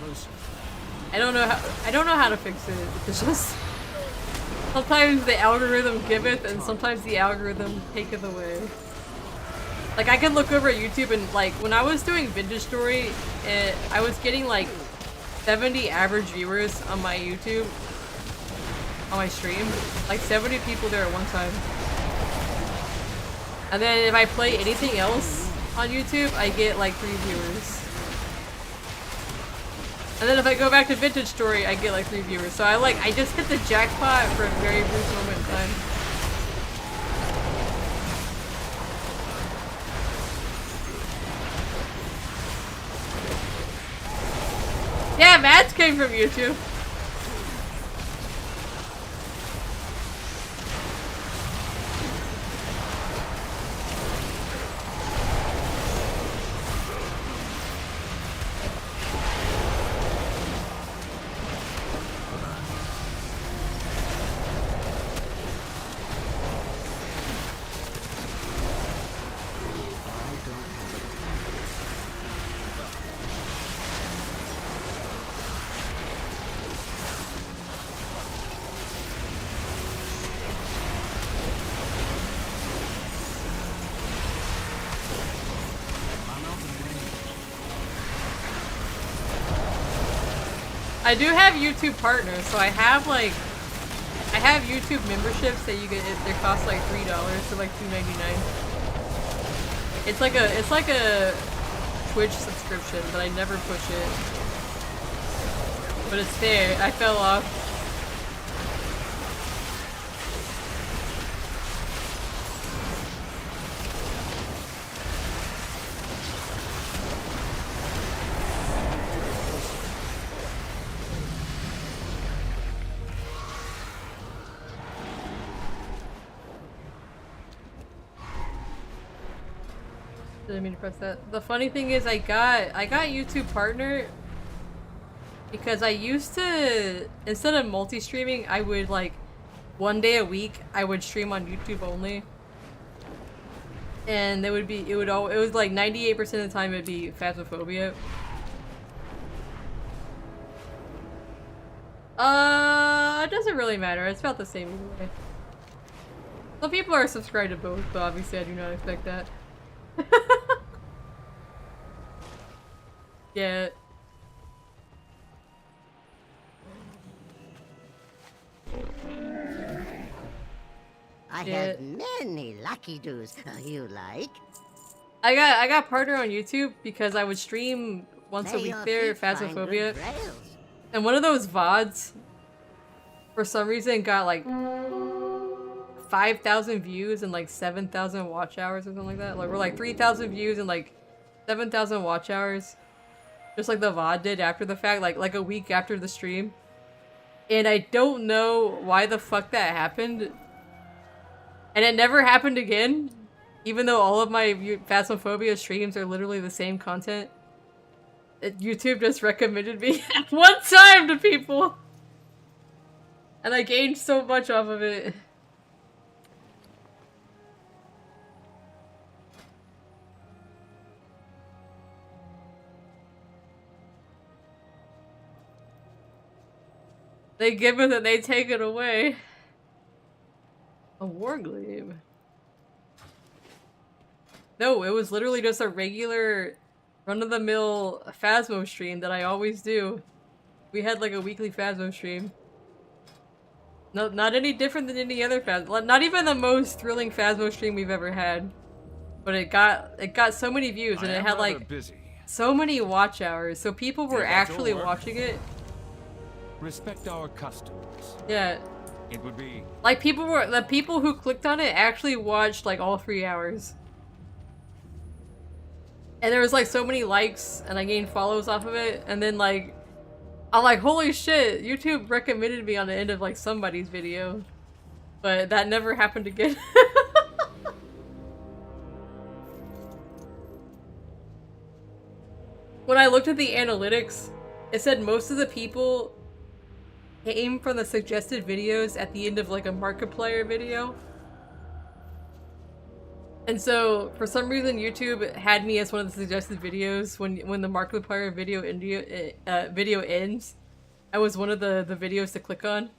I don't know how to fix it. It's just Sometimes the algorithm giveth, and sometimes the algorithm taketh away. Like, I can look over at YouTube and, like, when I was doing Vintage Story, I was getting, like, 70 average viewers on my YouTube, on my stream. Like, 70 people there at one time. And then if I play anything else on YouTube, I get, like, 3 viewers. And then if I go back to Vintage Story, I get, like, 3 viewers. So I just hit the jackpot for a very brief moment in time. Yeah, Matt's came from YouTube. I do have YouTube partners, so I have YouTube memberships that you get. They cost like $3 to like $2.99. It's like a Twitch subscription, but I never push it. But it's there. I fell off. Didn't mean to press that. The funny thing is I got YouTube partner because I used to, instead of multi-streaming, I would like one day a week I would stream on YouTube only. And it was like 98% of the time it'd be Phasmophobia. It doesn't really matter. It's about the same either way. Some people are subscribed to both, but obviously I do not expect that. Yeah. I have many lucky doos you like. I got partner on YouTube because I would stream once a week there, Phasmophobia. And one of those VODs for some reason got like 5,000 views and like 7,000 watch hours or something like that. Like we're like 3,000 views and like 7,000 watch hours. Just like the VOD did after the fact, like a week after the stream. And I don't know why the fuck that happened. And it never happened again. Even though all of my Phasmophobia streams are literally the same content. YouTube just recommended me at one time to people. And I gained so much off of it. They give it and they take it away. A warglaive. No, it was literally just a regular run-of-the-mill Phasmo stream that I always do. We had like a weekly Phasmo stream. No, not any different than any other Phasmo. Not even the most thrilling Phasmo stream we've ever had. But it got so many views and it had like so many watch hours. So people were actually watching it. Respect our customs. Yeah. It would be like the people who clicked on it actually watched like all 3 hours. And there was like so many likes and I gained follows off of it. And then like, I'm like, holy shit, YouTube recommended me on the end of like somebody's video. But that never happened again. When I looked at the analytics, it said most of the people came from the suggested videos at the end of like a Markiplier video. And so for some reason YouTube had me as one of the suggested videos when the Markiplier video ends. I was one of the videos to click on.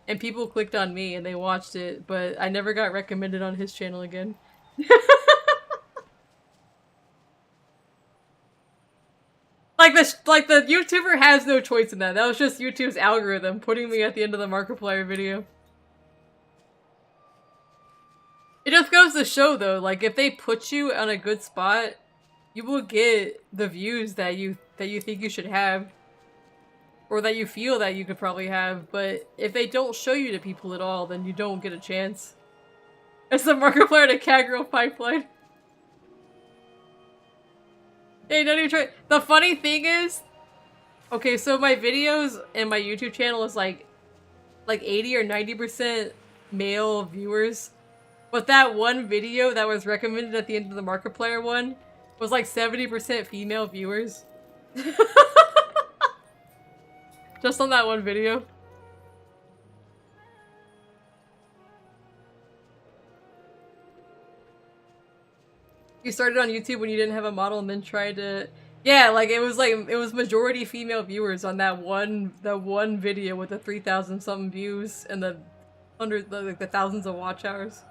and people clicked on me and they watched it, but I never got recommended on his channel again. Like the YouTuber has no choice in that. That was just YouTube's algorithm putting me at the end of the Markiplier video. It just goes to show though, like if they put you on a good spot, you will get the views that you think you should have. Or that you feel that you could probably have, but if they don't show you to people at all, then you don't get a chance. It's the Markiplier to cat girl pipeline. Hey, don't even try. The funny thing is, okay, so my videos and my YouTube channel is like 80 or 90% male viewers, but that one video that was recommended at the end of the Markiplier one was like 70% female viewers. Just on that one video. You started on YouTube when you didn't have a model and then tried to... Yeah, like it was majority female viewers on that one video with the 3,000 something views and the thousands of watch hours.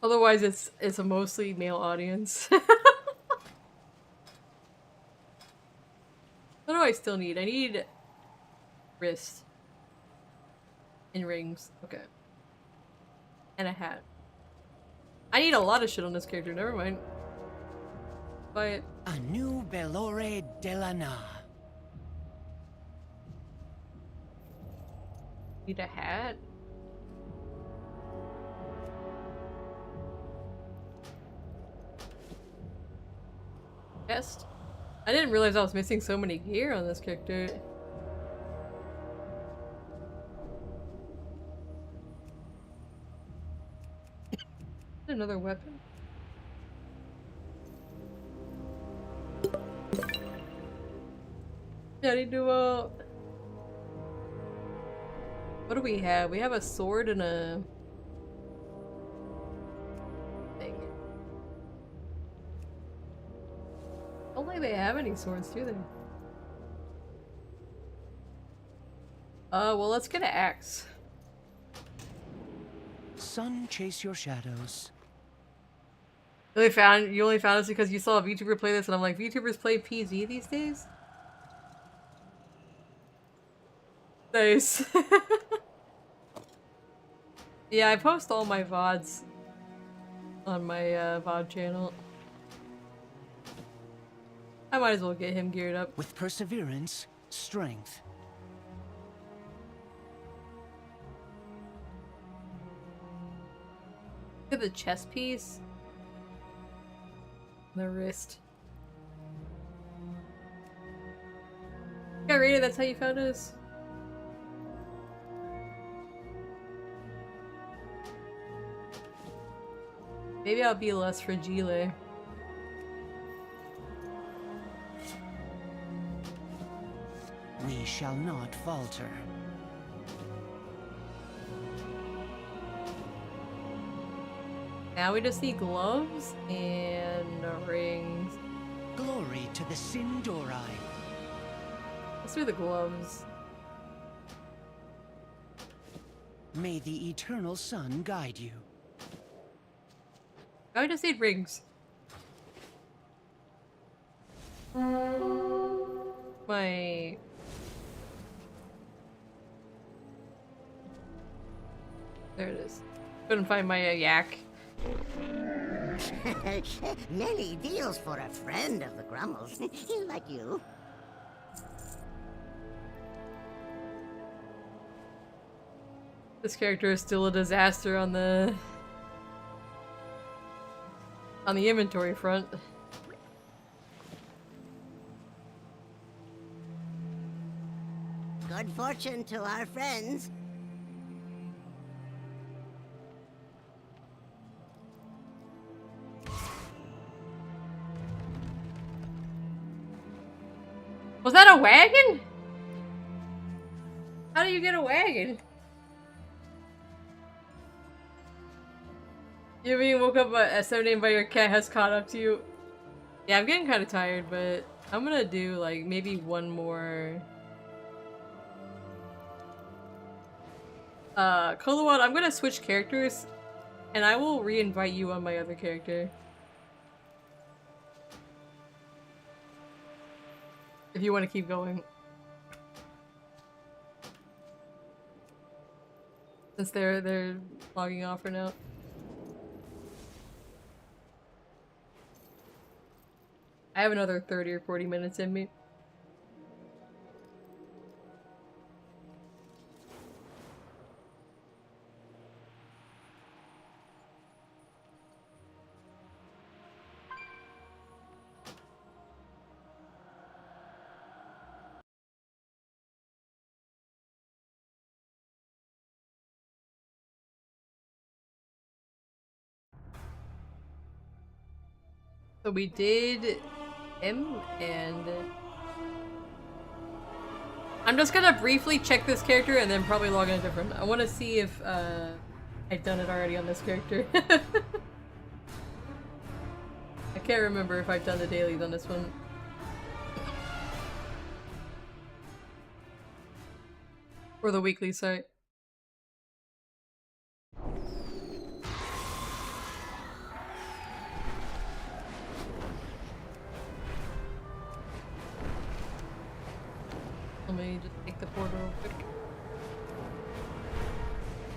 Otherwise, it's a mostly male audience. What do I still need? I need wrist and rings. Okay. And a hat. I need a lot of shit on this character. Never mind. Buy it. A new Bellore Delana. Need a hat? Chest? I didn't realize I was missing so many gear on this character. Another weapon. Yeah, I need to, what do we have? We have a sword and a... thing. I don't think they have any swords, do they? Well, let's get an axe. Sun, chase your shadows. You only found us because you saw a VTuber play this, and I'm like, VTubers play PZ these days? Nice. Yeah, I post all my VODs on my VOD channel. I might as well get him geared up. With perseverance, strength. Look at the chest piece. The wrist. Got rated, that's how you found us? Maybe I'll be less fragile. We shall not falter. Now we just need gloves and rings. Glory to the Sindorai. Let's do the gloves. May the eternal sun guide you. I just need rings. My... There it is. Couldn't find my yak. Many deals for a friend of the Grummles, like you. This character is still a disaster on the inventory front. Good fortune to our friends. Was that a wagon? How do you get a wagon? You mean woke up at 7 AM by your cat has caught up to you? Yeah, I'm getting kind of tired, but I'm gonna do like maybe one more. Kolowad, I'm gonna switch characters, and I will re-invite you on my other character. If you want to keep going. Since they're logging off for now. I have another 30 or 40 minutes in me. So we did him, and I'm just gonna briefly check this character and then probably log in a different. I want to see if I've done it already on this character. I can't remember if I've done the dailies on this one. Or the weekly site. Let me just take the portal real quick.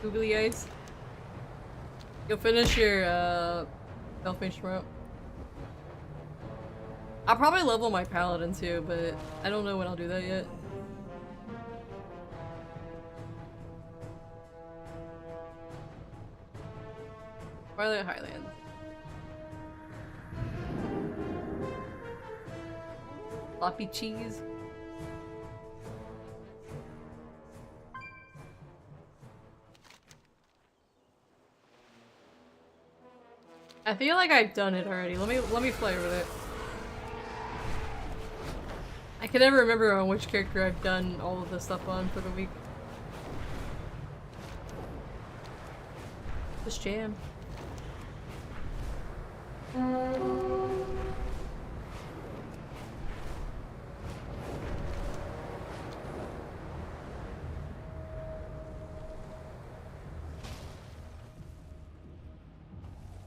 Googly eyes. You'll finish your Self-Mage tomorrow. I'll probably level my paladin too, but I don't know when I'll do that yet. Twilight Highlands. Floppy cheese. I feel like I've done it already. Let me play with it. I can never remember on which character I've done all of this stuff on for the week. Just jam.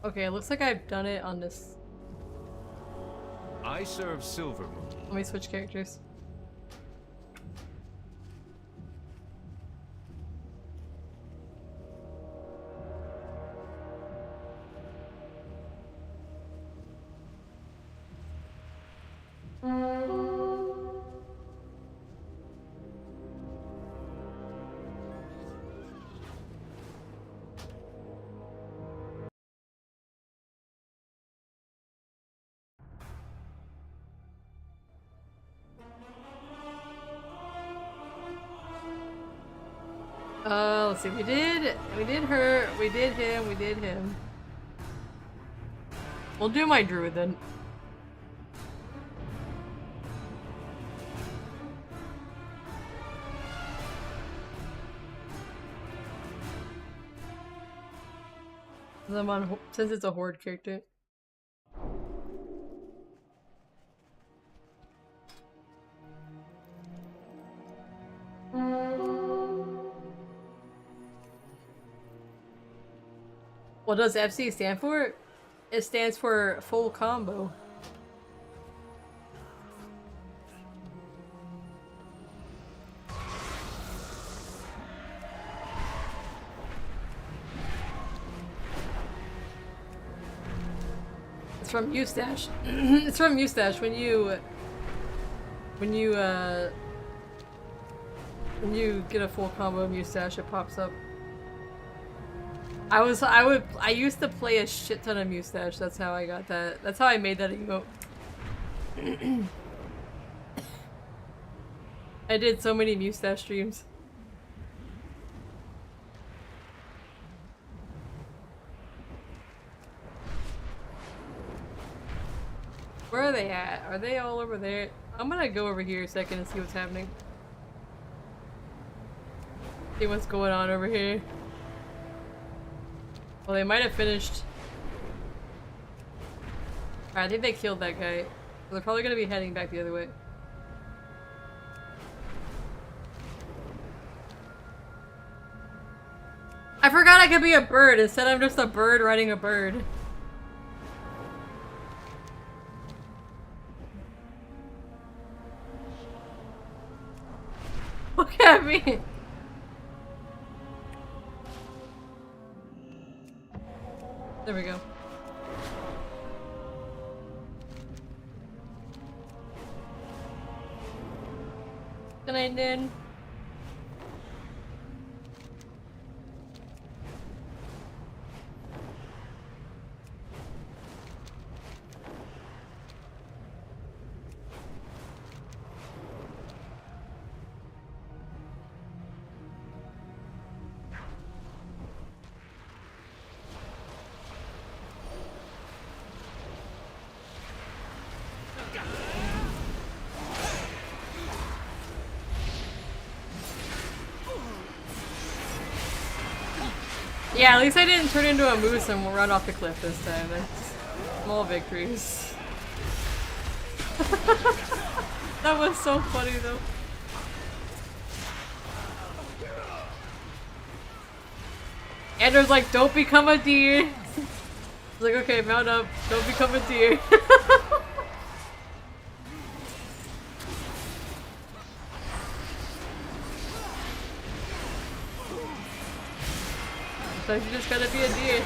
Okay, it looks like I've done it on this. I serve Silvermoon. Let me switch characters. Let's see, we did her, we did him, we did him. We'll do my druid then. I'm on, since it's a horde character. What does FC stand for? It stands for full combo. It's from Eustache. It's from Eustache. When you get a full combo of Eustache, it pops up. I used to play a shit ton of Mustache. That's how I got that. That's how I made that emote. I did so many Mustache streams. Where are they at? Are they all over there? I'm gonna go over here a second and see what's happening. See what's going on over here. Well, they might have finished. I think they killed that guy. So they're probably gonna be heading back the other way. I forgot I could be a bird. Instead I'm just a bird riding a bird. Look at me! There we go. Good night, Nin. Yeah, at least I didn't turn into a moose and run off the cliff this time. That's small victories. That was so funny though. Andrew's like, don't become a deer. He's like, okay, mount up. Don't become a deer. So you just gotta be a deer.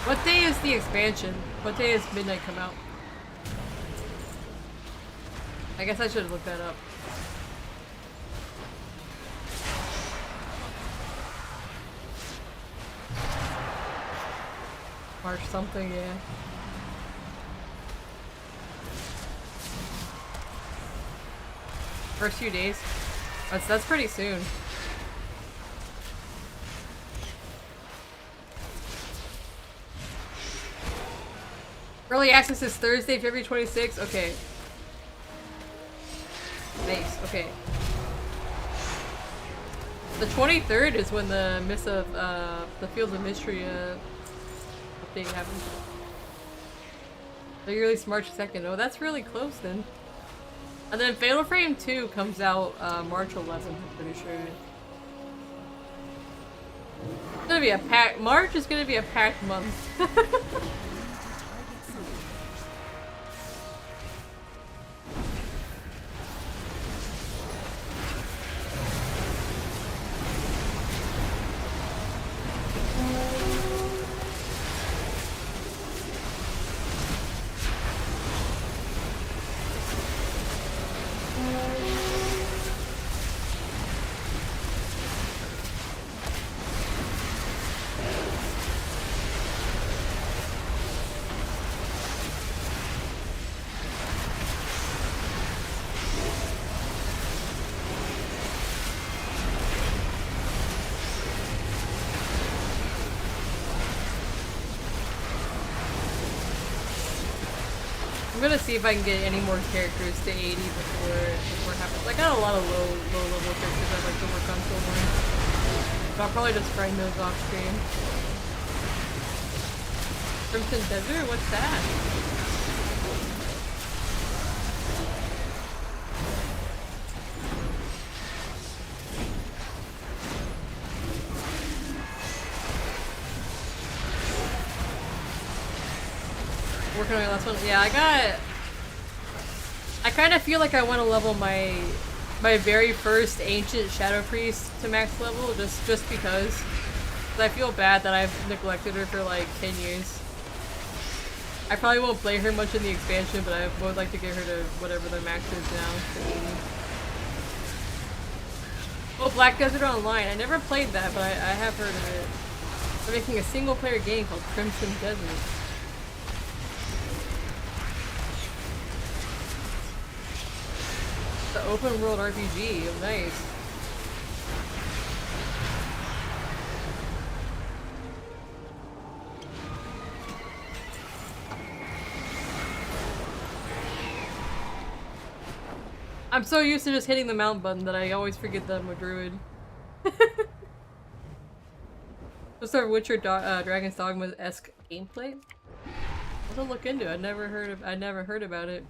What day is the expansion? What day does Midnight come out? I guess I should have looked that up. March something, yeah. First few days. That's pretty soon. Early access is Thursday, February 26th. Okay. Nice. Okay. The 23rd is when the Miss of the Fields of Mystery update happens. They released March 2nd. Oh, that's really close then. And then Fatal Frame 2 comes out March 11th. I'm pretty sure. It's gonna be a packed. March is gonna be a packed month. I'm gonna see if I can get any more characters to 80 before it happens. I got a lot of low level characters I'd like to work on still more. But I'll probably just grind those off screen. Crimson Desert? What's that? Working on my last one. Yeah, I kind of feel like I want to level my very first ancient Shadow Priest to max level just because. I feel bad that I've neglected her for like 10 years. I probably won't play her much in the expansion, but I would like to get her to whatever the max is now, to 80. Oh, Black Desert Online. I never played that, but I have heard of it. They're making a single player game called Crimson Desert. The open world RPG. Oh, nice. I'm so used to just hitting the mount button that I always forget that I'm a druid. What's our Witcher Dragon's Dogma-esque gameplay? I'll look into it. I never heard about it.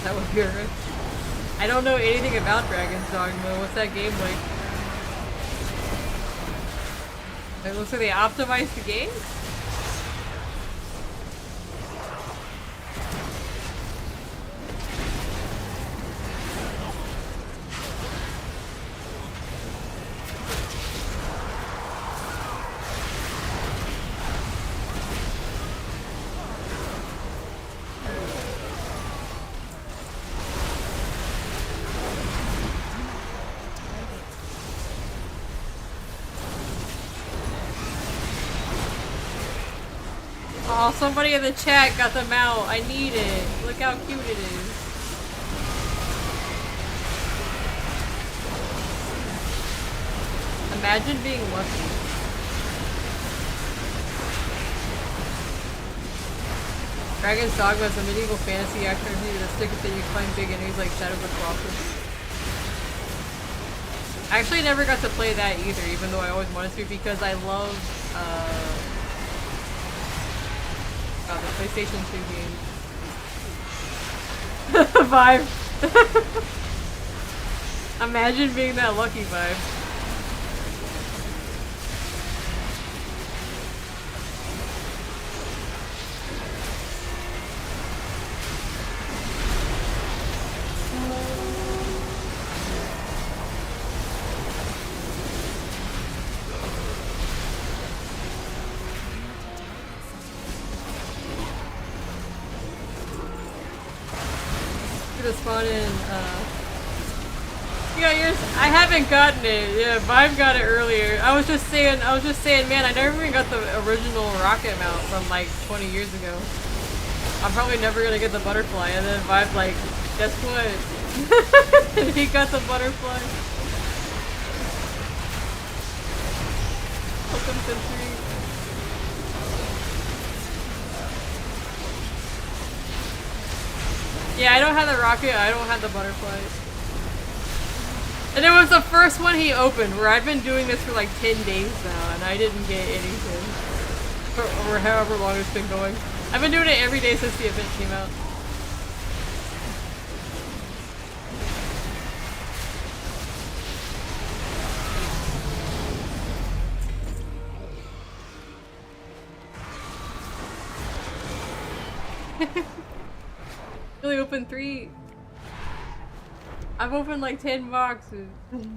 That would be alright. I don't know anything about Dragon's Dogma. What's that game like? It looks like they optimized the game? Oh, somebody in the chat got them out. I need it. Look how cute it is. Imagine being lucky. Dragon's Dogma is a medieval fantasy action RPG with a stick that you climb big enemies like Shadow of the Colossus. I actually never got to play that either, even though I always wanted to, because I love the PlayStation 2 game. Vibe. Imagine being that lucky, Vibe. Spawn in, you got yours? I haven't gotten it. Yeah, Vibe got it earlier. I was just saying, man, I never even got the original rocket mount from like 20 years ago. I'm probably never gonna get the butterfly. And then Vibe like, guess what? And he got the butterfly. Welcome Century. Yeah, I don't have the rocket, I don't have the butterfly. And it was the first one he opened, where I've been doing this for like 10 days now, and I didn't get anything. Or however long it's been going. I've been doing it every day since the event came out. Really opened 3. I've opened like 10 boxes. Nah,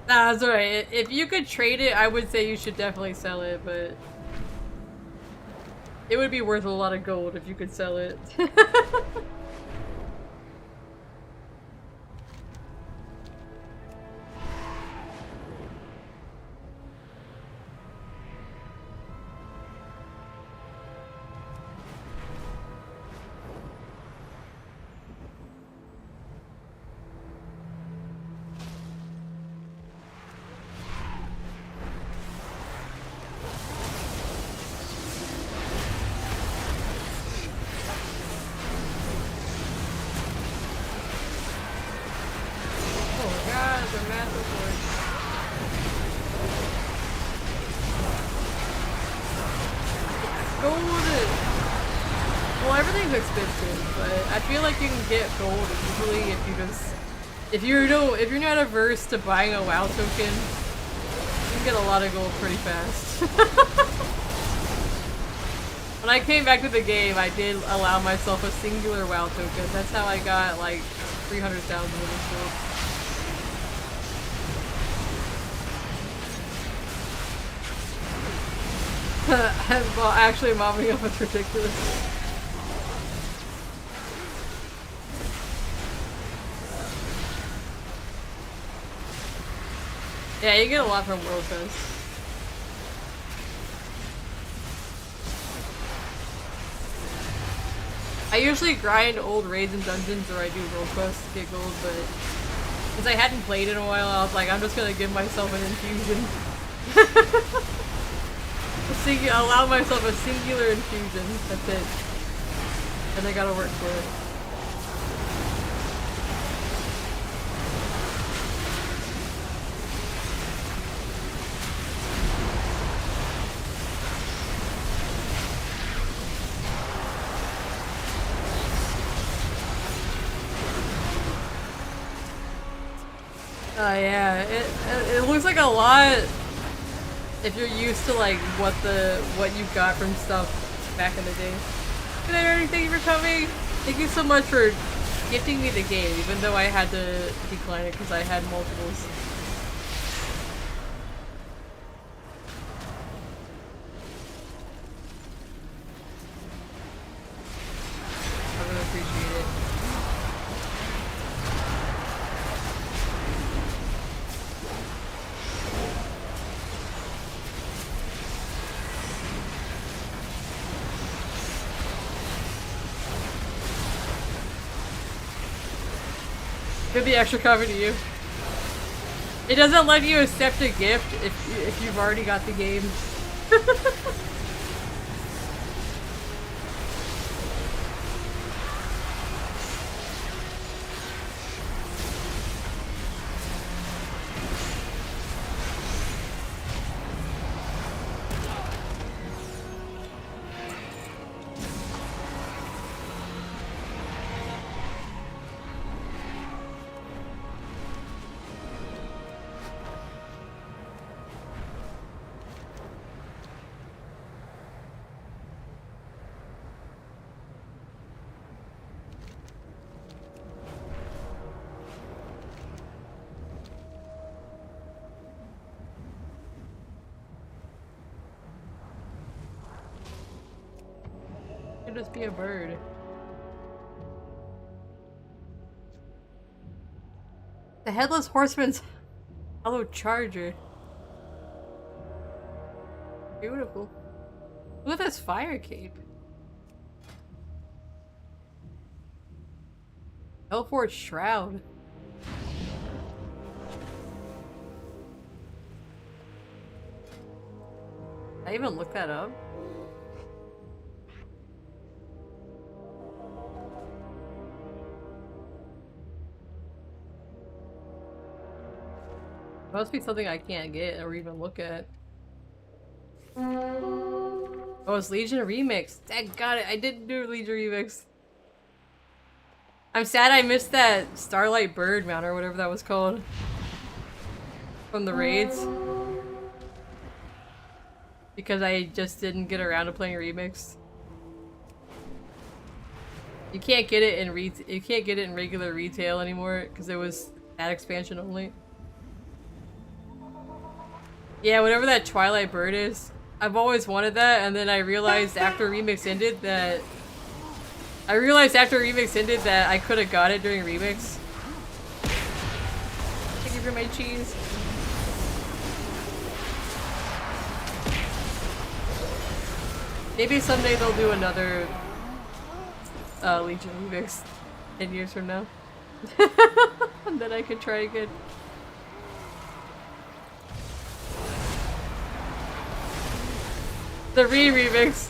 that's alright. If you could trade it, I would say you should definitely sell it, but it would be worth a lot of gold if you could sell it. gold. Well, everything's expensive, but I feel like you can get gold easily if you just if you're not averse to buying a WoW token. You can get a lot of gold pretty fast. When I came back to the game, I did allow myself a singular WoW token. That's how I got like 300,000 of this gold. Well, actually, mopping up is ridiculous. Yeah, you get a lot from World Fest. I usually grind old raids and dungeons, or I do World Quest to get gold, but since I hadn't played in a while, I was like, I'm just gonna give myself an infusion. Allow myself a singular infusion. That's it. And I gotta work for it. Yeah, it looks like a lot if you're used to like what you got from stuff back in the day. Good night, Ernie, thank you for coming. Thank you so much for gifting me the game, even though I had to decline it because I had multiples. I really appreciate it. Give the extra copy to you. It doesn't let you accept a gift if you've already got the game. Could just be a bird. The Headless Horseman's hollow charger. Beautiful. Look at this fire cape. Hellforge Shroud. Did I even look that up? Must be something I can't get or even look at. Oh, it's Legion Remix. I got it. I didn't do Legion Remix. I'm sad I missed that Starlight Bird mount or whatever that was called. From the raids. Because I just didn't get around to playing Remix. You can't get it in regular retail anymore because it was that expansion only. Yeah, whatever that Twilight Bird is. I've always wanted that, and then I realized after Remix ended that I could have got it during Remix. Thank you for my cheese. Maybe someday they'll do another Legion Remix 10 years from now. And then I can try again. The remix.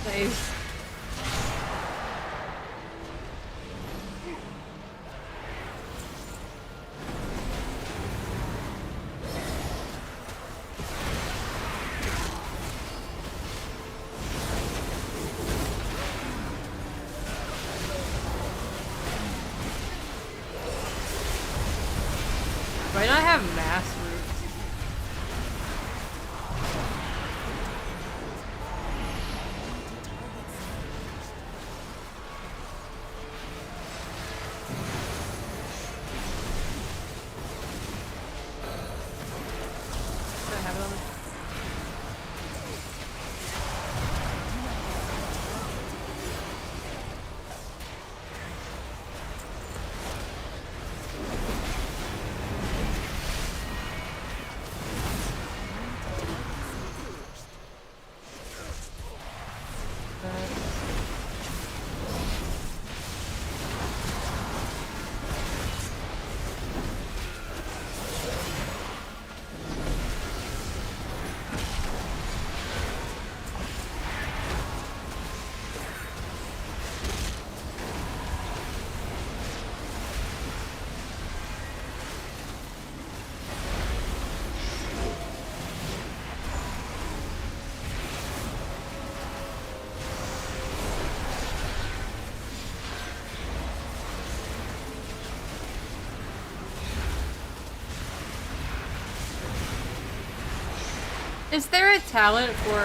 Nice. Do I not have mass roots? Do I have it on the Is there a talent for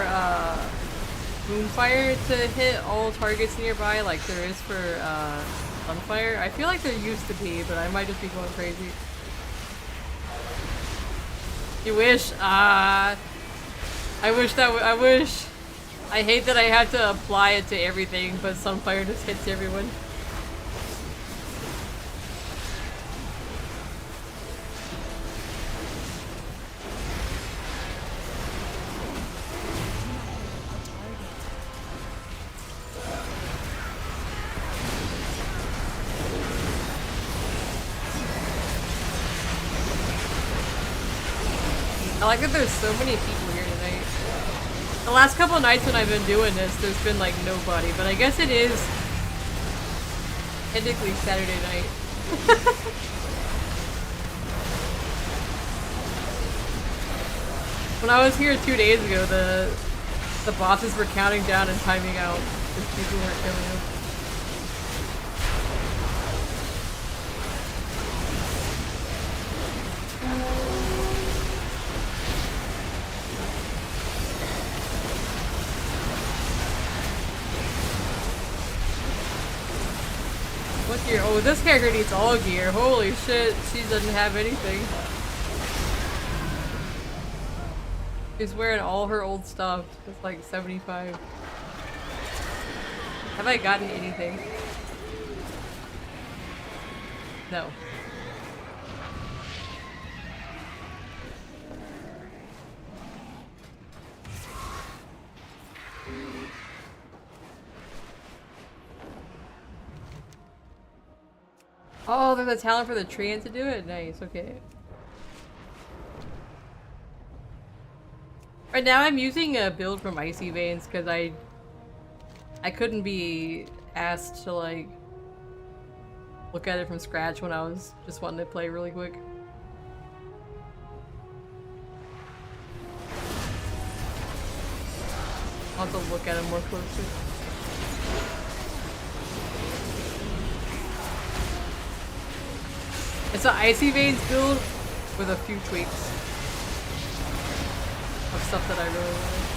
Moonfire to hit all targets nearby like there is for Sunfire? I feel like there used to be, but I might just be going crazy. You wish? I wish that I wish. I hate that I had to apply it to everything, but Sunfire just hits everyone. I like that there's so many people here tonight. The last couple of nights when I've been doing this, there's been like nobody, but I guess it is technically Saturday night. When I was here 2 days ago, the bosses were counting down and timing out if people weren't killing them. What gear? Oh, this character needs all gear. Holy shit, she doesn't have anything. She's wearing all her old stuff. It's like 75. Have I gotten anything? No. Oh, there's a talent for the Treant to do it? Nice, okay. Right now I'm using a build from Icy Veins because I couldn't be asked to like look at it from scratch when I was just wanting to play really quick. I'll have to look at it more closely. It's an Icy Veins build with a few tweaks of stuff that I really like.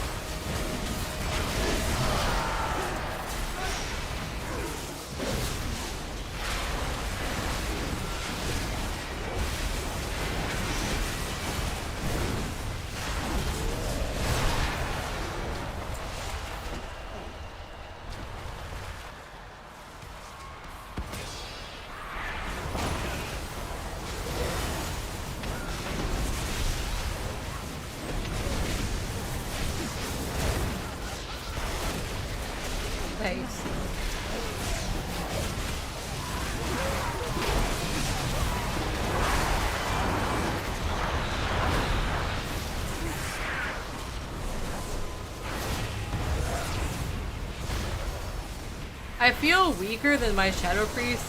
I feel weaker than my Shadow Priest,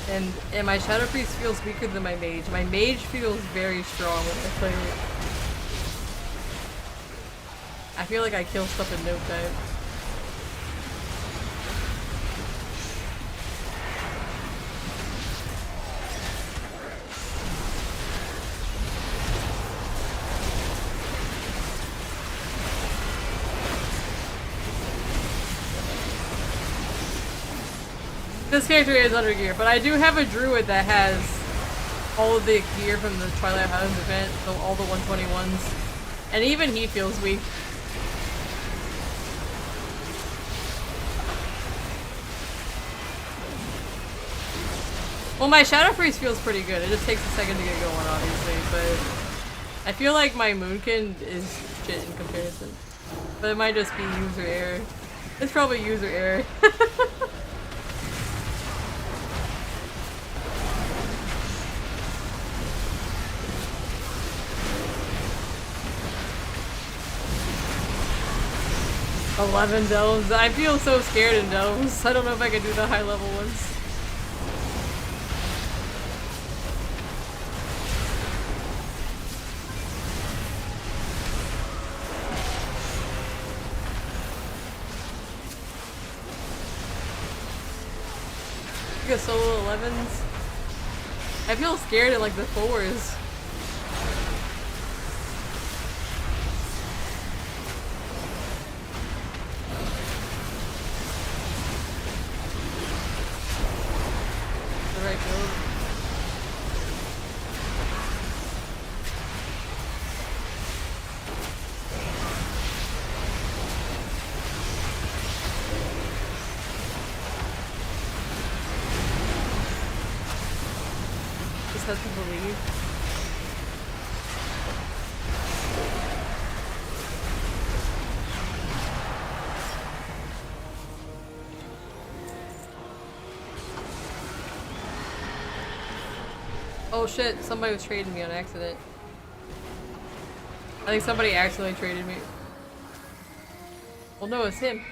and my Shadow Priest feels weaker than my Mage. My Mage feels very strong when I play it. I feel like I kill stuff in no time. This character is under gear, but I do have a druid that has all of the gear from the Twilight Highlands event, so all the 121s. And even he feels weak. Well, my Shadow Freeze feels pretty good. It just takes a second to get going, obviously, but I feel like my Moonkin is shit in comparison. But it might just be user error. It's probably user error. $11 delves. I feel so scared in delves. I don't know if I can do the high level ones. You got solo 11s. I feel scared in like the 4s. The right build. Just have to believe. Oh shit, somebody was trading me on accident. I think somebody accidentally traded me. Well, no, it's him.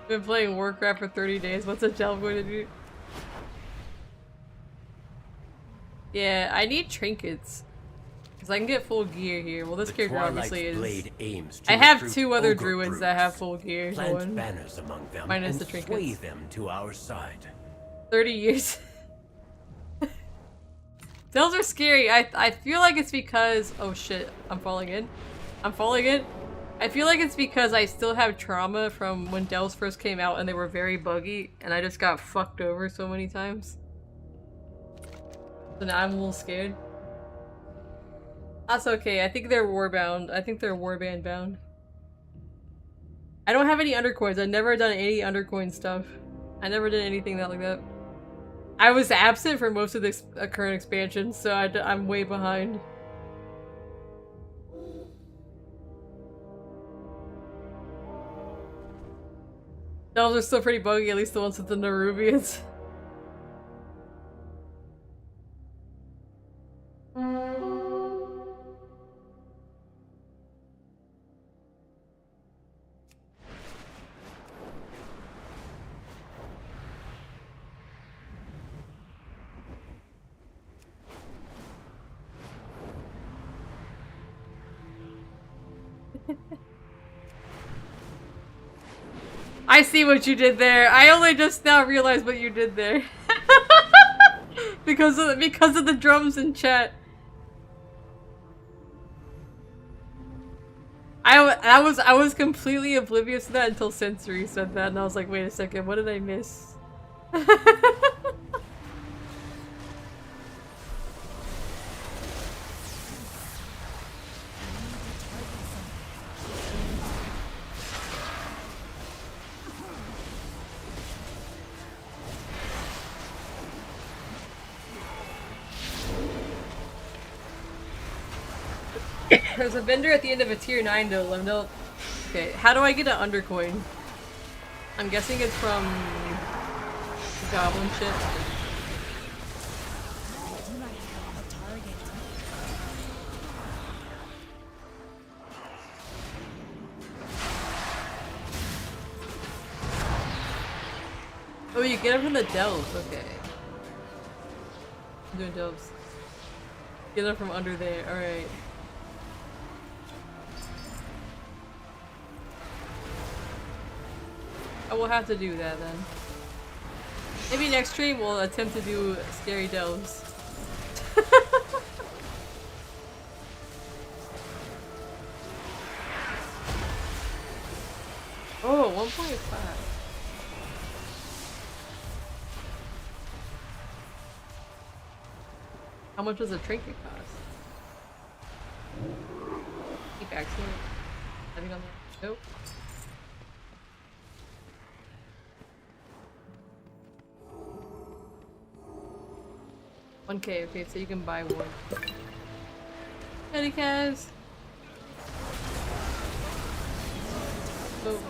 Been playing Warcraft for 30 days. What's a delve going to do? Yeah, I need trinkets. Because I can get full gear here. Well, this character obviously is... I have 2 other druids that have full gear. Plant banners among them minus and the trinkets. sway them to our side. 30 years. Delves are scary. I feel like it's because... Oh shit, I'm falling in. I'm falling in. I feel like it's because I still have trauma from when Delves first came out and they were very buggy and I just got fucked over so many times. So now I'm a little scared. That's okay. I think they're warbound. I think they're warband bound. I don't have any undercoins. I've never done any undercoin stuff. I never did anything like that. I was absent for most of this current expansion, so I'm way behind. Delves are still pretty buggy, at least the ones with the Nerubians. I see what you did there. I only just now realized what you did there. because of the drums in chat. I was completely oblivious to that until Sensory said that, and I was like, wait a second, what did I miss? There's a vendor at the end of a tier 9 to Limdale. Okay, how do I get an undercoin? I'm guessing it's from goblin shit. Oh, you get it from the delves, okay. I'm doing delves. Get it from under there, alright. I will have to do that then. Maybe next stream we'll attempt to do scary delves. Oh, 1.5. How much does a trinket cost? Keep accent. Having on that. Nope. $1K, okay, so you can buy one. Petty calves. Oh.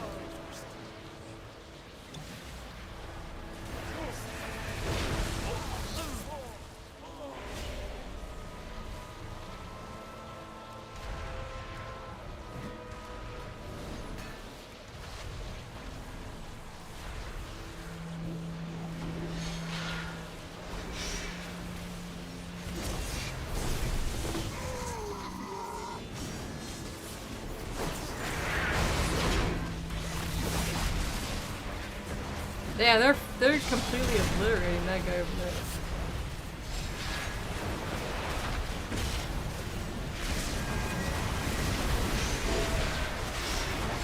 Yeah, they're completely obliterating that guy over there.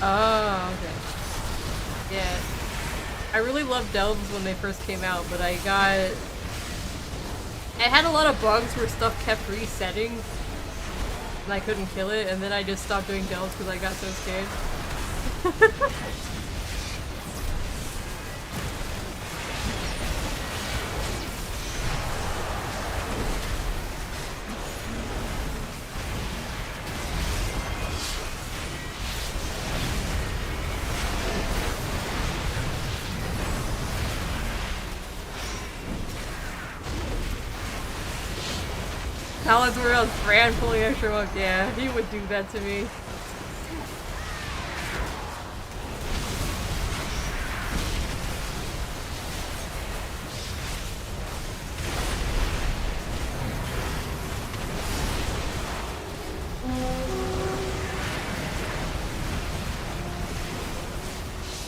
Oh, okay. Yeah. I really loved delves when they first came out, but I had a lot of bugs where stuff kept resetting and I couldn't kill it, and then I just stopped doing delves because I got so scared. Talents where else Fran pulling extra bucks. Yeah, he would do that to me.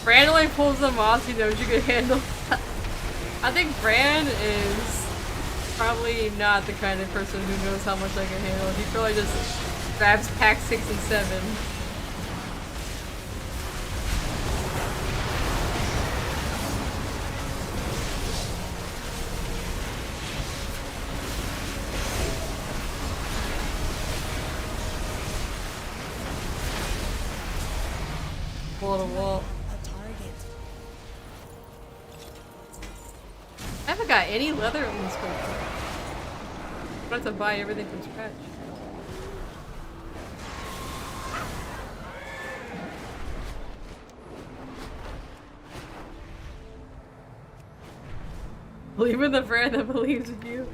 Fran only pulls the moss he knows you can handle. I think Fran is probably not the kind of person who knows how much I can handle. He probably just grabs pack 6 and 7. Wall to wall. I haven't got any leather in this country. I have to buy everything from scratch. Believe in the friend that believes in you.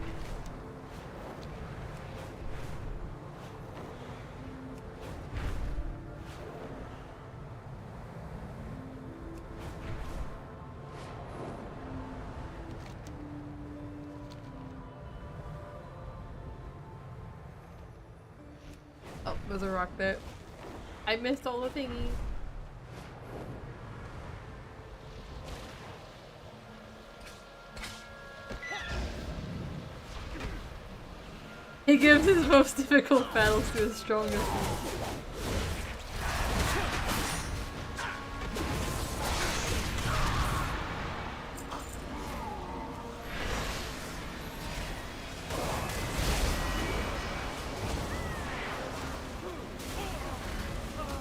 Oh, there's a rock there. I missed all the thingies. He gives his most difficult battles to his strongest ones.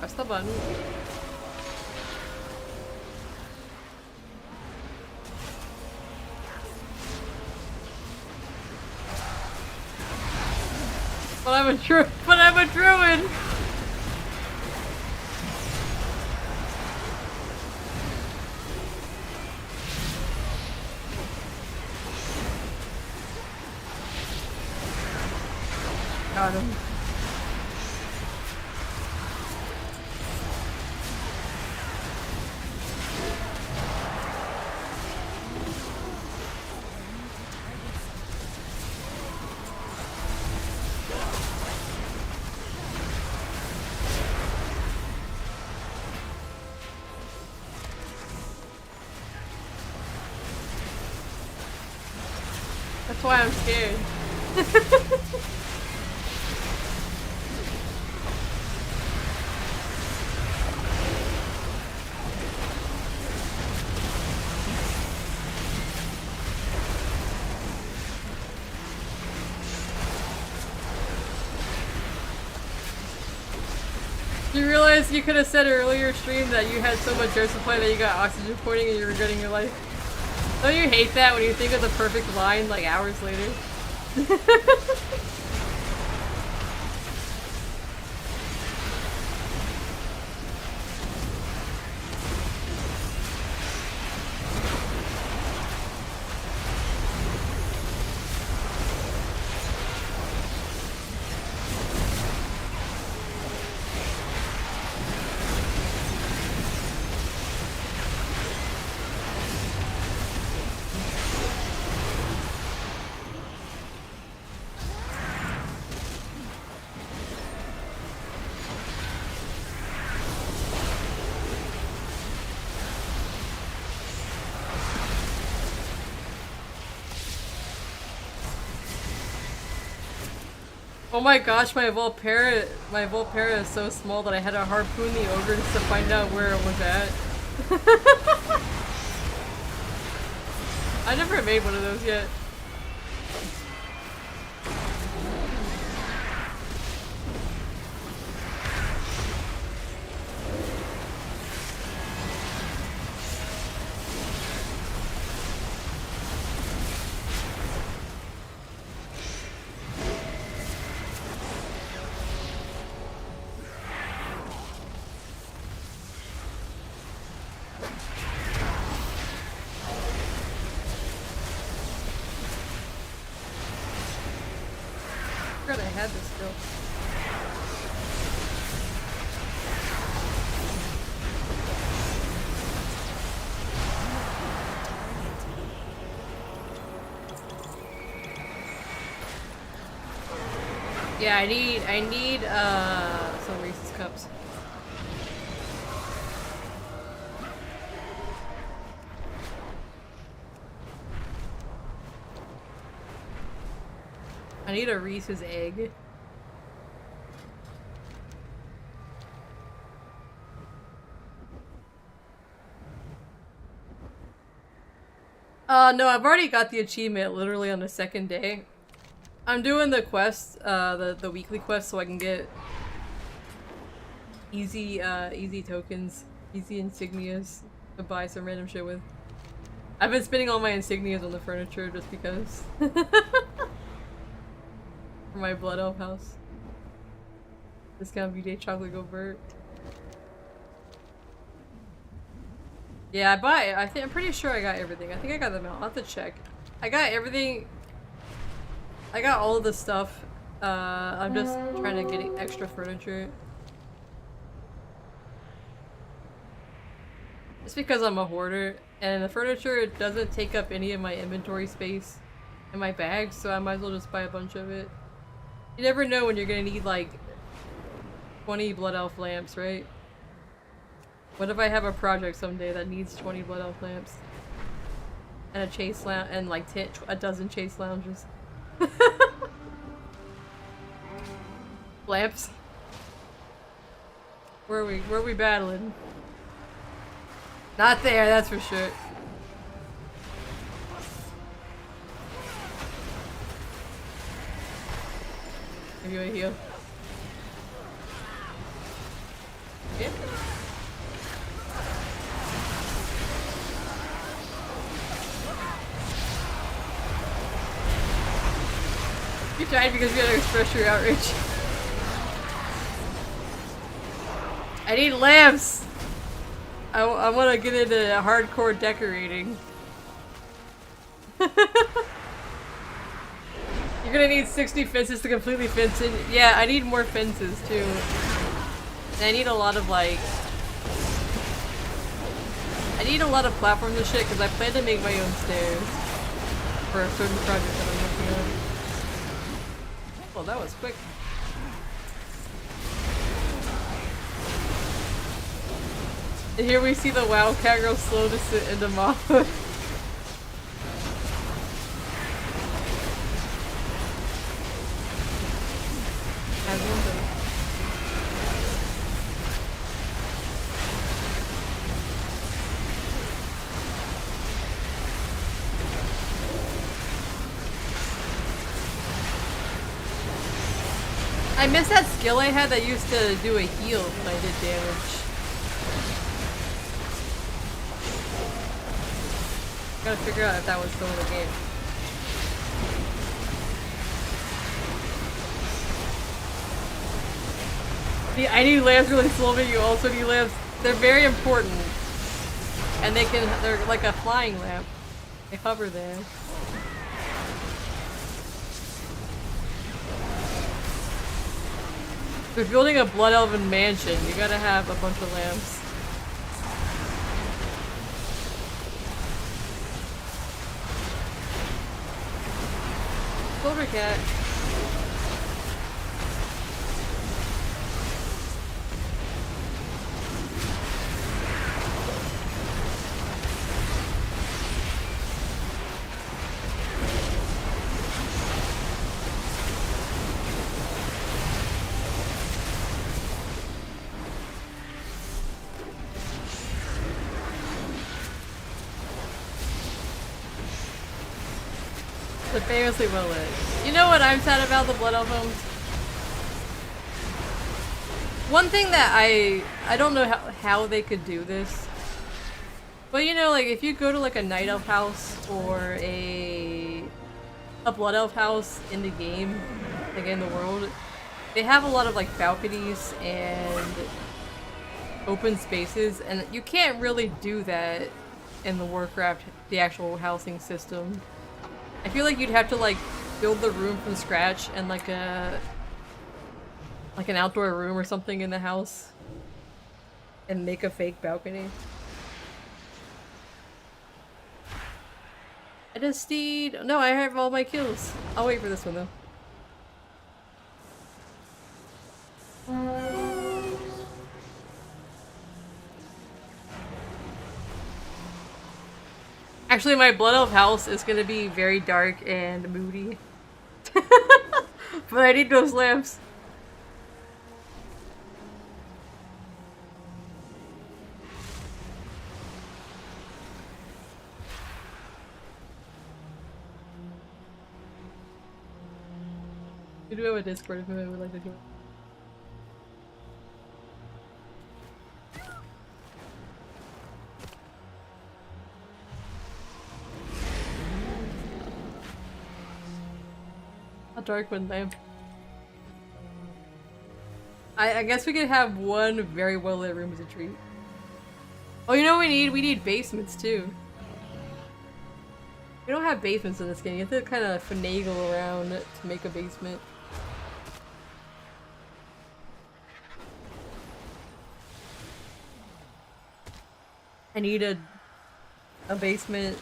Basta ba? But I'm a druid! Got him. That's why I'm scared. You realize you could have said earlier stream that you had so much air supply that you got oxygen poisoning and you're regretting your life. Don't you hate that when you think of the perfect line like hours later? Oh my gosh, my Volpera is so small that I had to harpoon the ogre just to find out where it was at. I never made one of those yet. I had this still. Yeah, I need some Reese's cups. I need a Reese's egg. No, I've already got the achievement literally on the second day. I'm doing the quest, the weekly quest, so I can get easy tokens, easy insignias to buy some random shit with. I've been spending all my insignias on the furniture just because. For my Blood Elf house. Discount V-Day chocolate Gobert. Yeah, I'm pretty sure I got everything. I think I got them all. I'll have to check. I got everything. I got all of the stuff. I'm just trying to get extra furniture. It's because I'm a hoarder, and the furniture doesn't take up any of my inventory space in my bags, so I might as well just buy a bunch of it. You never know when you're gonna need like 20 Blood Elf lamps, right? What if I have a project someday that needs 20 Blood Elf lamps? And a chase lounge, and like a dozen chase lounges. Lamps? Where are we battling? Not there, that's for sure. Give you a heal. Yeah. You died because you had to express your outrage. I need lamps! I want to get into hardcore decorating. You're gonna need 60 fences to completely fence in. Yeah, I need more fences too. And I need a lot of like... I need a lot of platforms and shit because I plan to make my own stairs. For a certain project that I'm working on. Well, that was quick. And here we see the WoW cat girl slow to sit into mob. Has one of those. I miss that skill I had that used to do a heal when I did damage. Gotta figure out if that was still in the game. I need lamps really slowly, you also need lamps. They're very important. And they're like a flying lamp. They hover there. If you're building a Blood Elven mansion, you gotta have a bunch of lamps. Silver cat. The famously well lit. You know what I'm sad about the Blood Elf homes? One thing that I don't know how they could do this, but you know, like if you go to like a Night Elf house or a Blood Elf house in the game, like in the world, they have a lot of like balconies and open spaces, and you can't really do that in the Warcraft, the actual housing system. I feel like you'd have to like build the room from scratch and like an outdoor room or something in the house and make a fake balcony. I just need... No, I have all my kills. I'll wait for this one though. Actually, my Blood Elf house is gonna be very dark and moody. But I need those lamps. We do have a Discord if anyone would like to join. A Darkwind lamp. I guess we could have one very well lit room as a treat. Oh, you know what we need? We need basements too. We don't have basements in this game. You have to kind of finagle around to make a basement. I need a basement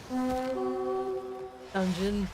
dungeon.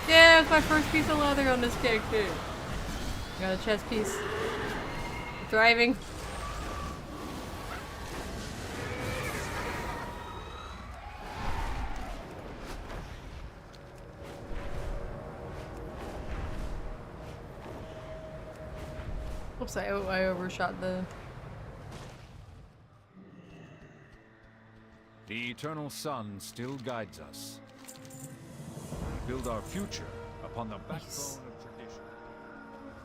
Yeah, it's my first piece of leather on this character. Got a chest piece. Thriving. Oops. Whoops, I overshot the... The eternal sun still guides us. We build our future upon the backbone of tradition.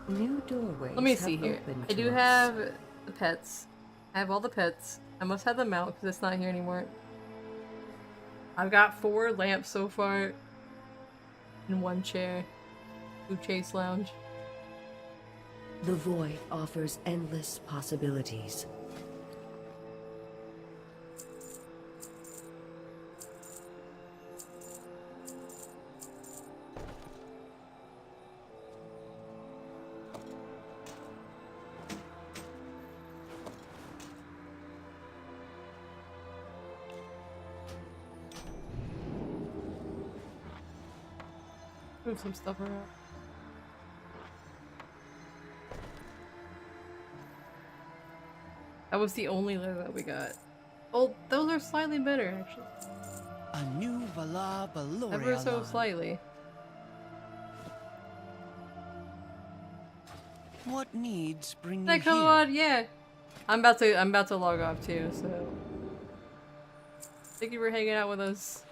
New doorways. Let me see here. I do have the pets. I have all the pets. I must have them out because it's not here anymore. I've got 4 lamps so far. And 1 chair. 2 chase lounge. The void offers endless possibilities. Move some stuff around. That was the only letter that we got. Oh, those are slightly better, actually. A new Vala Baloria. Ever so slightly. What needs bring you That come here? on, yeah. I'm about to log off too, so thank you for hanging out with us.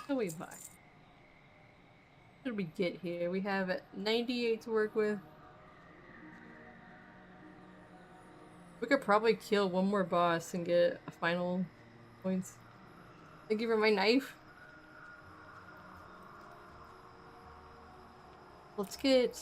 What do we buy? What did we get here? We have 98 to work with. We could probably kill one more boss and get a final points. Thank you for my knife. Let's get...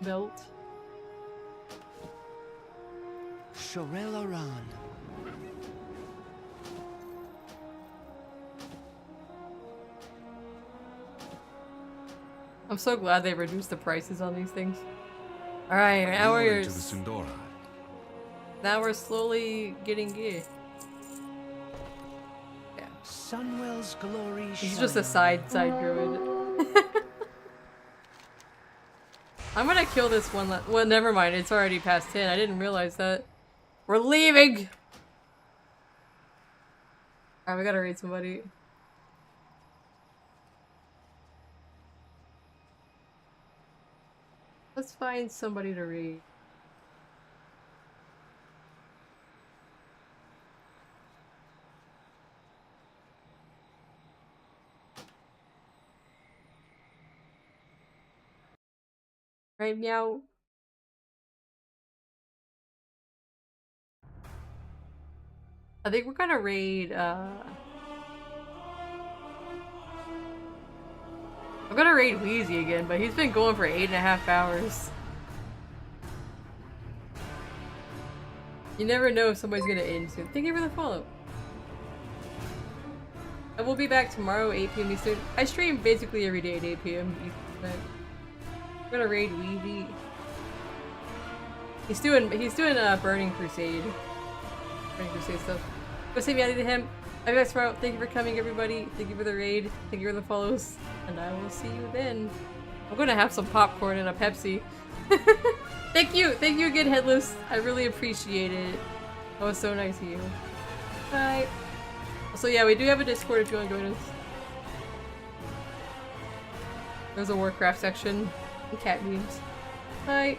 Belt. Shorel Aran. I'm so glad they reduced the prices on these things. Alright, now we're slowly getting gear. Yeah. Sunwell's glory. This is just a side druid. I'm gonna kill this one. Well, never mind. It's already past 10. I didn't realize that. We're leaving! Alright, we gotta raid somebody. Let's find somebody to raid. Right, meow. I think we're gonna raid, I'm gonna raid Wheezy again, but he's been going for 8.5 hours. You never know if somebody's gonna end soon. Thank you for the follow. I will be back tomorrow, 8 PM Eastern. I stream basically every day at 8 PM Eastern. I'm gonna raid Weezy. He's doing Burning Crusade. Burning Crusade stuff. Go say meow to him. I'm back tomorrow. Thank you for coming, everybody. Thank you for the raid. Thank you for the follows. And I will see you then. I'm gonna have some popcorn and a Pepsi. Thank you again, Headless. I really appreciate it. That was so nice of you. Bye. So yeah, we do have a Discord if you want to join us. There's a Warcraft section and cat memes. Bye.